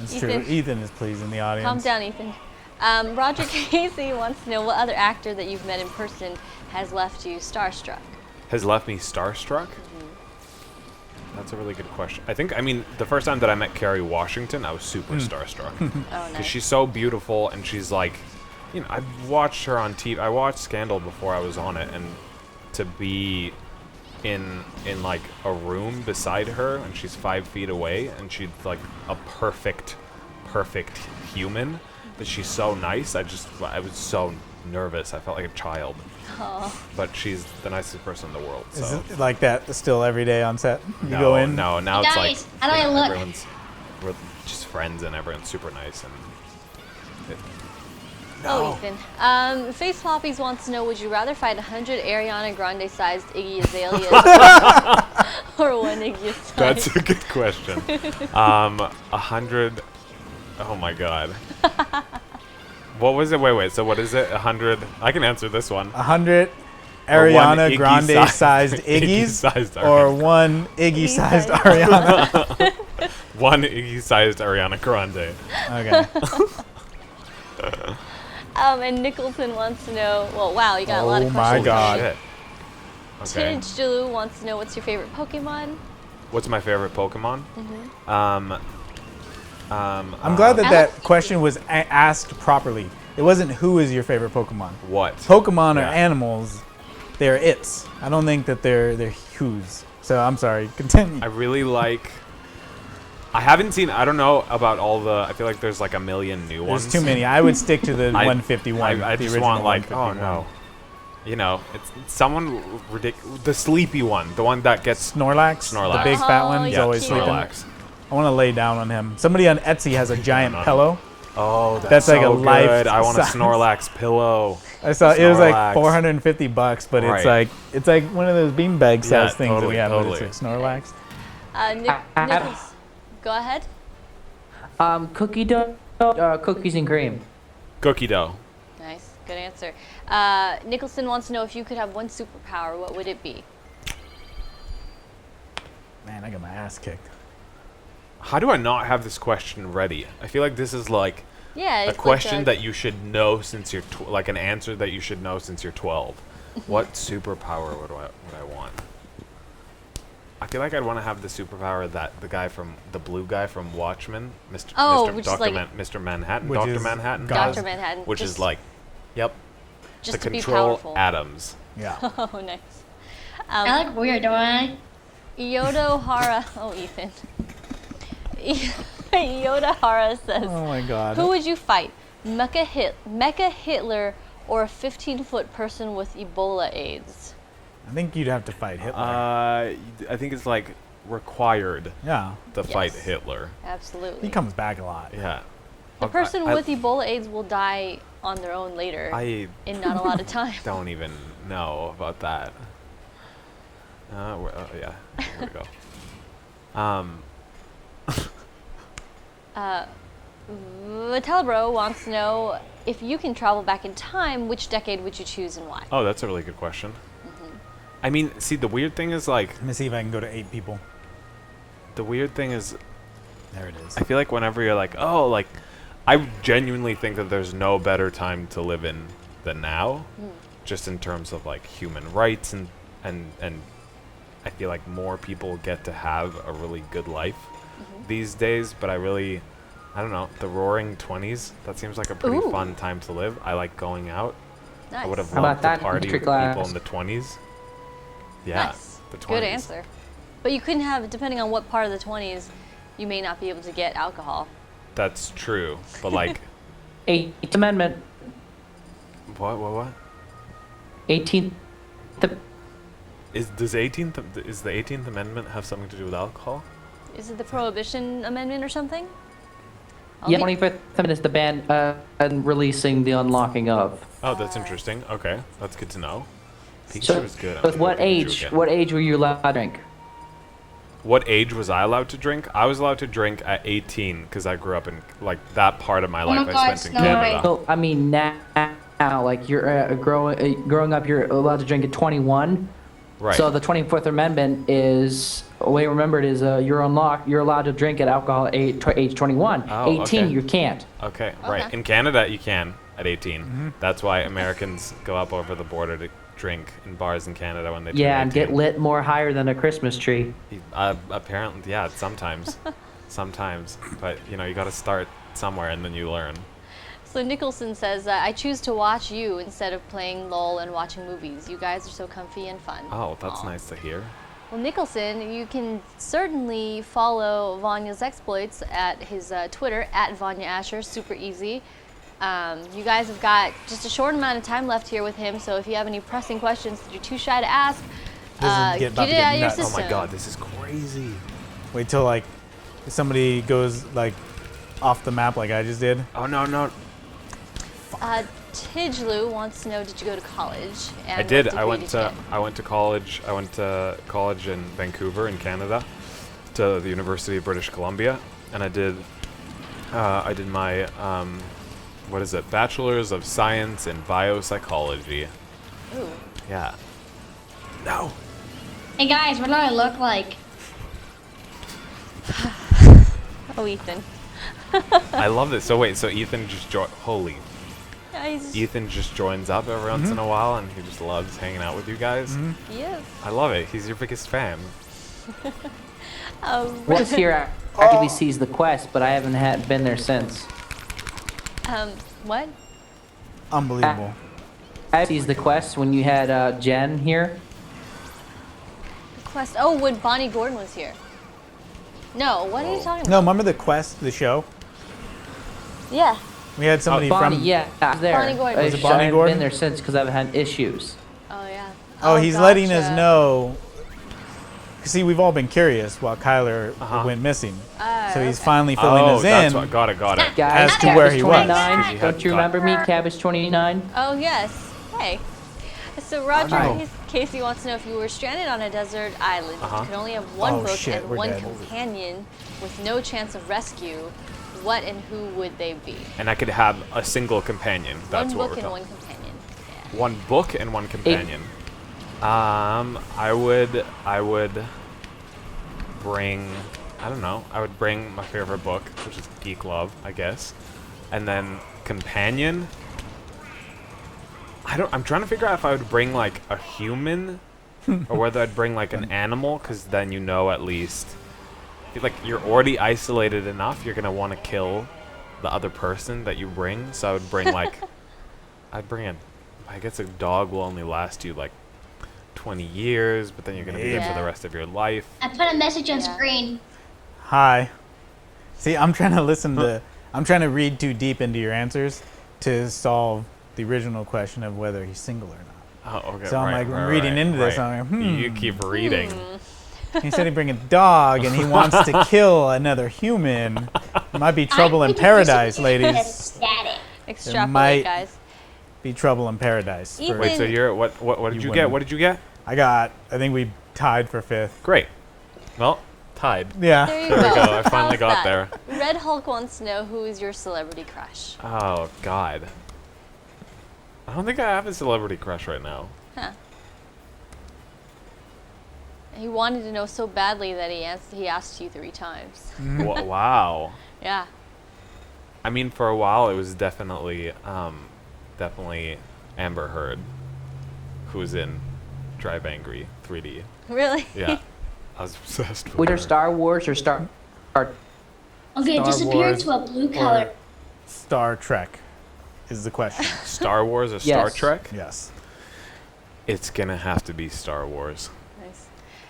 S3: It's
S1: Ethan.
S3: true. Ethan is pleasing the audience.
S1: Calm down, Ethan. Roger Casey wants to know what other actor that you've met in person has left you starstruck.
S2: Has left me starstruck? That's a really good question. I mean, the first time that I met Kerry Washington, I was super starstruck.
S1: Oh,
S2: Because
S1: nice.
S2: she's so beautiful, and she's like, you know, I've watched her on TV. I watched Scandal before I was on it, and to be in like a room beside her, and she's 5 feet away, and she's like a perfect human, but she's so nice. I was so nervous. I felt like a child. But she's the nicest person in the world.
S3: Is
S2: So
S3: it like that still every day on set? You
S2: no,
S3: go in?
S2: no, now
S7: Hey
S2: it's
S7: guys,
S2: like
S7: how do I look?
S2: we're just friends, and everyone's super nice. And
S1: Oh, Ethan. Face Floppies wants to know, would you rather fight 100 Ariana Grande-sized Iggy Azaleas or one Iggy size?
S2: that's a good question. 100. Oh my god. What was it? Wait. So what is it? 100. I can answer this one.
S3: 100
S2: Or one
S3: Ariana Grande-sized
S2: Iggy-sized
S3: Iggy's or
S2: Ariana.
S3: one Iggy-sized
S1: Iggy-sized.
S3: Ariana?
S2: One Iggy-sized Ariana Grande.
S3: Okay.
S1: And Nicholson wants to know, well, wow, you got a lot
S3: Oh
S1: of
S3: my
S1: questions.
S3: God.
S2: Shit. Okay.
S1: Teenage Jalou wants to know, what's your favorite Pokemon?
S2: What's my favorite Pokemon?
S3: I'm glad that that question was asked properly. It wasn't who is your favorite Pokemon.
S2: What?
S3: Pokemon
S2: Yeah.
S3: are animals. They're its. I don't think that they're whose. So I'm sorry. Continue.
S2: I really like. I haven't seen. I don't know about all the. I feel like there's like a million new ones.
S3: There's too many. I would stick to the
S2: I-
S3: 151.
S2: I
S3: the
S2: just
S3: original
S2: want like, oh
S3: 151.
S2: no, you know, it's someone ridiculous. The sleepy one, the one that gets
S3: Snorlax, the
S2: Snorlax.
S3: big fat one,
S1: Oh,
S3: he's
S1: yeah,
S3: always
S1: cute.
S3: sleeping.
S2: Snorlax.
S3: I want to lay down on him. Somebody on Etsy has a giant
S2: on him.
S3: pillow
S2: Oh,
S3: That's like
S2: so
S3: a life
S2: good. I want a
S3: size.
S2: Snorlax pillow.
S3: I saw it was like
S2: Snorlax.
S3: $450, but
S2: Right.
S3: it's like one of those beanbag size
S2: Yeah,
S3: things that we
S2: totally,
S3: have.
S2: totally.
S3: But it's like Snorlax.
S1: Nichols, go ahead.
S8: Cookie dough, cookies and cream.
S2: Cookie dough.
S1: Nice, good answer. Nicholson wants to know if you could have one superpower, what would it be?
S3: Man, I got my ass kicked.
S2: How do I not have this question ready? I feel like this is like
S1: Yeah,
S2: a
S1: it's
S2: question
S1: like
S2: that you should know since you're like an answer that you should know since you're 12. What superpower would I want? I feel like I'd want to have the superpower that the blue guy from Watchmen, Mr.
S1: Oh,
S2: Mr.
S1: which is
S2: Dr.
S1: like-
S2: Mr. Manhattan,
S3: Which
S2: Dr.
S3: is
S2: Manhattan,
S3: God.
S1: Dr. Manhattan.
S2: which
S1: just,
S2: is like, yep,
S1: just
S2: to
S1: to be
S2: control
S1: powerful.
S2: atoms.
S3: Yeah.
S1: Oh, nice.
S7: I look weird, don't I?
S1: Yoda Hara. Oh, Ethan. Yoda Hara says,
S3: Oh my God.
S1: who would you fight? Mecha Hitler or a 15-foot person with Ebola AIDS?
S3: I think you'd have to fight Hitler.
S2: I think it's like required
S3: yeah.
S2: to fight
S1: Yes.
S2: Hitler.
S1: Absolutely.
S3: He comes back a lot.
S2: Yeah.
S1: The person with Ebola AIDS will die on their own later
S2: I
S1: in not a lot of time.
S2: don't even know about that. Yeah, here we go.
S1: Vitelbro wants to know if you can travel back in time, which decade would you choose and why?
S2: Oh, that's a really good question. I mean, see, the weird thing is like,
S3: Let me see if I can go to 8 people.
S2: the weird thing is,
S3: There it is.
S2: I feel like whenever you're like, oh, like, I genuinely think that there's no better time to live in than now, just in terms of like human rights and I feel like more people get to have a really good life these days. But I don't know, the Roaring 20s. That seems like a pretty
S1: Ooh.
S2: fun time to live. I like going out.
S1: Nice.
S2: I would have
S8: How about
S2: loved to
S8: that,
S2: party
S8: Mr.
S2: with
S8: Glass?
S2: people in the 20s. Yeah,
S1: Nice.
S2: the 20s.
S1: Good answer. But you couldn't have, depending on what part of the 20s, you may not be able to get alcohol.
S2: That's true, but like,
S8: 18th Amendment.
S2: what?
S8: 18th.
S2: Is the 18th Amendment have something to do with alcohol?
S1: Is it the Prohibition Amendment or something? I'll
S8: Yeah,
S1: be-
S8: 25th Amendment is the ban and releasing the unlocking of.
S2: Oh, that's interesting. Okay, that's good to know. Pizza
S8: So,
S2: was good. I'm
S8: so
S2: gonna
S8: what
S2: go get you
S8: age?
S2: again.
S8: What age were you allowed to drink?
S2: What age was I allowed to drink? I was allowed to drink at 18 because I grew up in like that part of my
S7: my
S2: life I
S7: God,
S2: spent in
S7: Snow
S2: Canada.
S7: White.
S8: So I mean now, like you're growing up, you're allowed to drink at 21.
S2: Right.
S8: So the 24th Amendment is, the way remembered is you're allowed to drink at alcohol at age 21.
S2: Oh,
S8: 18
S2: okay.
S8: you can't.
S2: Okay, right.
S1: Okay.
S2: In Canada, you can at 18. That's why Americans go up over the border to drink in bars in Canada when they turn
S8: Yeah, and
S2: 18.
S8: get lit more higher than a Christmas tree.
S2: Apparently, yeah, sometimes. Sometimes. But, you know, you got to start somewhere and then you learn.
S1: So Nicholson says, I choose to watch you instead of playing LOL and watching movies. You guys are so comfy and fun.
S2: Oh, that's
S1: Aw.
S2: nice to hear.
S1: Well, Nicholson, you can certainly follow Vanya's exploits at his Twitter, at Vanya Asher, super easy. You guys have got just a short amount of time left here with him, so if you have any pressing questions that you're too shy to ask,
S3: About
S1: get
S3: to
S1: it
S3: get
S1: out of your
S3: nuts.
S1: system.
S2: Oh my god, this is crazy.
S3: Wait till like somebody goes like off the map like I just did.
S2: Oh, no.
S1: Tijlu wants to know, did you go to college? And
S2: I did.
S1: what
S2: I
S1: degree
S2: went
S1: did you
S2: to
S1: get?
S2: I went to college. I went to college in Vancouver, in Canada, to the University of British Columbia, and I did my what is it? Bachelor's of Science in Biopsychology.
S1: Ooh.
S2: Yeah. No.
S7: Hey guys, what do I look like?
S1: Oh, Ethan.
S2: I love this. So wait, so Ethan just holy.
S1: Yeah,
S2: Ethan just joins up every once in a while, and he just loves hanging out with you guys.
S1: Yes.
S2: I love it. He's your biggest fan.
S8: Once here actively sees the quest, but I haven't been there since.
S1: What?
S3: Unbelievable.
S8: I sees the quest when you had Jen here.
S1: Quest. Oh, when Bonnie Gordon was here. No, what are you talking
S3: No,
S1: about?
S3: remember the quest, the show?
S1: Yeah.
S3: We had somebody
S8: Bonnie,
S3: from.
S8: yeah, I was there.
S1: Bonnie Gordon.
S8: I
S1: Was
S3: it Bonnie
S8: haven't
S3: Gordon?
S8: been there since because I've had issues.
S1: Oh, yeah.
S3: Oh, he's letting us
S1: gotcha.
S3: know. See, we've all been curious while Kyler
S2: Uh-huh.
S3: went missing.
S1: Ah,
S3: So he's
S1: okay.
S3: finally filling us
S2: that's
S3: in.
S2: what, got it.
S8: Guys,
S3: As to where he was.
S8: 29. Don't you remember me, Cabbage 29?
S1: Oh, yes. Hey. So Roger
S8: Hi.
S1: Casey wants to know if you were stranded on a desert island, you could only have one
S3: Oh,
S1: book
S3: shit,
S1: and
S3: we're
S1: one
S3: dead.
S1: companion with no chance of rescue, what and who would they be?
S2: And I could have a single companion. That's
S1: one
S2: what
S1: book
S2: we're
S1: and
S2: talking.
S1: one companion. Yeah.
S2: One book and one companion. I would bring, I don't know, I would bring my favorite book, which is Geek Love, I guess. And then companion, I'm trying to figure out if I would bring like a human or whether I'd bring like an animal, because then you know at least, like you're already isolated enough, you're going to want to kill the other person that you bring. So I would bring like, I guess a dog will only last you like 20 years, but then you're going to be there for the rest of your life.
S7: I put a message on screen.
S3: Hi. See, I'm trying to I'm trying to read too deep into your answers to solve the original question of whether he's single or not.
S2: Oh, okay.
S3: So I'm like reading into this. I'm like,
S2: You keep reading.
S3: He said he'd bring a dog and he wants to kill another human. Might be trouble in paradise, ladies.
S7: Static.
S1: Extrapolate,
S3: might-
S1: guys.
S3: Be trouble in paradise.
S1: Ethan.
S2: Wait, so you're what did you get? What did you get?
S3: I think we tied for 5th.
S2: Great. Well, tied.
S3: Yeah.
S1: There you
S2: There we
S1: go.
S2: go. I finally
S1: How's
S2: got
S1: that?
S2: there.
S1: Red Hulk wants to know who is your celebrity crush.
S2: Oh God. I don't think I have a celebrity crush right now.
S1: Huh. He wanted to know so badly that he asked you 3 times.
S2: Wow.
S1: Yeah.
S2: I mean, for a while it was definitely Amber Heard, who was in Drive Angry 3D.
S1: Really?
S2: Yeah. I was obsessed with
S8: Which
S2: her.
S8: are Star Wars or Star?
S7: Okay,
S3: Star
S7: disappear
S3: Wars
S7: into a blue
S3: or
S7: color.
S3: Star Trek is the question.
S2: Star Wars or Star
S8: Yes.
S2: Trek?
S3: Yes.
S2: It's gonna have to be Star Wars.
S1: Nice.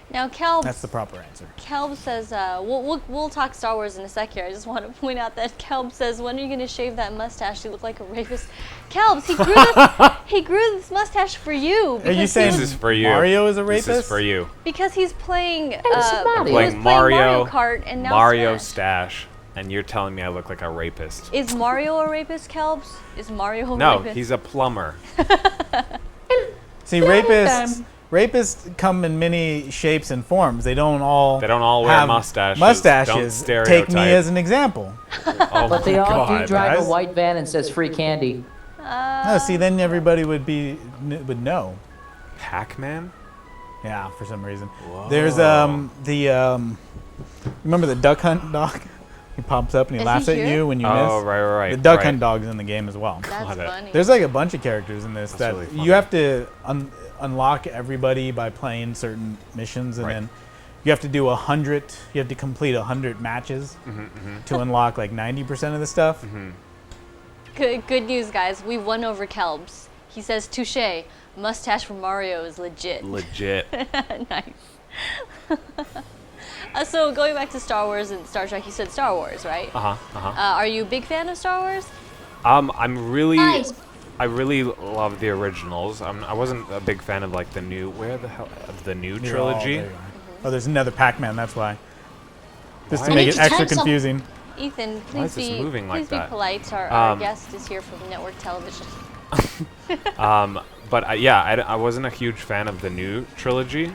S1: Now, Kelb.
S3: That's the proper answer.
S1: Kelb says, we'll talk Star Wars in a sec here. I just want to point out that Kelb says, when are you going to shave that mustache? You look like a rapist. Kelbs, he grew this mustache for you.
S3: Are you saying
S2: This is for you.
S3: Mario is a rapist?
S2: This is for you.
S1: Because he's playing,
S8: this is Mario.
S1: he was
S2: Playing
S1: Mario
S2: Mario
S1: Kart and now
S2: Mario
S1: Smash.
S2: stash, and you're telling me I look like a rapist.
S1: Is Mario a rapist, Kelbs? Is Mario a
S2: No,
S1: rapist?
S2: he's a plumber.
S3: See, rapists come in many shapes and forms. They don't all
S2: wear
S3: have
S2: mustaches.
S3: Mustaches.
S2: Don't
S3: Take me
S2: stereotype.
S3: as an example.
S2: Oh
S8: But they
S2: my
S8: all
S2: God,
S8: do drive
S3: guys.
S8: a white van and says free candy.
S3: No, see, then everybody would know.
S2: Pac-Man?
S3: Yeah, for some reason.
S2: Whoa.
S3: There's remember the Duck Hunt dog? He pops up and he
S1: Is
S3: laughs
S1: he
S3: at
S1: here?
S3: you when you
S2: Oh,
S3: miss.
S2: right.
S3: The Duck
S2: right.
S3: Hunt dog's in the game as well.
S1: That's
S2: Got it.
S1: funny.
S3: There's like a bunch of characters in this
S2: That's
S3: that
S2: really funny.
S3: you have to unlock everybody by playing certain missions, and
S2: Right.
S3: then you have to do 100. You have to complete 100 matches to unlock like 90% of the stuff.
S1: Good news, guys. We won over Kelbs. He says, touche. Mustache for Mario is legit.
S2: Legit.
S1: Nice. So going back to Star Wars and Star Trek, you said Star Wars, right? Are you a big fan of Star Wars?
S2: I'm really,
S7: Nice.
S2: I really love the originals. I wasn't a big fan of like the new, the new
S3: You're all-
S2: trilogy.
S3: there you are. Oh, there's another Pac-Man. That's why. Just
S2: Why?
S3: to
S7: I
S3: make
S7: need
S3: it
S7: to
S3: extra
S7: type some-
S3: confusing.
S1: Ethan,
S2: Why is
S1: please
S2: this moving like
S1: please be
S2: that?
S1: polite. Our
S2: Um,
S1: guest is here from network television.
S2: But I wasn't a huge fan of the new trilogy.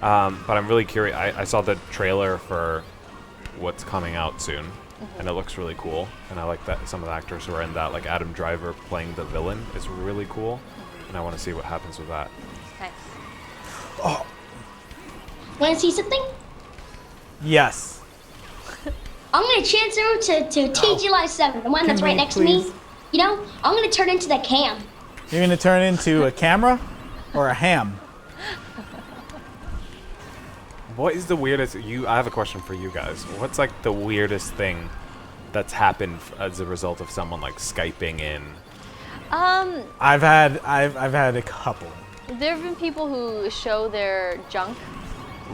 S2: But I'm really curious. I saw the trailer for what's coming out soon, and it looks really cool. And I like that some of the actors who are in that, like Adam Driver playing the villain, is really cool. And I want to see what happens with that.
S1: Nice.
S7: Want to see something?
S3: Yes.
S7: I'm gonna transfer to TGL 7, the one that's
S3: Can
S7: right
S3: we
S7: next
S3: please-
S7: to me. You know, I'm gonna turn into the cam.
S3: You're gonna turn into a camera or a ham?
S2: What is the weirdest? I have a question for you guys. What's like the weirdest thing that's happened as a result of someone like Skyping in?
S3: I've had a couple.
S1: There have been people who show their junk.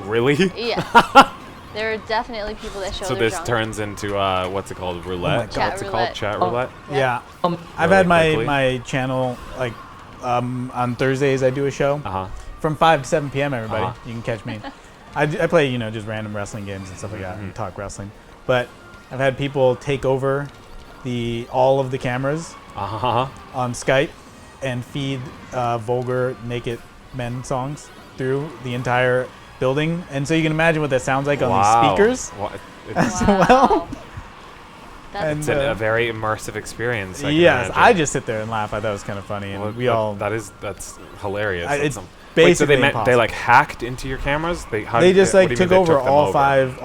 S2: Really?
S1: Yeah. There are definitely people that show
S2: So
S1: their
S2: this
S1: junk.
S2: turns into what's it called? Roulette?
S3: God.
S2: What's it
S1: Chat
S2: called?
S1: roulette.
S2: Chat
S8: Oh.
S2: roulette?
S3: Yeah. I've
S2: Really
S3: had
S2: quickly?
S3: my channel like on Thursdays I do a show from 5 to 7 p.m. Everybody, you can catch me. I play just random wrestling games and stuff like that and talk wrestling. but I've had people take over all of the cameras
S2: Uh-huh.
S3: on Skype and feed vulgar naked men songs through the entire building. And so you can imagine what that sounds like on these speakers as well.
S1: That's
S2: It's a very immersive experience. I can
S3: Yes,
S2: imagine.
S3: I just sit there and laugh. I thought it was kind of funny, and
S2: Well, that's hilarious.
S3: It's
S2: Wait, so
S3: basically
S2: they
S3: impossible.
S2: like hacked into your cameras?
S3: They just
S2: what do
S3: like
S2: you mean
S3: took
S2: they
S3: over
S2: them
S3: all five,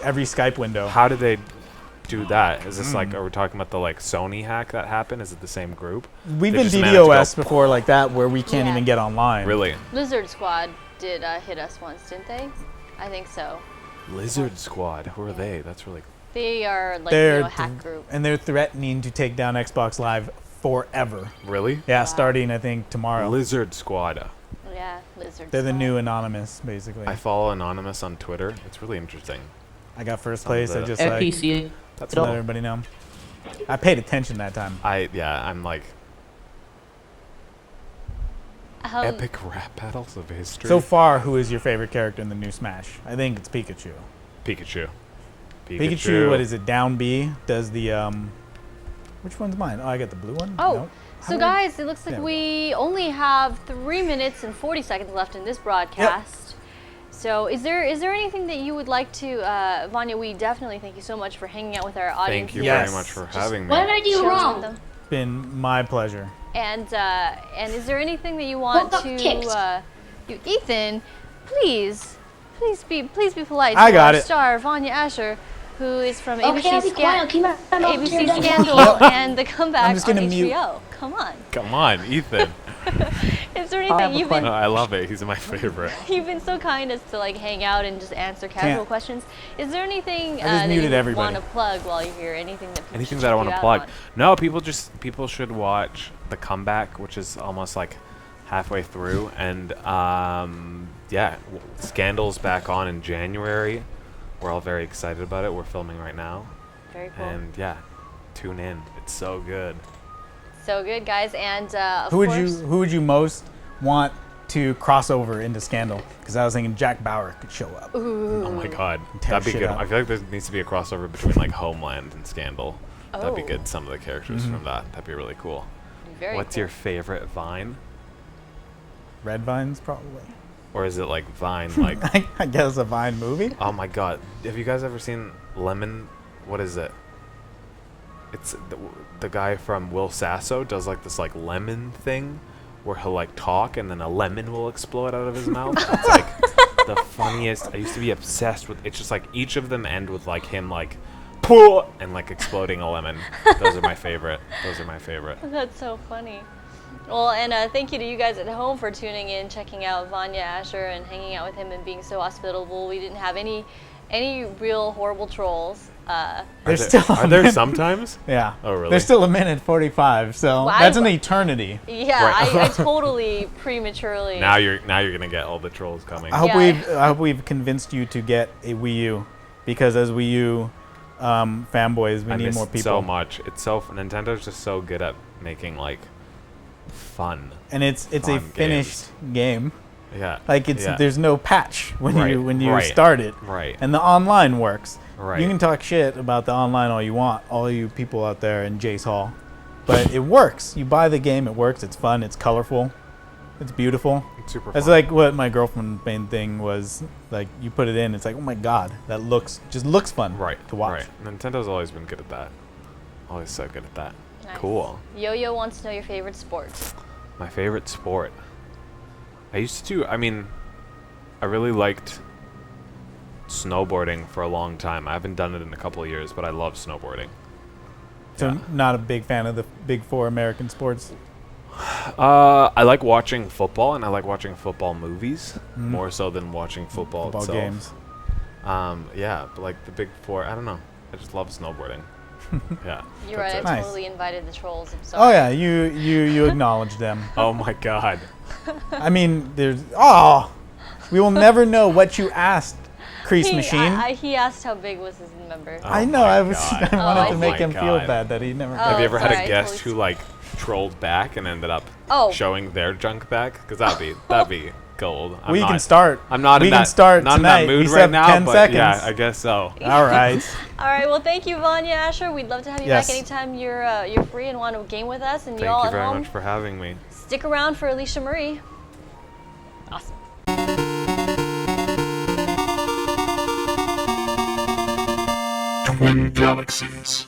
S3: every Skype window.
S2: How did they do that? Is this like, are we talking about the like Sony hack that happened? Is it the same group?
S3: We've
S2: They
S3: been
S2: just managed to
S3: DDoS
S2: go
S3: before like that, where we can't
S1: Yeah.
S3: even get online.
S2: Really?
S1: Lizard Squad did hit us once, didn't they? I think so.
S2: Lizard Squad. Who are they? That's really.
S1: They are like
S3: They're
S1: a hack group.
S3: and they're threatening to take down Xbox Live forever.
S2: Really?
S3: Yeah, starting I think tomorrow.
S2: Lizard Squad.
S1: Yeah, Lizard
S3: They're the
S1: Squad.
S3: new Anonymous, basically.
S2: I follow Anonymous on Twitter. It's really interesting.
S3: I got first
S2: Some of
S3: place. I
S2: the-
S3: just like
S8: FPC.
S2: That's
S3: to let everybody know. I paid attention that time.
S2: I'm like
S1: Um,
S2: epic rap battles of history.
S3: So far, who is your favorite character in the new Smash? I think it's Pikachu.
S2: Pikachu.
S3: Pikachu, what is it? Down B does the which one's mine? Oh, I got the blue one.
S1: Oh,
S3: Nope.
S1: so guys, it looks like
S3: Yeah.
S1: we only have 3 minutes and 40 seconds left in this broadcast. So is there anything that you would like to, Vanya, we definitely thank you so much for hanging out with our audience.
S2: Thank you
S3: Yes.
S2: very much for
S1: Just
S2: having me.
S7: What did I do
S1: Shows with
S7: wrong?
S1: them.
S3: Been my pleasure.
S1: And is there anything that you want
S7: got
S1: to,
S7: kicked.
S1: Ethan, please be polite
S3: I
S1: to
S3: got
S1: our
S3: it.
S1: star, Vanya Asher, who is from
S7: Okay, I'll
S1: ABC,
S7: be quiet. I'll keep my mouth
S1: ABC
S7: here, don't
S1: Scandal
S7: talk.
S1: and The Comeback
S3: I'm just
S1: on
S3: gonna
S1: HBO.
S3: mute.
S1: Come on.
S2: Come on, Ethan.
S1: Is there
S8: I have
S1: anything
S8: a
S1: you've
S8: question.
S1: been
S2: No, I love it. He's my favorite.
S1: You've been so kind as to like hang out and just answer casual
S3: Can't.
S1: questions. Is there anything
S3: just
S1: that
S3: muted
S1: you
S3: everybody.
S1: want to plug while you're here? Anything that people
S2: Anything
S1: should
S2: that I
S1: check
S2: want
S1: you
S2: to
S1: out
S2: plug?
S1: on?
S2: No, people should watch The Comeback, which is almost like halfway through, and Scandal's back on in January. We're all very excited about it. We're filming right now,
S1: Very cool.
S2: and tune in. It's so good.
S1: So good, guys, and of
S3: Who would
S1: course,
S3: you most want to cross over into Scandal? Because I was thinking Jack Bauer could show up.
S2: Oh my god,
S3: Tear
S2: that'd be
S3: shit
S2: good.
S3: up.
S2: I feel like there needs to be a crossover between like Homeland and Scandal. That'd be
S1: Oh.
S2: good. Some of the characters from that'd be really cool.
S1: very
S2: What's
S1: cool.
S2: your favorite Vine?
S3: Red Vines, probably.
S2: Or is it like Vine like
S3: I guess a Vine movie.
S2: oh my god. Have you guys ever seen Lemon? What is it? It's the guy from Will Sasso does like this like lemon thing where he'll like talk and then a lemon will explode out of his mouth. It's like the funniest. I used to be obsessed with it's just like each of them end with like him like pooh and like exploding a lemon. Those are my favorite. Those are my favorite.
S1: That's so funny. Well, and thank you to you guys at home for tuning in, checking out Vanya Asher, and hanging out with him and being so hospitable. We didn't have any real horrible trolls.
S3: There's still
S2: Are there sometimes?
S3: Yeah.
S2: Oh, really?
S3: There's still a minute 45, so
S1: Well,
S3: that's an eternity.
S1: Yeah,
S2: Right.
S1: I totally prematurely.
S2: Now you're gonna get all the trolls coming.
S3: I hope
S1: Yeah.
S3: I hope we've convinced you to get a Wii U, because as Wii U fanboys, we
S2: I
S3: need
S2: miss
S3: more
S2: it
S3: people.
S2: so much. It's so Nintendo's just so good at making like fun.
S3: And it's a
S2: Fun
S3: finished game.
S2: Yeah.
S3: Like there's no patch when
S2: Right,
S3: you
S2: right,
S3: start it.
S2: right.
S3: And the online works.
S2: Right.
S3: You can talk shit about the online all you want, all you people out there in Jace Hall. But it works. You buy the game, it works, it's fun, it's colorful, it's beautiful.
S2: It's super
S3: That's
S2: fun.
S3: like what my girlfriend's main thing was. Like, you put it in, it's like, oh my god, that looks fun to watch.
S2: Right. Nintendo's always been good at that. Always so good at that.
S1: Nice.
S2: Cool.
S1: Yo-Yo wants to know your favorite sport.
S2: My favorite sport. I really liked snowboarding for a long time. I haven't done it in a couple of years, but I love snowboarding.
S3: So
S2: Yeah.
S3: not a big fan of the big four American sports.
S2: I like watching football, and I like watching football movies more so than watching football itself.
S3: games.
S2: Yeah, but like the big four, I don't know. I just love snowboarding. Yeah.
S1: You're
S2: that's
S1: right.
S2: it.
S1: I
S3: Nice.
S1: totally invited the trolls. I'm
S3: Oh
S1: sorry.
S3: yeah, you acknowledge them.
S2: Oh my god.
S3: I mean, we will never know what you asked, Crease Machine.
S1: He asked how big was his member.
S2: Oh
S3: I know.
S2: my
S3: I was.
S2: God.
S3: I wanted
S1: Oh
S3: to make
S2: my
S3: him feel
S2: God.
S3: bad that he never.
S1: Oh.
S2: Have you ever had
S1: sorry,
S2: a
S1: I
S2: guest
S1: totally
S2: who like trolled back and ended up
S1: Oh.
S2: showing their junk back? Because that'd be gold.
S3: We can start.
S2: I'm not
S3: we
S2: in
S3: can
S2: that.
S3: start
S2: not
S3: tonight.
S2: in that mood
S3: We
S2: right
S3: have
S2: now.
S3: 10
S2: but
S3: seconds.
S2: yeah, I guess so.
S3: All right.
S1: All right. Well, thank you, Vanya Asher. We'd love to have you
S3: Yes.
S1: back anytime you're free and want to game with us. And you
S2: Thank
S1: all
S2: you
S1: at
S2: very
S1: home,
S2: much for having me.
S1: stick around for Alicia Marie. Awesome.
S9: Twin Galaxies.